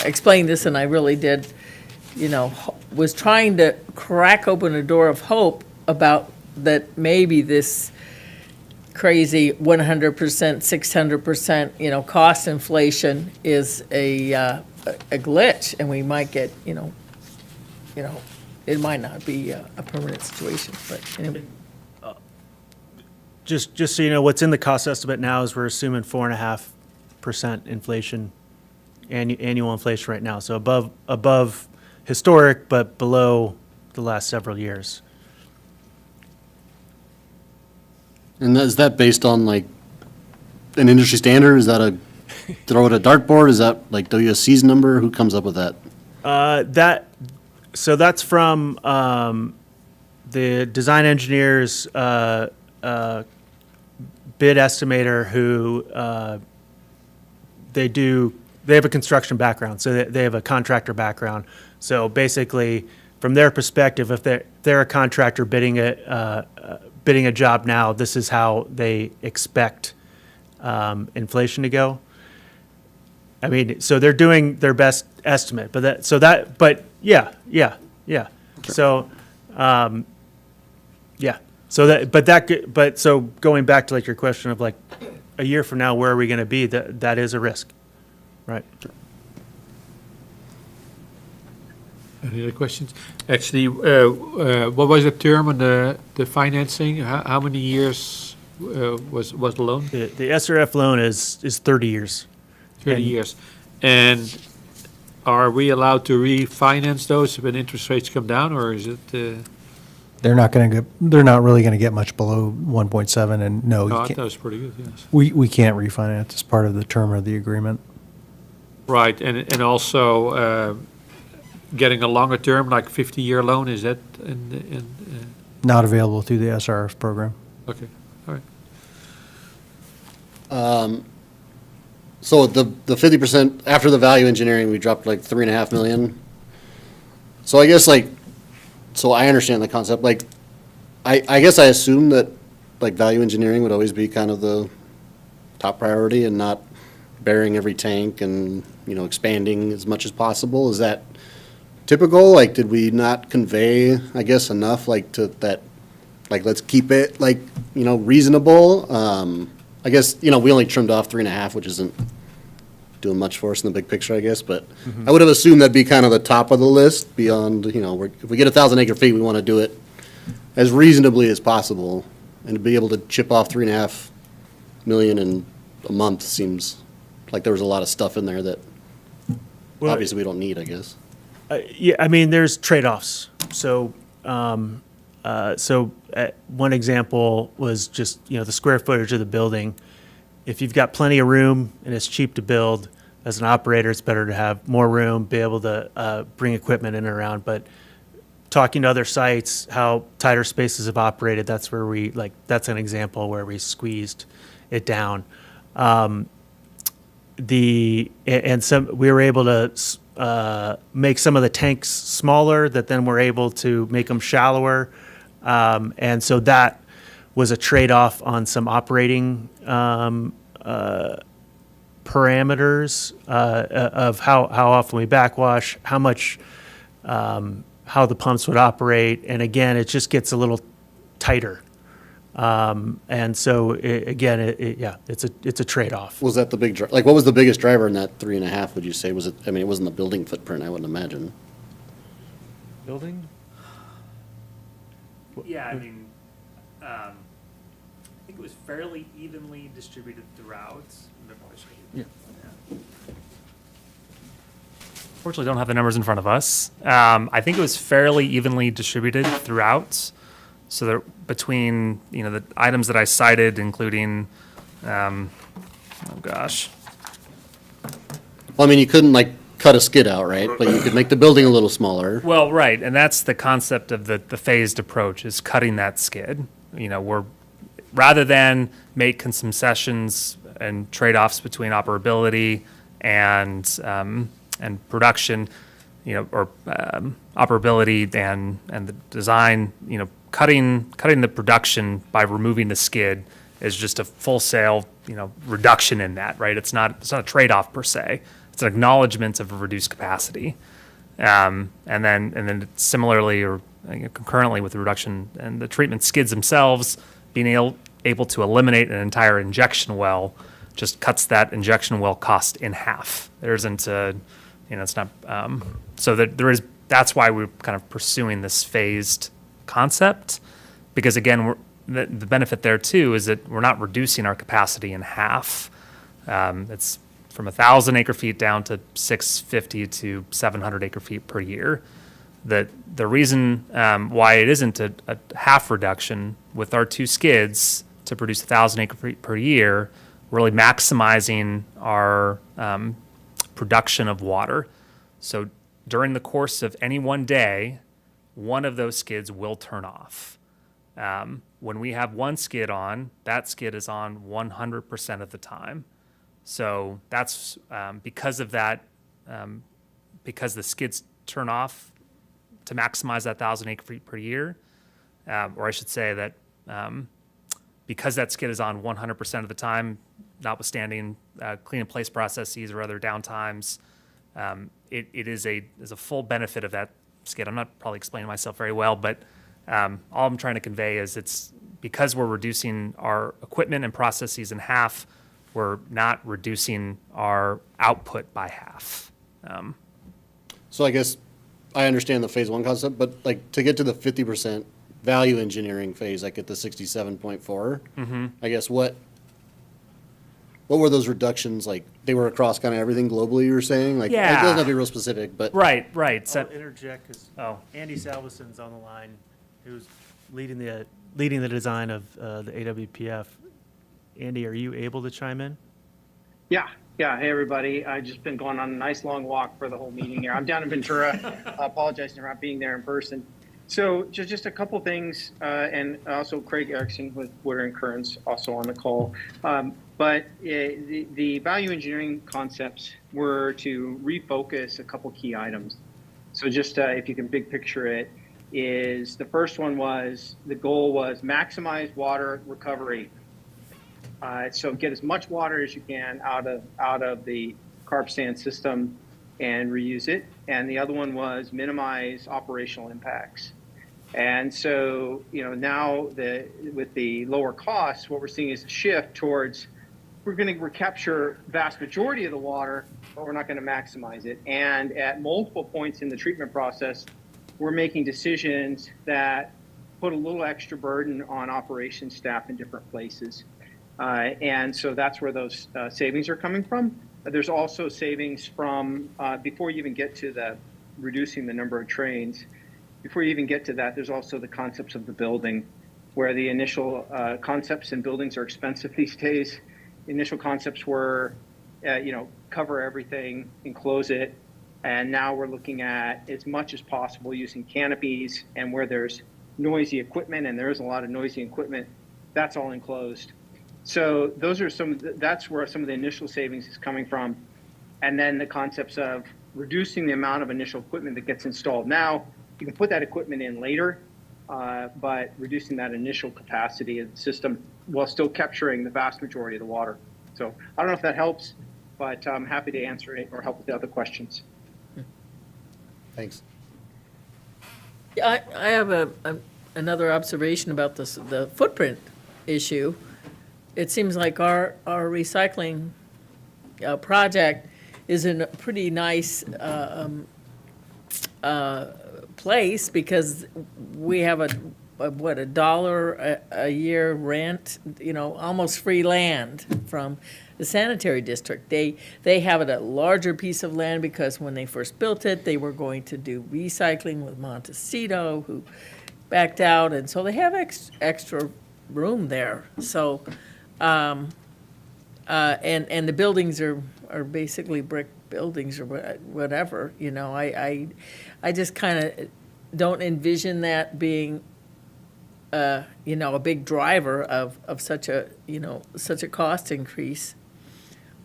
explain this, and I really did, you know, was trying to crack open a door of hope about that maybe this crazy 100%, 600%, you know, cost inflation is a glitch, and we might get, you know, it might not be a permanent situation, but anyway.
Just so you know, what's in the cost estimate now is we're assuming 4.5% inflation, annual inflation right now. So above historic, but below the last several years.
And is that based on like an industry standard? Is that a throw at a dartboard? Is that like WSC's number? Who comes up with that?
So that's from the design engineer's bid estimator, who they have a construction background, so they have a contractor background. So basically, from their perspective, if they're a contractor bidding a job now, this is how they expect inflation to go. I mean, so they're doing their best estimate, but yeah. So, yeah. So going back to like your question of like a year from now, where are we going to be? That is a risk, right?
Any other questions? Actually, what was the term on the financing? How many years was the loan?
The SRF loan is 30 years.
30 years. And are we allowed to refinance those when interest rates come down, or is it?
They're not really going to get much below 1.7, and no,
I
you
thought
can't,
that was pretty good, yes.
we can't refinance as part of the term of the agreement.
Right, and also getting a longer term, like 50-year loan, is that
Not available through the SRF program.
okay, all right.
So the 50% after the value engineering, we dropped like 3.5 million. So I guess like, so I understand the concept. Like, I guess I assume that like value engineering would always be kind of the top priority and not burying every tank and, you know, expanding as much as possible. Is that typical? Like, did we not convey, I guess, enough like to that, like, let's keep it like, you know, reasonable? I guess, you know, we only trimmed off 3.5, which isn't doing much for us in the big picture, I guess, but I would have assumed that'd be kind of the top of the list beyond, you know, if we get 1,000 acre feet, we want to do it as reasonably as possible, and to be able to chip off 3.5 million in a month seems like there was a lot of stuff in there that
Well,
obviously we don't need, I guess.
Yeah, I mean, there's trade-offs. So one example was just, the square footage of the building. If you've got plenty of room and it's cheap to build, as an operator, it's better to have more room, be able to bring equipment in and around. But talking to other sites, how tighter spaces have operated, that's where that's an example where we squeezed it down. We were able to make some of the tanks smaller, that then we're able to make them shallower. And so that was a trade-off on some operating parameters of how often we backwash, how much, how the pumps would operate. And again, it just gets a little tighter. And so it's a trade-off.
Was that the big, what was the biggest driver in that 3.5, would you say? Was it, I mean, it wasn't the building footprint, I wouldn't imagine.
Building?
Yeah, I mean, I think it was fairly evenly distributed throughout.
Yeah.
Fortunately, don't have the numbers in front of us. I think it was fairly evenly distributed throughout. So there, between, the items that I cited, including, oh gosh.
Well, I mean, you couldn't cut a skid out, right? But you could make the building a little smaller.
Well, right, and that's the concept of the phased approach, is cutting that skid. Rather than make some concessions and trade-offs between operability and production, or operability and the design, cutting the production by removing the skid is just a full-sale, reduction in that, right? It's not a trade-off per se. It's an acknowledgement of a reduced capacity. And then similarly or concurrently with the reduction and the treatment skids themselves, being able to eliminate an entire injection well just cuts that injection well cost in half. There isn't it's not, so that there is, that's why we're kind of pursuing this phased concept, because again, the benefit there too is that we're not reducing our capacity in half. It's from 1,000 acre feet down to 650 to 700 acre feet per year. The reason why it isn't a half reduction with our two skids to produce 1,000 acre feet per year, really maximizing our production of water. So during the course of any one day, one of those skids will turn off. When we have one skid on, that skid is on 100% of the time. So that's because of that, because the skids turn off to maximize that 1,000 acre feet per year, or I should say that because that skid is on 100% of the time, notwithstanding clean in place processes or other downtimes, it is a full benefit of that skid. I'm not probably explaining myself very well, but all I'm trying to convey is it's because we're reducing our equipment and processes in half, we're not reducing our output by half.
So I guess I understand the phase one concept, but to get to the 50% value engineering phase, at the 67.4, I guess what were those reductions like? They were across kind of everything globally, you were saying? It doesn't have to be real specific, but.
Right.
I'll interject because Andy Salveson's on the line, who's leading the design of the AWPF. Andy, are you able to chime in?
Yeah. Hey, everybody. I've just been going on a nice long walk for the whole meeting here. I'm down in Ventura. I apologize for not being there in person. So just a couple things, and also Craig Erickson with Water and Currents also on the call. But the value engineering concepts were to refocus a couple key items. So just if you can big picture it, is the first one was, the goal was maximize water recovery. So get as much water as you can out of the carp stand system and reuse it. And the other one was minimize operational impacts. And so, now with the lower costs, what we're seeing is a shift towards, we're going to recapture vast majority of the water, but we're not going to maximize it. And at multiple points in the treatment process, we're making decisions that put a little extra burden on operations staff in different places. And so that's where those savings are coming from. There's also savings from, before you even get to the reducing the number of trains, before you even get to that, there's also the concepts of the building, where the initial concepts in buildings are expensive these days. The initial concepts were, cover everything, enclose it, and now we're looking at as much as possible using canopies, and where there's noisy equipment, and there is a lot of noisy equipment, that's all enclosed. So those are that's where some of the initial savings is coming from. And then the concepts of reducing the amount of initial equipment that gets installed now. You can put that equipment in later, but reducing that initial capacity of the system while still capturing the vast majority of the water. So I don't know if that helps, but I'm happy to answer it or help with the other questions.
Thanks.
I have another observation about the footprint issue. It seems like our recycling project is in a pretty nice place, because we have a $1 a year rent, almost free land from the sanitary district. They have a larger piece of land because when they first built it, they were going to do recycling with Montecito, who backed out, and so they have extra room there. So, and the buildings are basically brick buildings or whatever. I just kind of don't envision that being a big driver of such a cost increase.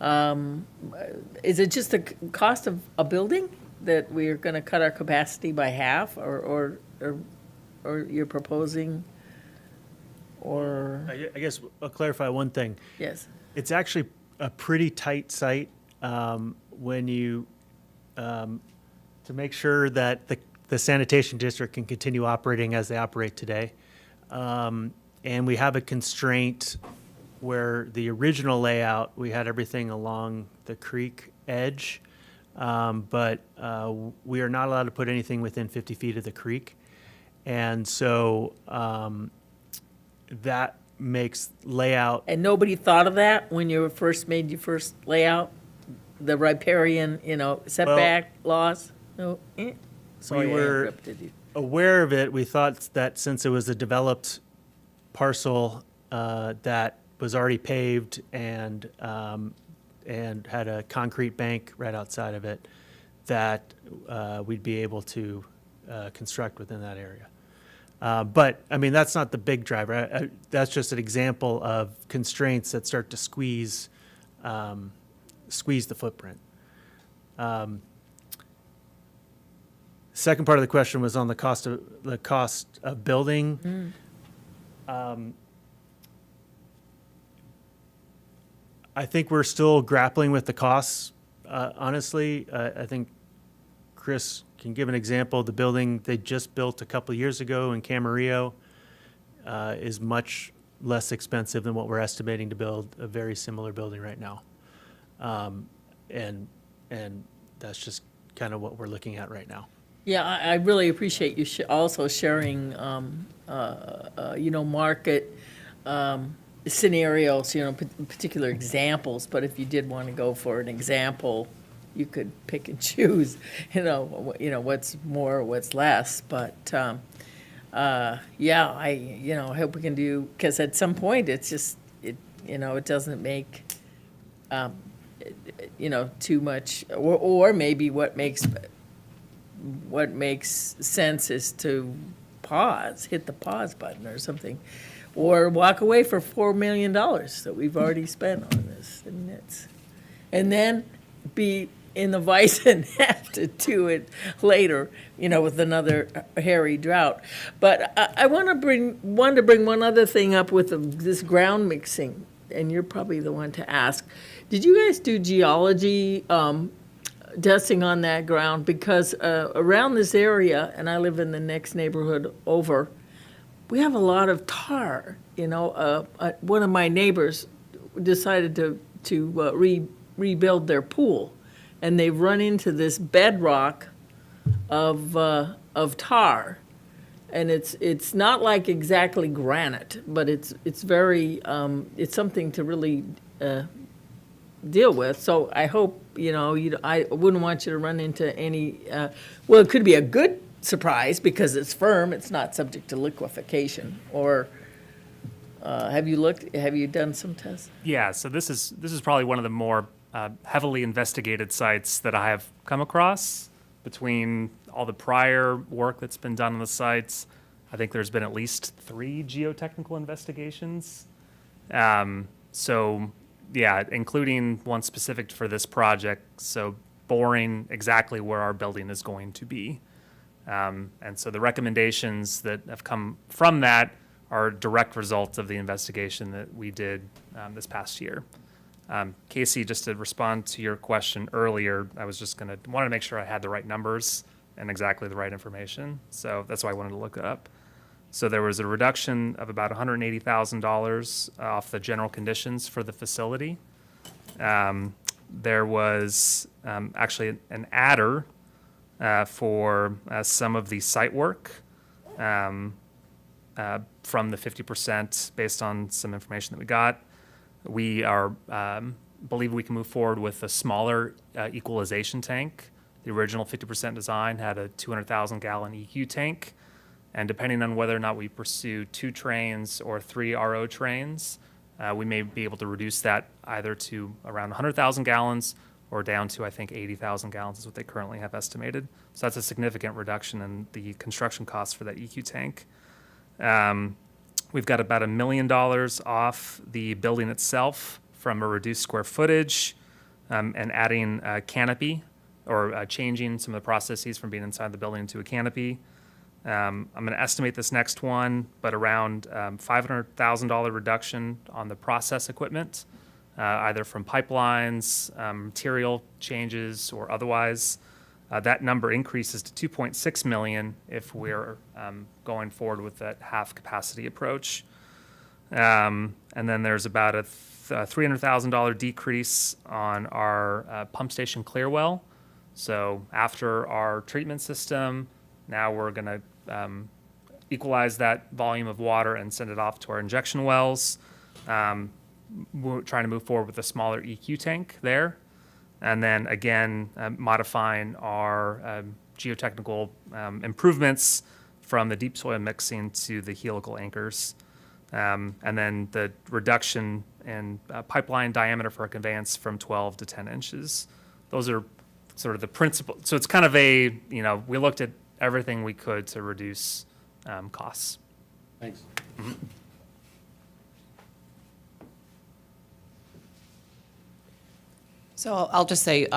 Is it just the cost of a building that we're going to cut our capacity by half, or you're proposing, or?
I guess I'll clarify one thing.
Yes.
It's actually a pretty tight site when you, to make sure that the sanitation district can continue operating as they operate today. And we have a constraint where the original layout, we had everything along the creek edge, but we are not allowed to put anything within 50 feet of the creek. And so that makes layout.
And nobody thought of that when you first made your first layout? The riparian, setback laws? No? Sorry,
We
I
were
interrupted you.
aware of it. We thought that since it was a developed parcel that was already paved and had a concrete bank right outside of it, that we'd be able to construct within that area. But, I mean, that's not the big driver. That's just an example of constraints that start to squeeze the footprint. Second part of the question was on the cost of building. I think we're still grappling with the costs. Honestly, I think Chris can give an example. The building they just built a couple of years ago in Camarillo is much less expensive than what we're estimating to build a very similar building right now. And that's just kind of what we're looking at right now.
Yeah, I really appreciate you also sharing, market scenarios, particular examples. But if you did want to go for an example, you could pick and choose, what's more, what's less. But I hope we can do, because at some point it's just it doesn't make too much, or maybe what makes sense is to hit the pause button or something, or walk away for $4 million that we've already spent on this, and then be in the vice and have to do it later, with another hairy drought. But I want to bring one other thing up with this ground mixing, and you're probably the one to ask. Did you guys do geology testing on that ground? Because around this area, and I live in the next neighborhood over, we have a lot of tar. One of my neighbors decided to rebuild their pool, and they've run into this bedrock of tar, and it's not like exactly granite, but it's very it's something to really deal with. So I hope I wouldn't want you to run into any. Well, it could be a good surprised because it's firm, it's not subject to liquefaction. Or have you done some tests?
Yeah, so this is probably one of the more heavily investigated sites that I have come across. Between all the prior work that's been done on the sites, I think there's been at least 3 geotechnical investigations. So, yeah, including one specific for this project, so boring exactly where our building is going to be. And so the recommendations that have come from that are a direct result of the investigation that we did this past year. Casey, just to respond to your question earlier, I was just wanted to make sure I had the right numbers and exactly the right information. So that's why I wanted to look it up. So there was a reduction of about $180,000 off the general conditions for the facility. There was actually an adder for some of the site work from the 50% based on some information that we got. We are believe we can move forward with a smaller equalization tank. The original 50% design had a 200,000 gallon EQ tank. And depending on whether or not we pursue 2 trains or 3 RO trains, we may be able to reduce that either to around 100,000 gallons or down to, I think, 80,000 gallons is what they currently have estimated. So that's a significant reduction in the construction costs for that EQ tank. We've got about $1 million off the building itself from a reduced square footage and adding a canopy or changing some of the processes from being inside the building to a canopy. I'm going to estimate this next one, but around $500,000 reduction on the process equipment, either from pipelines, material changes, or otherwise. That number increases to $2.6 million if we're going forward with that half-capacity approach. And then there's about a $300,000 decrease on our pump station clear well. So after our treatment system, now we're going to equalize that volume of water and send it off to our injection wells. We're trying to move forward with a smaller EQ tank there. And then again, modifying our geotechnical improvements from the deep soil mixing to the helical anchors. And then the reduction in pipeline diameter for a conveyance from 12 to 10 inches. Those are sort of the principal. So it's kind of we looked at everything we could to reduce costs.
Thanks.
So I'll just say,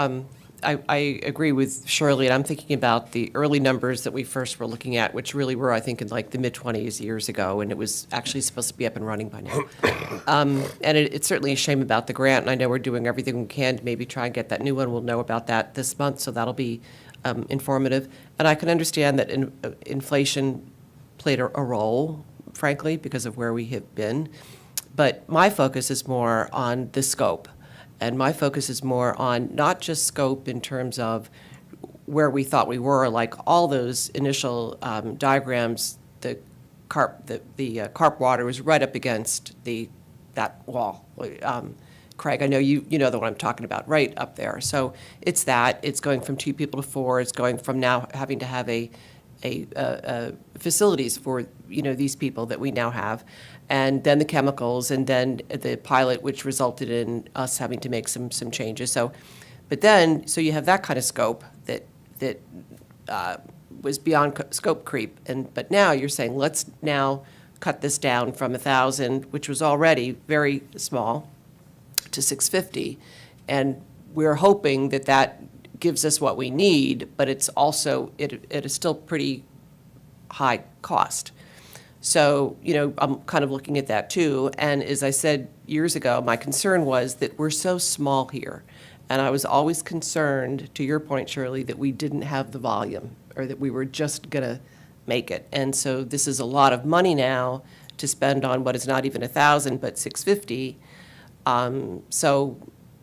I agree with Shirley, and I'm thinking about the early numbers that we first were looking at, which really were, I think, in like the mid-20s years ago, and it was actually supposed to be up and running by now. And it's certainly a shame about the grant, and I know we're doing everything we can to maybe try and get that new one. We'll know about that this month, so that'll be informative. And I can understand that inflation played a role, frankly, because of where we have been. But my focus is more on the scope. And my focus is more on not just scope in terms of where we thought we were, like all those initial diagrams, the carp water was right up against that wall. Craig, I know you know the one I'm talking about, right up there. So it's that. It's going from 2 people to 4. It's going from now having to have a facilities for these people that we now have, and then the chemicals, and then the pilot, which resulted in us having to make some changes. So you have that kind of scope that was beyond scope creep, but now you're saying let's now cut this down from 1,000, which was already very small, to 650, and we're hoping that gives us what we need, but it's also, it is still pretty high cost. So, I'm kind of looking at that too. And as I said years ago, my concern was that we're so small here. And I was always concerned, to your point, Shirley, that we didn't have the volume or that we were just going to make it. And so this is a lot of money now to spend on what is not even 1,000, but 650. So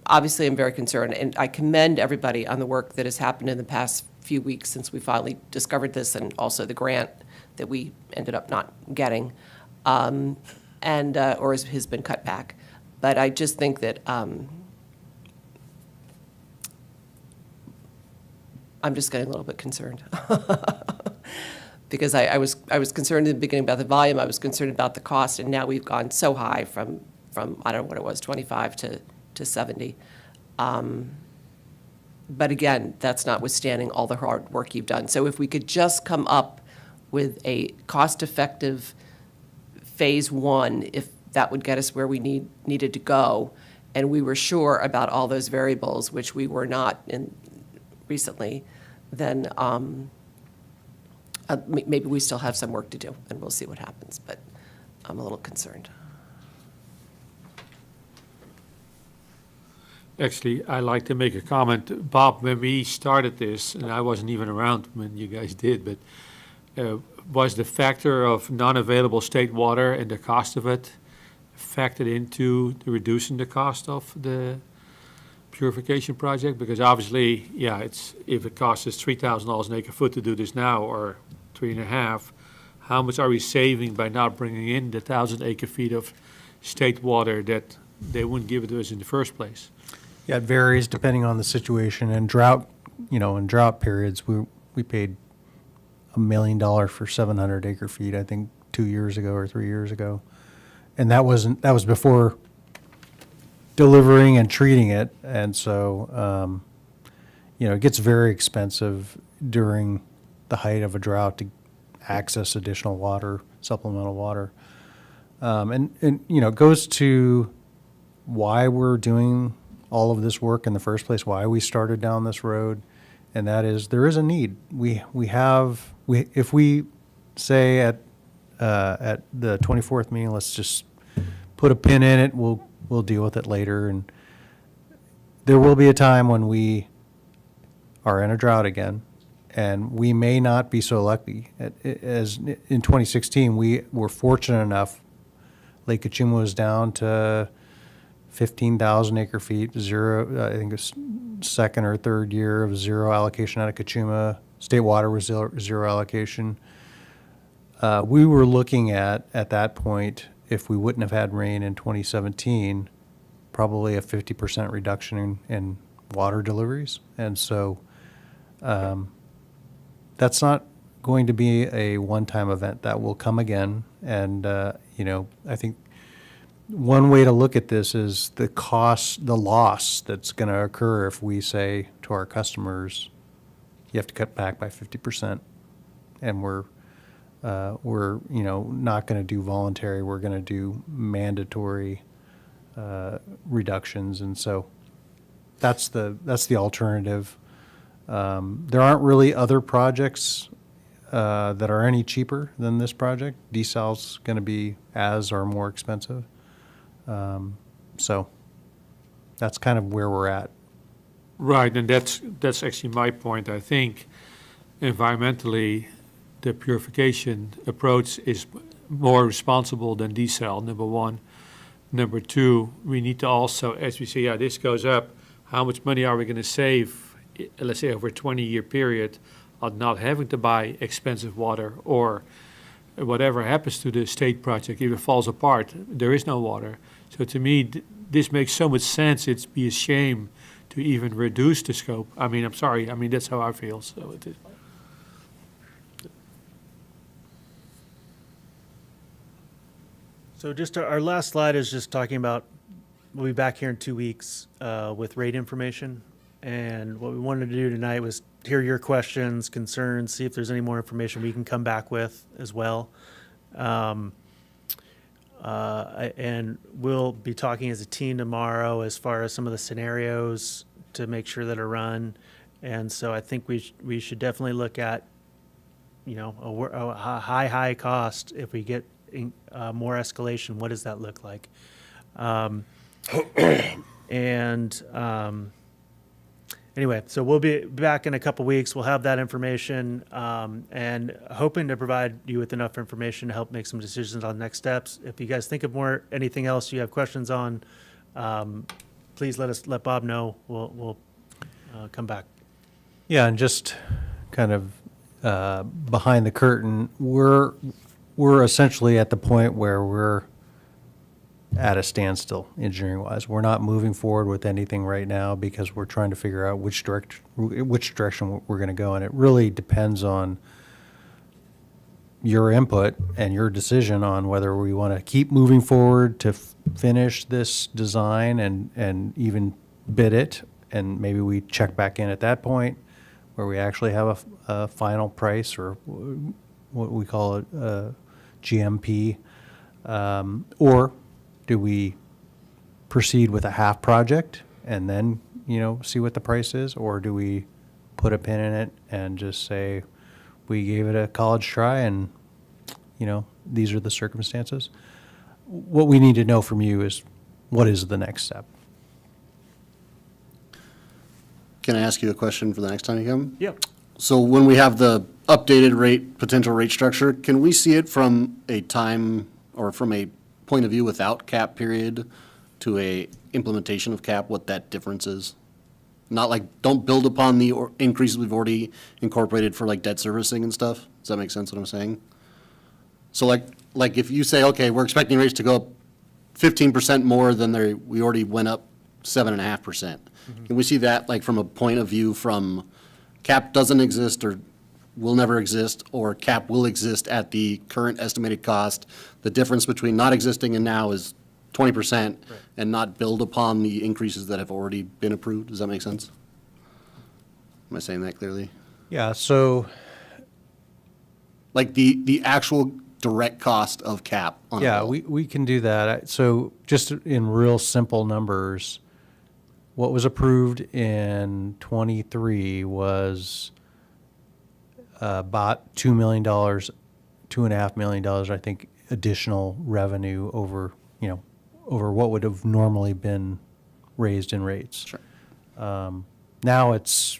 obviously, I'm very concerned, and I commend everybody on the work that has happened in the past few weeks since we finally discovered this, and also the grant that we ended up not getting, or has been cut back. But I just think that I'm just getting a little bit concerned. Because I was concerned in the beginning about the volume, I was concerned about the cost, and now we've gone so high from, I don't know what it was, 25 to 70. But again, that's notwithstanding all the hard work you've done. So if we could just come up with a cost-effective phase one, if that would get us where we needed to go, and we were sure about all those variables, which we were not in recently, then maybe we still have some work to do, and we'll see what happens, but I'm a little concerned.
Actually, I'd like to make a comment. Bob, when we started this, and I wasn't even around when you guys did, but was the factor of non-available state water and the cost of it factored into reducing the cost of the purification project? Because obviously, yeah, if it costs us $3,000 an acre foot to do this now, or 3.5, how much are we saving by not bringing in the 1,000 acre feet of state water that they wouldn't give it to us in the first place?
Yeah, it varies depending on the situation. And drought, in drought periods, we paid $1 million for 700 acre feet, I think 2 years ago or 3 years ago. And that was before delivering and treating it. And so, it gets very expensive during the height of a drought to access additional water, supplemental water. And it goes to why we're doing all of this work in the first place, why we started down this road, and that is there is a need. If we say at the 24th meeting, let's just put a pin in it, we'll deal with it later, and there will be a time when we are in a drought again, and we may not be so lucky. As in 2016, we were fortunate enough, Lake Kachuma was down to 15,000 acre feet, zero, I think it's second or third year of zero allocation out of Kachuma. State water was zero allocation. We were looking at that point, if we wouldn't have had rain in 2017, probably a 50% reduction in water deliveries. And so that's not going to be a one-time event. That will come again. And, I think one way to look at this is the cost, the loss that's going to occur if we say to our customers, you have to cut back by 50%, and we're not going to do voluntary. We're going to do mandatory reductions, and so that's the alternative. There aren't really other projects that are any cheaper than this project. Desal's going to be as or more expensive. So that's kind of where we're at.
Right, and that's actually my point. I think environmentally, the purification approach is more responsible than desal, number one. Number two, we need to also, as we say, this goes up, how much money are we going to save, let's say over a 20-year period, on not having to buy expensive water, or whatever happens to the state project, if it falls apart, there is no water. So to me, this makes so much sense. It'd be a shame to even reduce the scope. I'm sorry. That's how I feel. So it is.
So just our last slide is just talking about, we'll be back here in 2 weeks with rate information. And what we wanted to do tonight was hear your questions, concerns, see if there's any more information we can come back with as well. And we'll be talking as a team tomorrow as far as some of the scenarios to make sure that are run. And so I think we should definitely look at, a high cost. If we get more escalation, what does that look like? Anyway, so we'll be back in a couple weeks. We'll have that information and hoping to provide you with enough information to help make some decisions on next steps. If you guys think of anything else you have questions on, please let Bob know. We'll come back.
Yeah, and just kind of behind the curtain, we're essentially at the point where we're at a standstill engineering-wise. We're not moving forward with anything right now because we're trying to figure out which direction we're going to go, and it really depends on your input and your decision on whether we want to keep moving forward to finish this design and even bid it, and maybe we check back in at that point where we actually have a final price, or what we call a GMP, or do we proceed with a half project and then, see what the price is, or do we put a pin in it and just say, we gave it a college try and, these are the circumstances? What we need to know from you is, what is the next step?
Can I ask you a question for the next time you come?
Yeah.
So when we have the updated potential rate structure, can we see it from a time or from a point of view without cap period to a implementation of cap, what that difference is? Not like, don't build upon the increases we've already incorporated for like debt servicing and stuff. Does that make sense what I'm saying? So like if you say, okay, we're expecting rates to go up 15% more than we already went up 7.5%. Can we see that like from a point of view from cap doesn't exist or will never exist, or cap will exist at the current estimated cost? The difference between not existing and now is 20%, and not build upon the increases that have already been approved. Does that make sense? Am I saying that clearly?
Yeah, so,
Like the actual direct cost of cap on a
yeah,
bill.
we can do that. So just in real simple numbers, what was approved in '23 was about $2 million, $2.5 million, I think, additional revenue over what would have normally been raised in rates.
Sure.
Now it's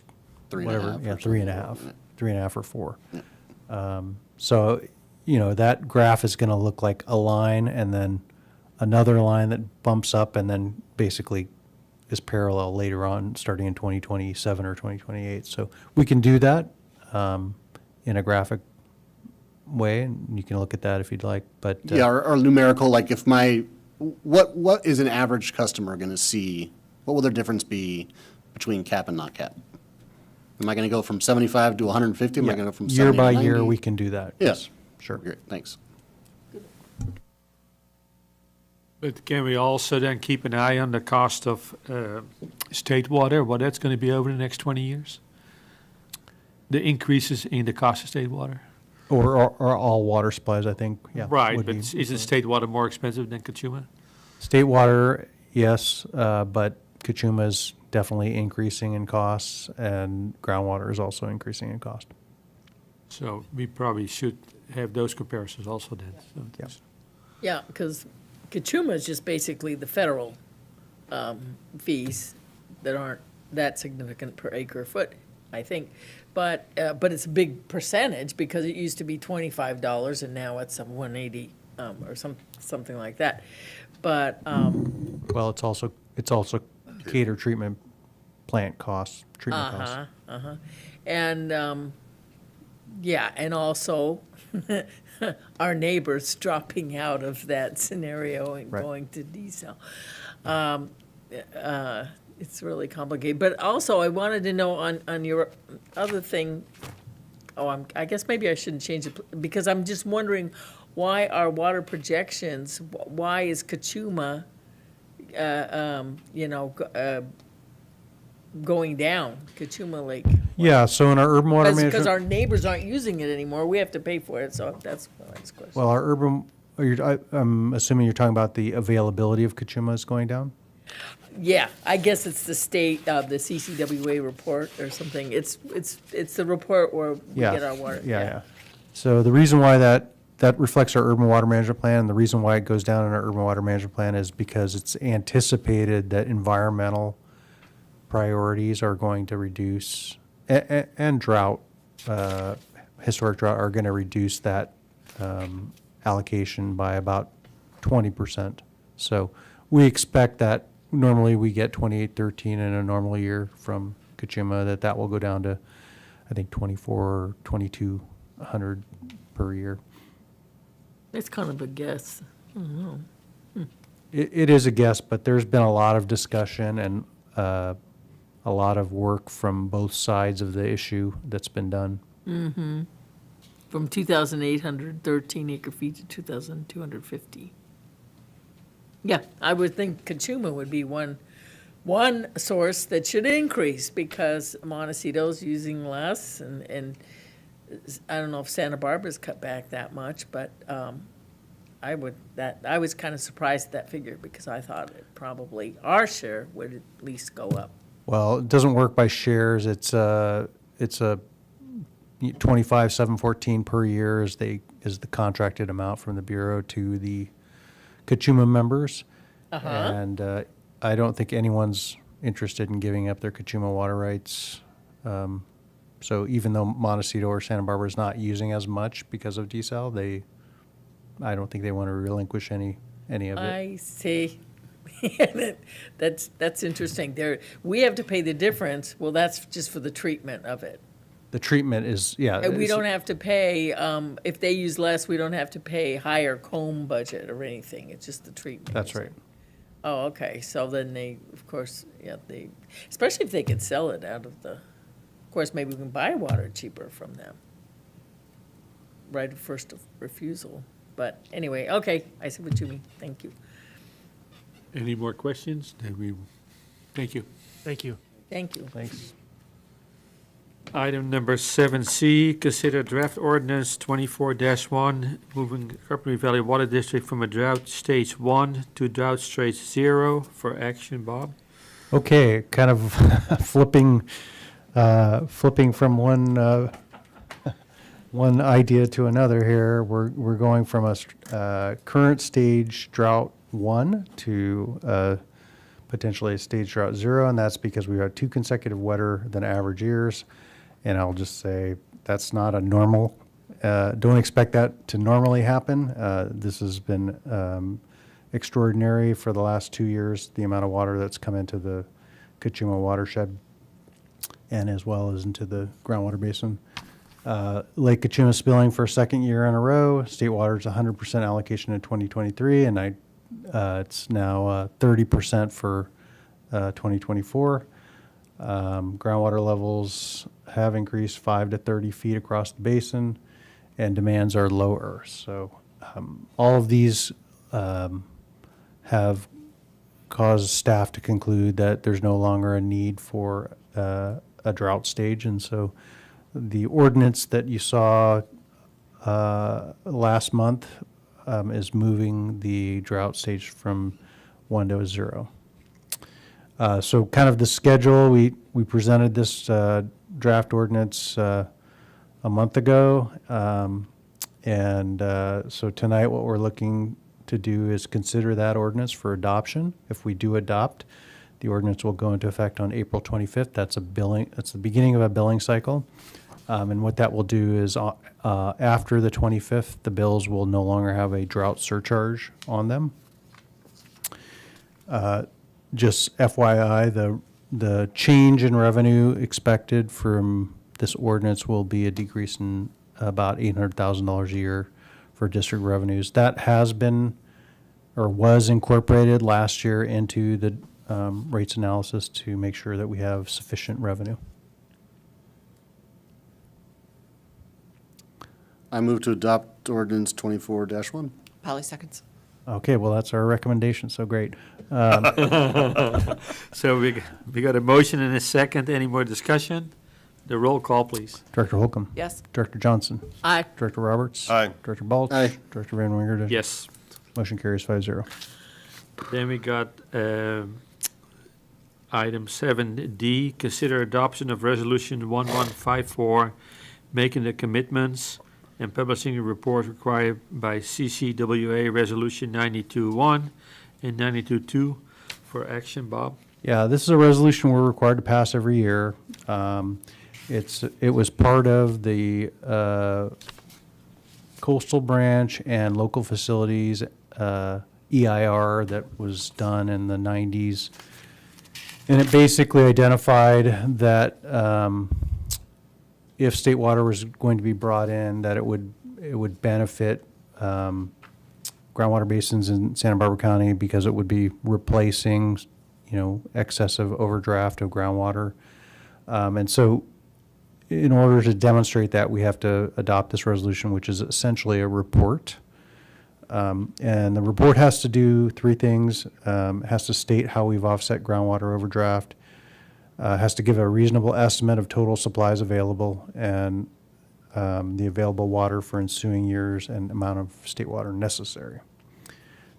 Three and a
whatever,
half
yeah,
or
three and a
something.
half, 3.5 or 4.
Yeah.
So, that graph is going to look like a line and then another line that bumps up and then basically is parallel later on, starting in 2027 or 2028. So we can do that in a graphic way, and you can look at that if you'd like. But
Yeah, or numerical, like if what is an average customer going to see? What will their difference be between cap and not cap? Am I going to go from 75 to 150? Am I
yeah,
going to go from
year
70 to
by
90?
year, we can do that.
Yes.
Sure.
Great, thanks.
But can we also then keep an eye on the cost of state water, what that's going to be over the next 20 years? The increases in the cost of state water?
Or all water supplies, I think, yeah.
Right,
would
but
be-
isn't state water more expensive than Kachuma?
State water, yes, but Kachuma is definitely increasing in costs, and groundwater is also increasing in cost.
So we probably should have those comparisons also then. So
Yeah.
Yeah, because Kachuma is just basically the federal fees that aren't that significant per acre foot, I think. But it's a big percentage because it used to be $25 and now it's $180 or something like that. But
Well, it's also Cater treatment plant costs, treatment costs.
and yeah, and also our neighbors dropping out of that scenario and
Right.
going to diesel. It's really complicated. But also, I wanted to know on your other thing, I guess maybe I shouldn't change it, because I'm just wondering why our water projections, why is Kachuma, going down, Kachuma Lake?
Yeah, so in our urban water
Because
management.
our neighbors aren't using it anymore, we have to pay for it, so that's my next question.
Well, our urban, I'm assuming you're talking about the availability of Kachuma is going down?
Yeah, I guess it's the state, the CCWA report or something. It's the report where we
Yeah.
get our water.
Yeah. So the reason why that reflects our urban water management plan, and the reason why it goes down in our urban water management plan is because it's anticipated that environmental priorities are going to reduce, and drought, historic drought are going to reduce that allocation by about 20%. So we expect that normally we get 2813 in a normal year from Kachuma, that will go down to, I think, 24 or 2200 per year.
It's kind of a guess.
It is a guess, but there's been a lot of discussion and a lot of work from both sides of the issue that's been done.
From 2,813 acre feet to 2,250. Yeah, I would think Kachuma would be one source that should increase because Montecito's using less and I don't know if Santa Barbara's cut back that much, but I was kind of surprised at that figure because I thought it probably, our share would at least go up.
Well, it doesn't work by shares. It's a 25,714 per year is the contracted amount from the Bureau to the Kachuma members.
Uh-huh.
And I don't think anyone's interested in giving up their Kachuma water rights. So even though Montecito or Santa Barbara is not using as much because of desal, I don't think they want to relinquish any of it.
I see. That's interesting. We have to pay the difference. Well, that's just for the treatment of it.
The treatment is, yeah.
And we
it's-
don't have to pay, if they use less, we don't have to pay higher comb budget or anything. It's just the treatment.
That's right.
Oh, okay. So then they, of course, yeah, especially if they could sell it out of of course, maybe we can buy water cheaper from them. Right of first refusal. But anyway, okay, I see what you mean. Thank you.
Any more questions? Thank you.
Thank you.
Thank you.
Thanks.
Item number 7C, consider draft ordinance 24-1, moving Carpinteria Valley Water District from a drought stage 1 to drought stage 0 for action, Bob.
Okay, kind of flipping from one idea to another here. We're going from a current stage drought 1 to potentially a stage drought 0, and that's because we've had 2 consecutive wetter than average years. And I'll just say that's not a normal. Don't expect that to normally happen. This has been extraordinary for the last 2 years. The amount of water that's come into the Kachuma watershed, and as well as into the groundwater basin. Lake Kachuma spilling for a second year in a row. State water is 100% allocation in 2023, and it's now 30% for 2024. Groundwater levels have increased 5 to 30 feet across the basin, and demands are lower. So all of these have caused staff to conclude that there's no longer a need for a drought stage. And so the ordinance that you saw last month is moving the drought stage from 1 to a 0. So kind of the schedule, we presented this draft ordinance a month ago. So tonight what we're looking to do is consider that ordinance for adoption. If we do adopt, the ordinance will go into effect on April 25th. That's the beginning of a billing cycle. And what that will do is after the 25th, the bills will no longer have a drought surcharge on them. Just FYI, the change in revenue expected from this ordinance will be a decrease in about $800,000 a year for district revenues. That has been or was incorporated last year into the rates analysis to make sure that we have sufficient revenue.
I move to adopt ordinance 24-1.
Polly seconds.
Okay, well, that's our recommendation, so great.
So we got a motion and a second. Any more discussion? The roll call, please.
Director Holcomb?
Yes.
Director Johnson?
Aye.
Director Roberts?
Aye.
Director Balch?
Aye.
Director Van Winkert?
Yes.
Motion carries 5-0.
Then we got item 7D, consider adoption of resolution 1154, making the commitments and publishing a report required by CCWA Resolution 92-1 and 92-2 for action, Bob.
Yeah, this is a resolution we're required to pass every year. It was part of the coastal branch and local facilities EIR that was done in the 90s. And it basically identified that if state water was going to be brought in, that it would benefit groundwater basins in Santa Barbara County because it would be replacing, excessive overdraft of groundwater. And so in order to demonstrate that, we have to adopt this resolution, which is essentially a report. And the report has to do three things. It has to state how we've offset groundwater overdraft, has to give a reasonable estimate of total supplies available, and the available water for ensuing years and amount of state water necessary.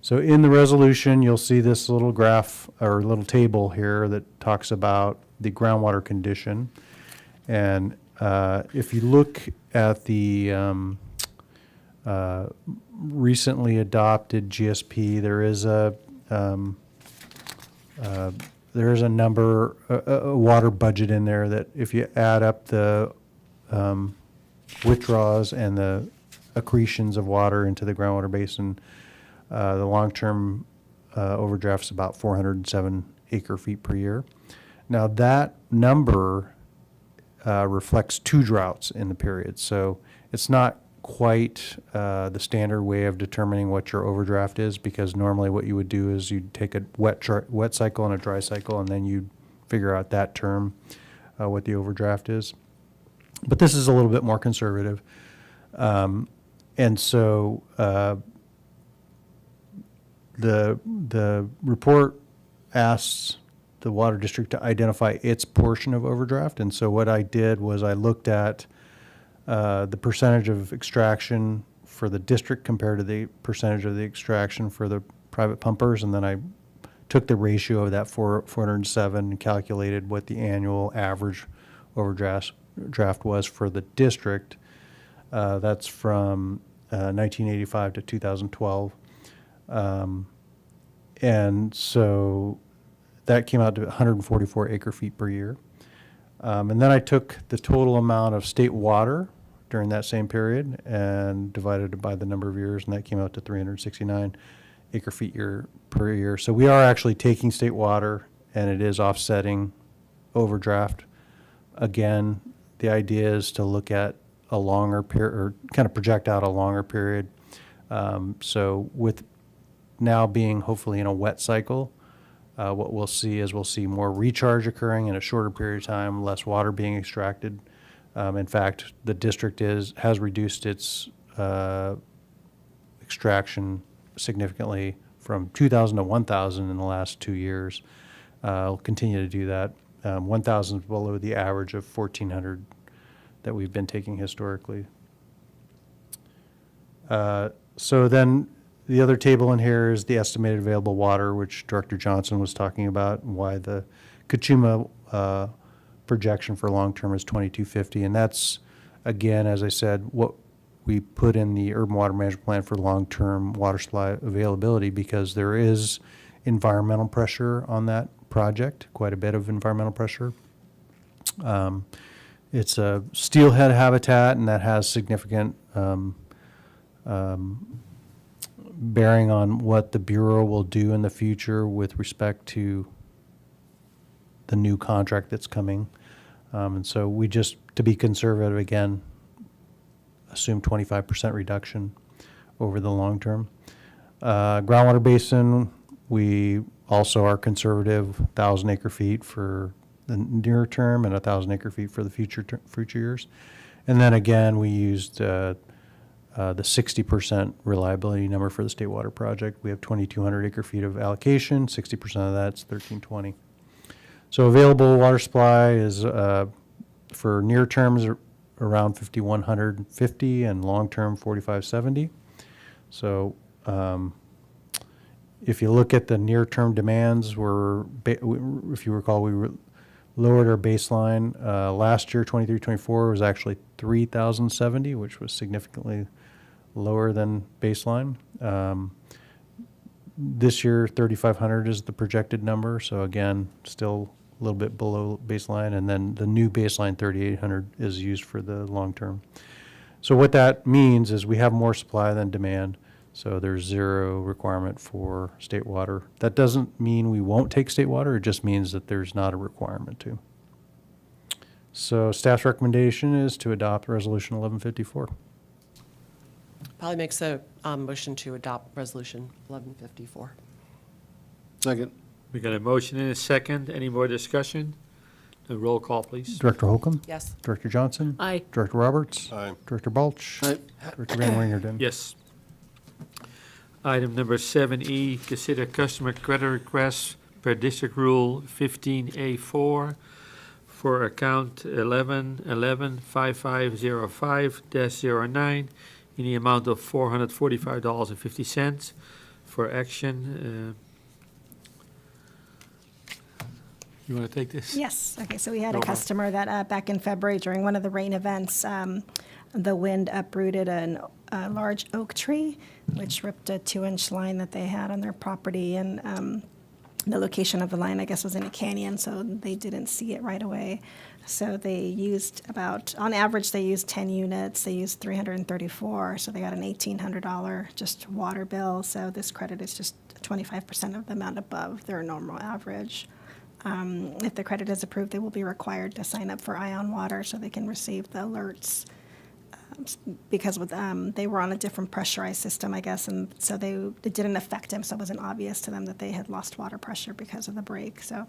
So in the resolution, you'll see this little graph or little table here that talks about the groundwater condition. And if you look at the recently adopted GSP, there is a number, a water budget in there that if you add up the withdrawals and the accretions of water into the groundwater basin, the long-term overdraft's about 407 acre feet per year. Now that number reflects 2 droughts in the period, so it's not quite the standard way of determining what your overdraft is, because normally what you would do is you'd take a wet cycle and a dry cycle, and then you'd figure out that term what the overdraft is. But this is a little bit more conservative, and so the report asks the water district to identify its portion of overdraft. And so what I did was I looked at the percentage of extraction for the district compared to the percentage of the extraction for the private pumpers, and then I took the ratio of that 407 and calculated what the annual average overdraft was for the district. That's from 1985 to 2012. And so that came out to 144 acre feet per year. And then I took the total amount of state water during that same period and divided it by the number of years, and that came out to 369 acre feet per year. So we are actually taking state water, and it is offsetting overdraft. Again, the idea is to look at a longer period, or kind of project out a longer period. So with now being hopefully in a wet cycle, what we'll see is we'll see more recharge occurring in a shorter period of time, less water being extracted. In fact, the district has reduced its extraction significantly from 2,000 to 1,000 in the last 2 years. We'll continue to do that. 1,000 is below the average of 1,400 that we've been taking historically. So then the other table in here is the estimated available water, which Director Johnson was talking about, and why the Kachuma projection for long-term is 2250. And that's, again, as I said, what we put in the urban water management plan for long-term water supply availability, because there is environmental pressure on that project, quite a bit of environmental pressure. It's a steelhead habitat, and that has significant bearing on what the Bureau will do in the future with respect to the new contract that's coming. And so we just, to be conservative again, assume 25% reduction over the long term. Groundwater basin, we also are conservative, 1,000 acre feet for the near term and 1,000 acre feet for the future years. And then again, we used the 60% reliability number for the State Water Project. We have 2,200 acre feet of allocation, 60% of that's 1,320. So available water supply is for near terms around 5,150 and long term 4,570. So if you look at the near term demands, if you recall, we lowered our baseline. Last year, 23-24 was actually 3,070, which was significantly lower than baseline. This year, 3,500 is the projected number. So again, still a little bit below baseline. And then the new baseline, 3,800, is used for the long term. So what that means is we have more supply than demand. So there's zero requirement for state water. That doesn't mean we won't take state water. It just means that there's not a requirement to. So staff's recommendation is to adopt Resolution 1154.
Probably makes a motion to adopt Resolution 1154.
Second.
We got a motion and a second. Any more discussion? A roll call, please.
Director Holcomb?
Yes.
Director Johnson?
Aye.
Director Roberts?
Aye.
Director Balch?
Aye.
Director Van Wingerden?
Yes. Item number 7E, consider customer credit requests per District Rule 15A4 for account 11115505-09 in the amount of $445.50 for action. You want to take this?
Yes, okay, so we had a
Nova.
customer that back in February during one of the rain events, the wind uprooted a large oak tree, which ripped a 2-inch line that they had on their property, and the location of the line, I guess, was in a canyon, so they didn't see it right away. So they used on average, they used 10 units, they used 334, so they got an $1,800 just water bill, so this credit is just 25% of the amount above their normal average. If the credit is approved, they will be required to sign up for Ion Water so they can receive the alerts. Because they were on a different pressurized system, I guess, and so it didn't affect them, so it wasn't obvious to them that they had lost water pressure because of the break. So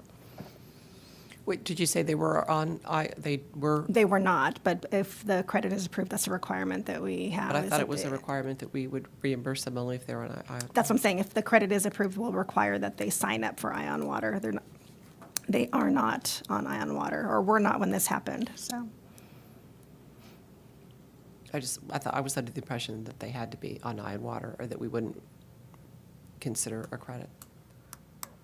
Wait, did you say they were on, they were?
they were not, but if the credit is approved, that's a requirement that we have.
But I
is
thought
that
it was a
they-
requirement that we would reimburse them only if they were on.
That's what I'm saying. If the credit is approved, we'll require that they sign up for Ion Water. They are not on Ion Water, or were not when this happened, so.
I was under the impression that they had to be on Ion Water, or that we wouldn't consider a credit.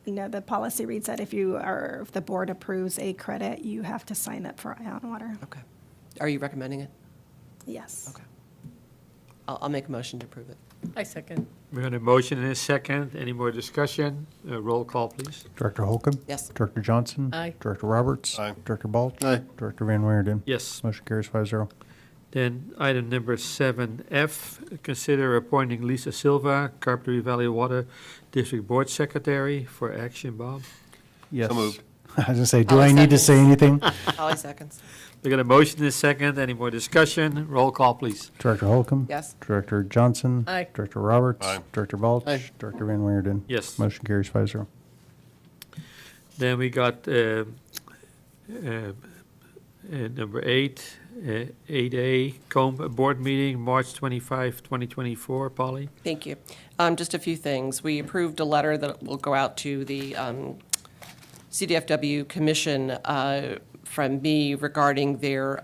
No, the policy reads that if the board approves a credit, you have to sign up for Ion Water.
Okay. Are you recommending it?
Yes.
Okay. I'll make a motion to approve it.
I second.
We have a motion and a second. Any more discussion? Roll call, please.
Director Holcomb?
Yes.
Director Johnson?
Aye.
Director Roberts?
Aye.
Director Balch?
Aye.
Director Van Wingerden?
Yes.
Motion carries 5-0.
Then item number 7F, consider appointing Lisa Silva, Carpinteria Valley Water District Board Secretary for action. Bob?
Yes.
So moved.
I was going to say, do
Holly
I need to
seconds.
say anything?
Holly seconds.
We got a motion and a second. Any more discussion? Roll call, please.
Director Holcomb?
Yes.
Director Johnson?
Aye.
Director Roberts?
Aye.
Director Balch?
Aye.
Director Van Wingerden?
Yes.
Motion carries 5-0.
Then we got number 8, 8A, COMB Board Meeting, March 25, 2024. Polly?
Thank you. Just a few things. We approved a letter that will go out to the CDFW Commission from me regarding their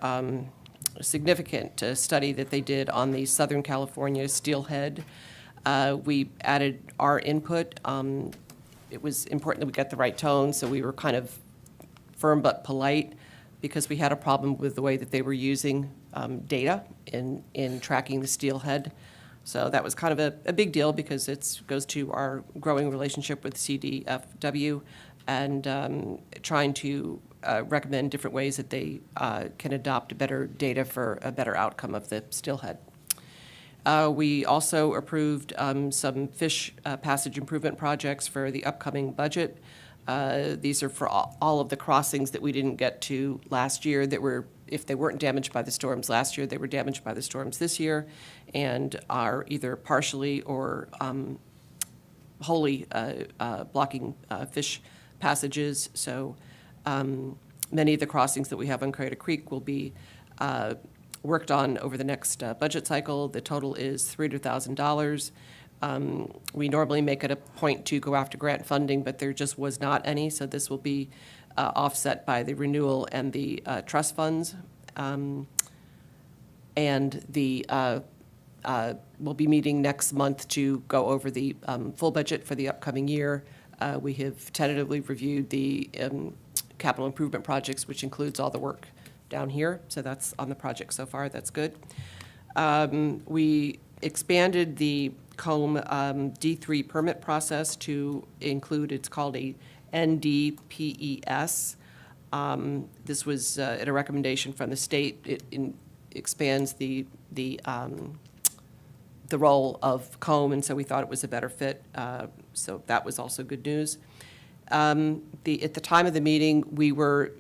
significant study that they did on the Southern California steelhead. We added our input. It was important that we get the right tone, so we were kind of firm but polite, because we had a problem with the way that they were using data in tracking the steelhead. So that was kind of a big deal, because it goes to our growing relationship with CDFW and trying to recommend different ways that they can adopt better data for a better outcome of the steelhead. We also approved some fish passage improvement projects for the upcoming budget. These are for all of the crossings that we didn't get to last year that were, if they weren't damaged by the storms last year, they were damaged by the storms this year, and are either partially or wholly blocking fish passages. So many of the crossings that we have on Crater Creek will be worked on over the next budget cycle. The total is $300,000. We normally make it a point to go after grant funding, but there just was not any, so this will be offset by the renewal and the trust funds. And we'll be meeting next month to go over the full budget for the upcoming year. We have tentatively reviewed the capital improvement projects, which includes all the work down here, so that's on the project so far. That's good. We expanded the COMB D3 permit process to include, it's called a NDPES. This was at a recommendation from the state. It expands the role of COMB, and so we thought it was a better fit. So that was also good news. At the time of the meeting, we were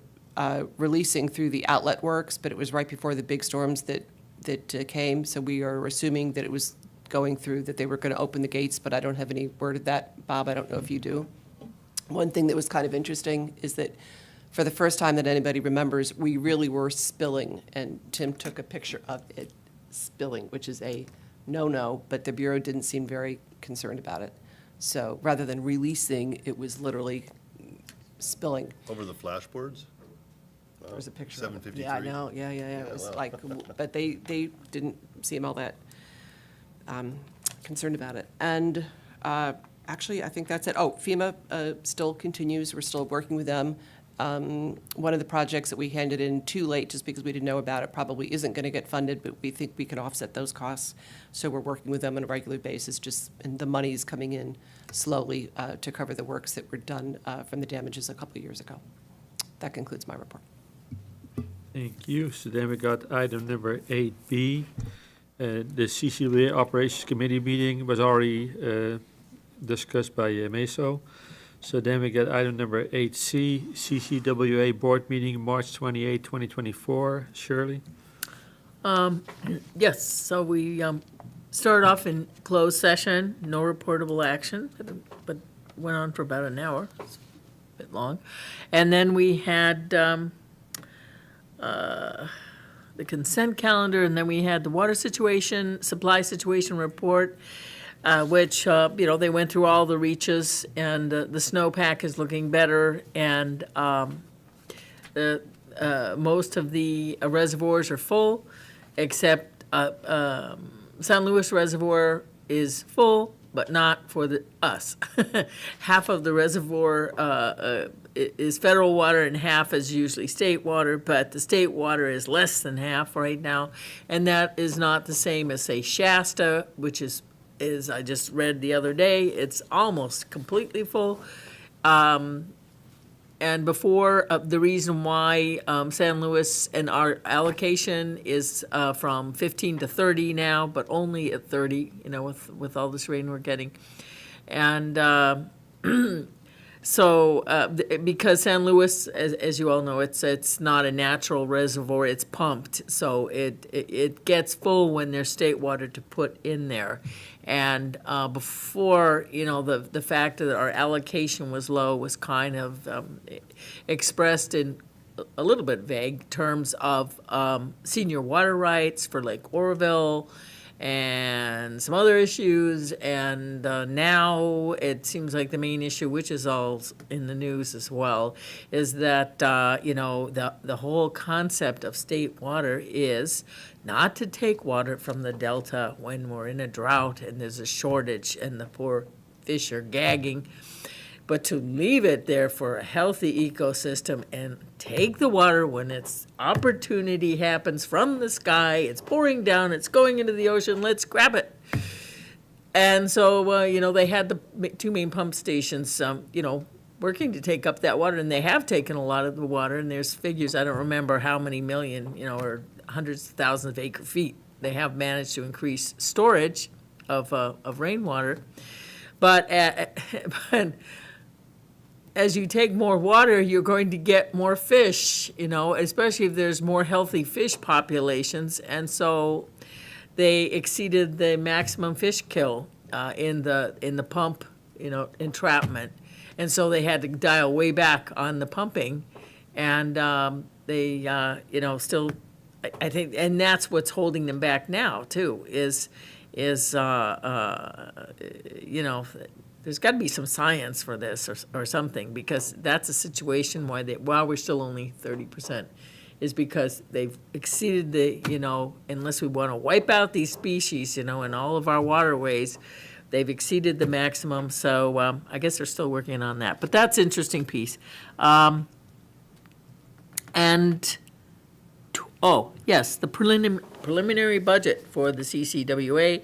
releasing through the outlet works, but it was right before the big storms that came, so we are assuming that it was going through, that they were going to open the gates, but I don't have any word of that. Bob, I don't know if you do. One thing that was kind of interesting is that for the first time that anybody remembers, we really were spilling, and Tim took a picture of it spilling, which is a no-no, but the Bureau didn't seem very concerned about it. So rather than releasing, it was literally spilling.
Over the flashboards?
There was a picture.
753?
Yeah, I know, yeah. It was
wow.
like, but they didn't seem all that concerned about it. And actually, I think that's it. Oh, FEMA still continues. We're still working with them. One of the projects that we handed in too late, just because we didn't know about it, probably isn't going to get funded, but we think we can offset those costs. So we're working with them on a regular basis, and the money's coming in slowly to cover the works that were done from the damages a couple of years ago. That concludes my report.
Thank you. So then we got item number 8B. The CCWA Operations Committee meeting was already discussed by Meso. So then we get item number 8C, CCWA Board Meeting, March 28, 2024. Shirley?
Yes, so we started off in closed session, no reportable action, but went on for about an hour. It's a bit long. And then we had the consent calendar, and then we had the water situation, supply situation report, which, they went through all the reaches, and the snowpack is looking better, and most of the reservoirs are full, except San Luis Reservoir is full, but not for us. Half of the reservoir is federal water and half is usually state water, but the state water is less than half right now, and that is not the same as, say, Shasta, which is I just read the other day, it's almost completely full. And before, the reason why San Luis and our allocation is from 15 to 30 now, but only at 30, with all this rain we're getting. And because San Luis, as you all know, it's not a natural reservoir, it's pumped. So it gets full when there's state water to put in there. And before, the fact that our allocation was low was kind of expressed in a little bit vague terms of senior water rights for Lake Oroville and some other issues. And now it seems like the main issue, which is all in the news as well, is that, the whole concept of state water is not to take water from the delta when we're in a drought and there's a shortage and the poor fish are gagging, but to leave it there for a healthy ecosystem and take the water when its opportunity happens from the sky, it's pouring down, it's going into the ocean, let's grab it. And so, they had the two main pump stations, working to take up that water, and they have taken a lot of the water, and there's figures, I don't remember how many million, or hundreds of thousands of acre feet they have managed to increase storage of rainwater. But as you take more water, you're going to get more fish, especially if there's more healthy fish populations. And so they exceeded the maximum fish kill in the pump, entrapment. And so they had to dial way back on the pumping. And they, still, I think, and that's what's holding them back now, too, is there's got to be some science for this or something, because that's a situation while we're still only 30%, is because they've exceeded unless we want to wipe out these species, in all of our waterways, they've exceeded the maximum. So I guess they're still working on that. But that's an interesting piece. Yes, the preliminary budget for the CCWA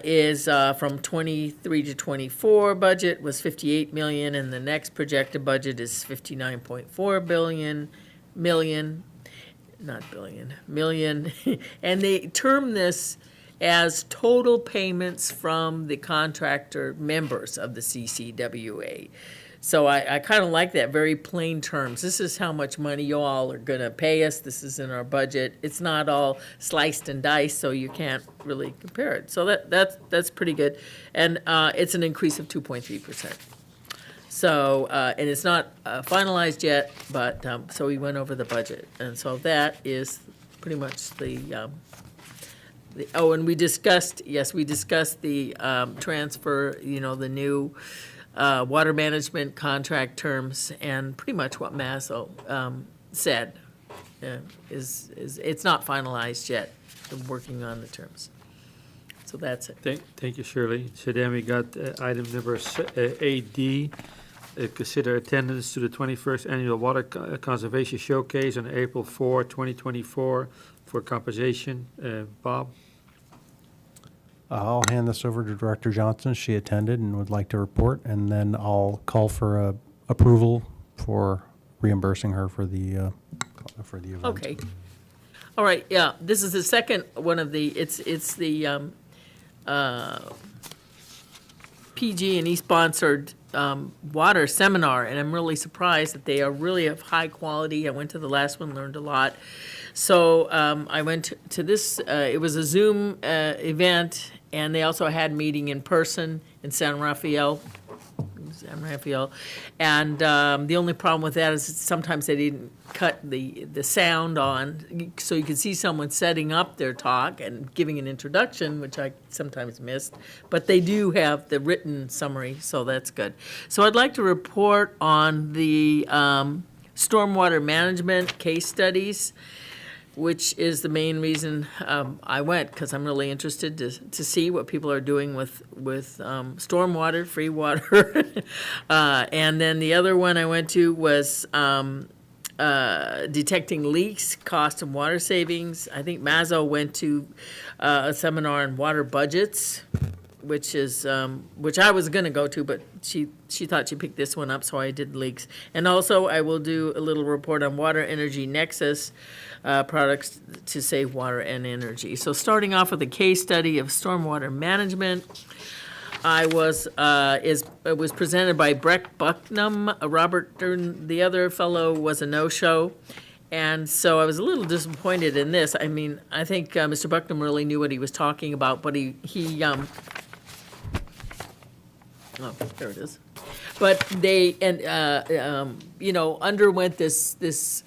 is from 23 to 24 budget was 58 million, and the next projected budget is 59.4 million, and they term this as total payments from the contractor members of the CCWA. So I kind of like that, very plain terms. This is how much money you all are going to pay us. This is in our budget. It's not all sliced and diced, so you can't really compare it. So that's pretty good. And it's an increase of 2.3%. So, and it's not finalized yet, but, so we went over the budget. And so that is pretty much and we discussed, yes, we discussed the transfer, the new water management contract terms, and pretty much what Masso said is, it's not finalized yet. They're working on the terms. So that's it.
Thank you, Shirley. So then we got item number 8D, consider attendance to the 21st Annual Water Conservation Showcase on April 4, 2024 for compensation. Bob?
I'll hand this over to Director Johnson. She attended and would like to report, and then I'll call for approval for reimbursing her for the event.
Okay. All right, yeah, this is the second one of the, it's the PG&E sponsored water seminar, and I'm really surprised that they are really of high quality. I went to the last one, learned a lot. So I went to this, it was a Zoom event, and they also had meeting in person in San Rafael. And the only problem with that is sometimes they didn't cut the sound on, so you could see someone setting up their talk and giving an introduction, which I sometimes missed. But they do have the written summary, so that's good. So I'd like to report on the stormwater management case studies, which is the main reason I went, because I'm really interested to see what people are doing with stormwater, free water. And then the other one I went to was detecting leaks, cost and water savings. I think Mazzo went to a seminar on water budgets, which I was going to go to, but she thought she picked this one up, so I did leaks. And also, I will do a little report on water energy nexus products to save water and energy. So starting off with a case study of stormwater management, it was presented by Breck Bucknam. Robert Dern, the other fellow, was a no-show. And so I was a little disappointed in this. I mean, I think Mr. Bucknam really knew what he was talking about, but he oh, there it is. But they underwent this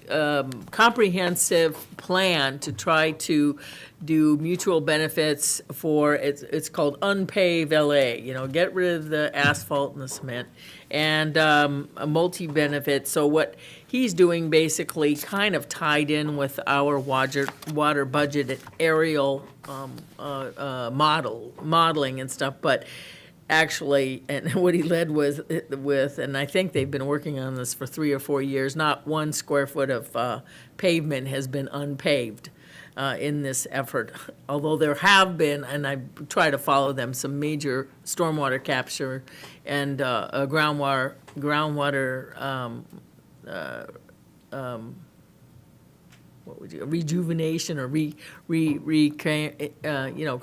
comprehensive plan to try to do mutual benefits for it's called unpave LA. Get rid of the asphalt and the cement, and a multi-benefit. So what he's doing basically kind of tied in with our water budget aerial modeling and stuff, but. Actually, and what he led with, and I think they've been working on this for 3 or 4 years, not 1 square foot of pavement has been unpaved in this effort. Although there have been, and I try to follow them, some major stormwater capture and groundwater rejuvenation or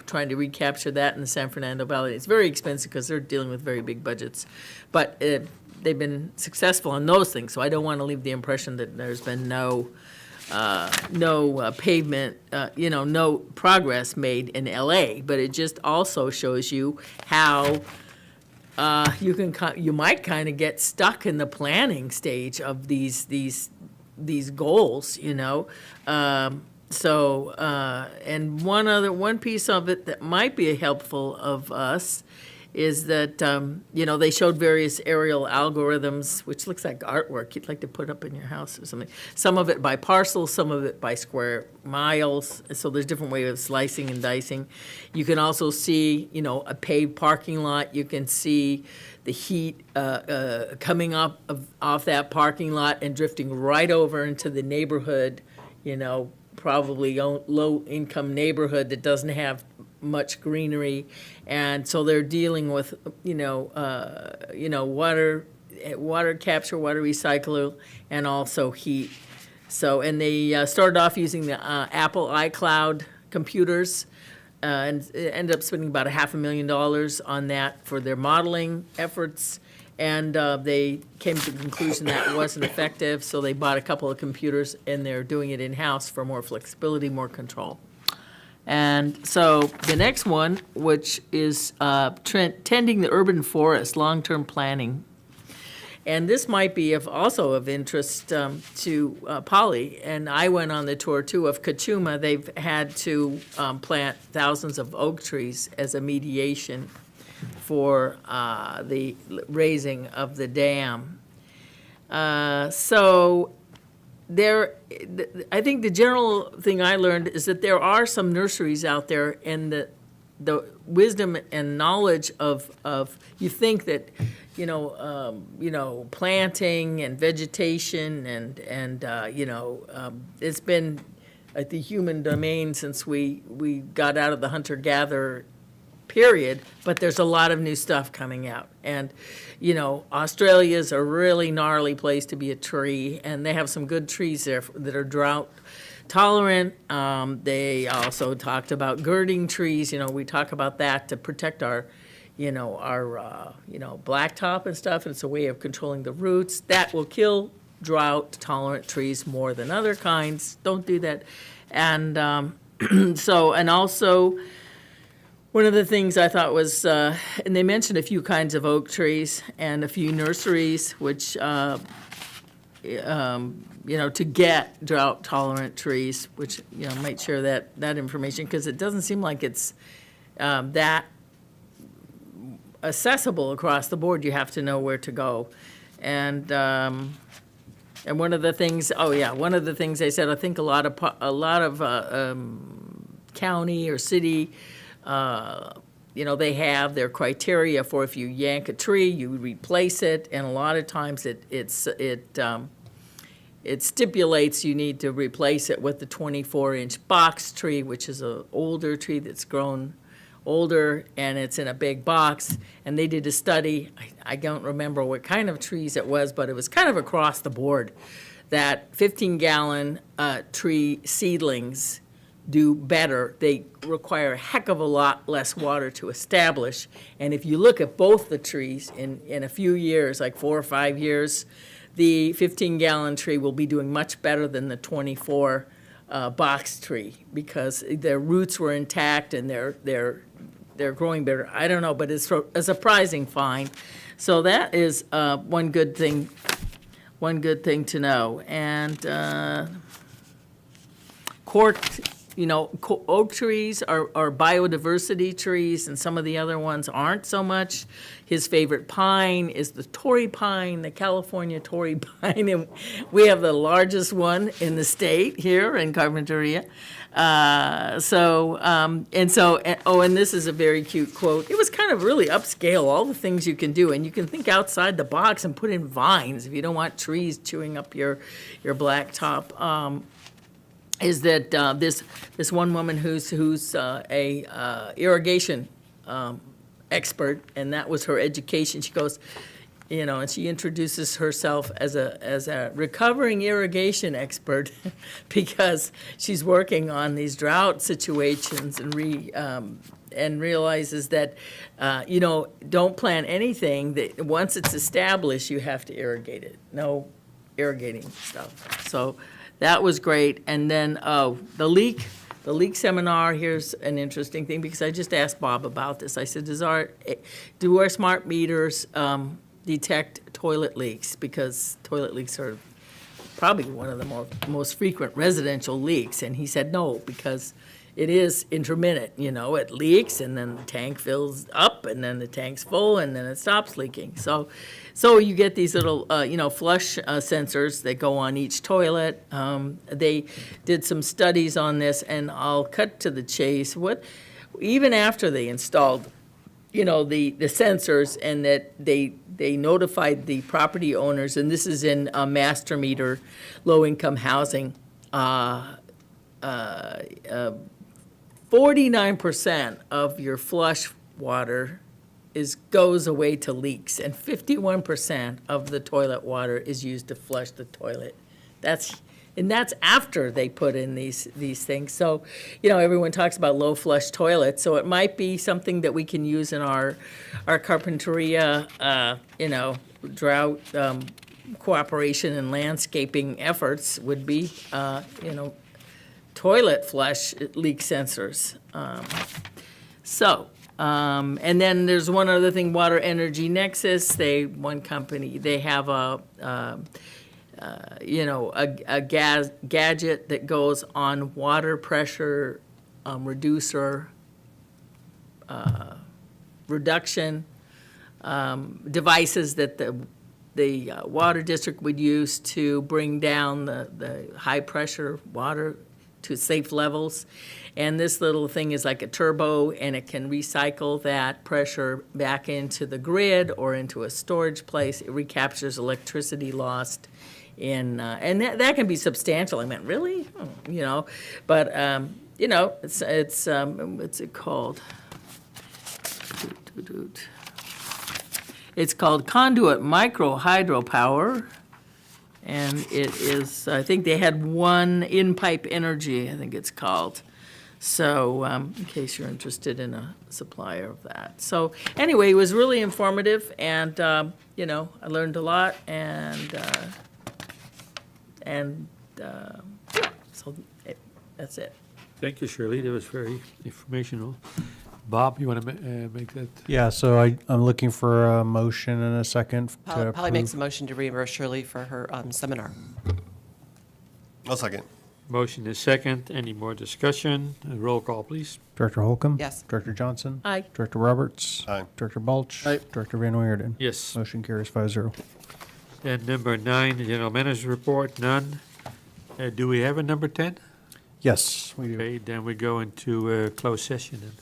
trying to recapture that in the San Fernando Valley. It's very expensive because they're dealing with very big budgets, but they've been successful on those things. So I don't want to leave the impression that there's been no pavement, no progress made in LA. But it just also shows you how you might kind of get stuck in the planning stage of these goals, and one piece of it that might be helpful of us is that, they showed various aerial algorithms, which looks like artwork you'd like to put up in your house or something. Some of it by parcels, some of it by square miles. So there's different ways of slicing and dicing. You can also see, a paved parking lot. You can see the heat coming off that parking lot and drifting right over into the neighborhood, probably low-income neighborhood that doesn't have much greenery. And so they're dealing with, water capture, water recycle, and also heat. So, and they started off using the Apple iCloud computers, and it ended up spending about $500,000 on that for their modeling efforts. And they came to the conclusion that wasn't effective, so they bought a couple of computers, and they're doing it in-house for more flexibility, more control. And so the next one, which is tending the urban forest, long-term planning. And this might be also of interest to Polly. And I went on the tour too of Kachuma. They've had to plant thousands of oak trees as a mediation for the raising of the dam. So there, I think the general thing I learned is that there are some nurseries out there, and the wisdom and knowledge of you think that, planting and vegetation and it's been at the human domain since we got out of the hunter-gatherer period, but there's a lot of new stuff coming out. And, Australia's a really gnarly place to be a tree, and they have some good trees there that are drought tolerant. They also talked about girding trees. We talk about that to protect our blacktop and stuff. And it's a way of controlling the roots. That will kill drought tolerant trees more than other kinds. Don't do that. And and also, one of the things I thought was, and they mentioned a few kinds of oak trees and a few nurseries, which, to get drought-tolerant trees, which, might share that information, because it doesn't seem like it's that accessible across the board. You have to know where to go. And one of the things, one of the things they said, I think a lot of county or city, they have their criteria for if you yank a tree, you replace it, and a lot of times it stipulates you need to replace it with the 24-inch box tree, which is an older tree that's grown older, and it's in a big box. And they did a study, I don't remember what kind of trees it was, but it was kind of across the board, that 15-gallon tree seedlings do better. They require a heck of a lot less water to establish. And if you look at both the trees in a few years, like 4 or 5 years, the 15-gallon tree will be doing much better than the 24 box tree, because their roots were intact and they're growing better. I don't know, but it's a surprising find. So that is one good thing to know. And oak trees are biodiversity trees, and some of the other ones aren't so much. His favorite pine is the Torrey pine, the California Torrey pine, and we have the largest one in the state here in Carpinteria. And this is a very cute quote. It was kind of really upscale, all the things you can do, and you can think outside the box and put in vines if you don't want trees chewing up your blacktop. Is that this one woman who's a irrigation expert, and that was her education. She goes, and she introduces herself as a recovering irrigation expert because she's working on these drought situations and realizes that don't plant anything that once it's established you have to irrigate it. No irrigating stuff. So that was great. And then the leak seminar, here's an interesting thing, because I just asked Bob about this. I said, do our smart meters detect toilet leaks? Because toilet leaks are probably one of the most frequent residential leaks. And he said no, because it is intermittent. It leaks, and then the tank fills up, and then the tank's full, and then it stops leaking. So you get these little, flush sensors that go on each toilet. They did some studies on this, and I'll cut to the chase. Even after they installed, the sensors, and that they notified the property owners, and this is in master meter, low-income housing, 49% of your flush water goes away to leaks, and 51% of the toilet water is used to flush the toilet. That's after they put in these things. So, everyone talks about low flush toilets, so it might be something that we can use in our Carpinteria, drought cooperation and landscaping efforts would be, toilet flush leak sensors. And then there's one other thing, Water Energy Nexus, one company, they have a gadget that goes on water pressure reducer, reduction devices that the water district would use to bring down the high-pressure water to safe levels. And this little thing is like a turbo, and it can recycle that pressure back into the grid or into a storage place. It recaptures electricity lost in, and that can be substantial. I meant, really? But, it's, what's it called? It's called Conduit Micro Hydropower, and it is, I think they had one In-Pipe Energy, I think it's called. So, in case you're interested in a supplier of that. So, anyway, it was really informative, and, I learned a lot, and so that's it.
Thank you, Shirley. That was very informational. Bob, you want to make that?
Yeah, so I'm looking for a motion and a second to
Polly makes a
approve.
motion to reimburse Shirley for her seminar.
I'll second.
Motion is second. Any more discussion? Roll call, please.
Director Holcomb?
Yes.
Director Johnson?
Aye.
Director Roberts?
Aye.
Director Balch?
Aye.
Director Van Weerden?
Yes.
Motion carries 5-0.
And number 9, the general manager's report, none. Do we have a number 10?
Yes, we do.
Okay, then we go into closed session then.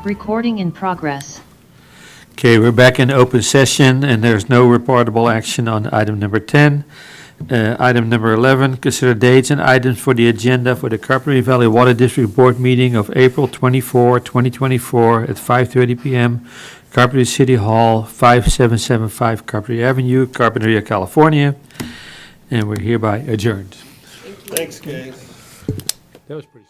Recording in progress.
Okay, we're back in open session, and there's no reportable action on item number 10. Item number 11, consider dates and items for the agenda for the Carpinteria Valley Water District Board meeting of April 24, 2024 at 5:30 p.m. Carpinteria City Hall, 5775 Carpinteria Avenue, Carpinteria, California. And we're hereby adjourned.
Thanks, guys.
That was pretty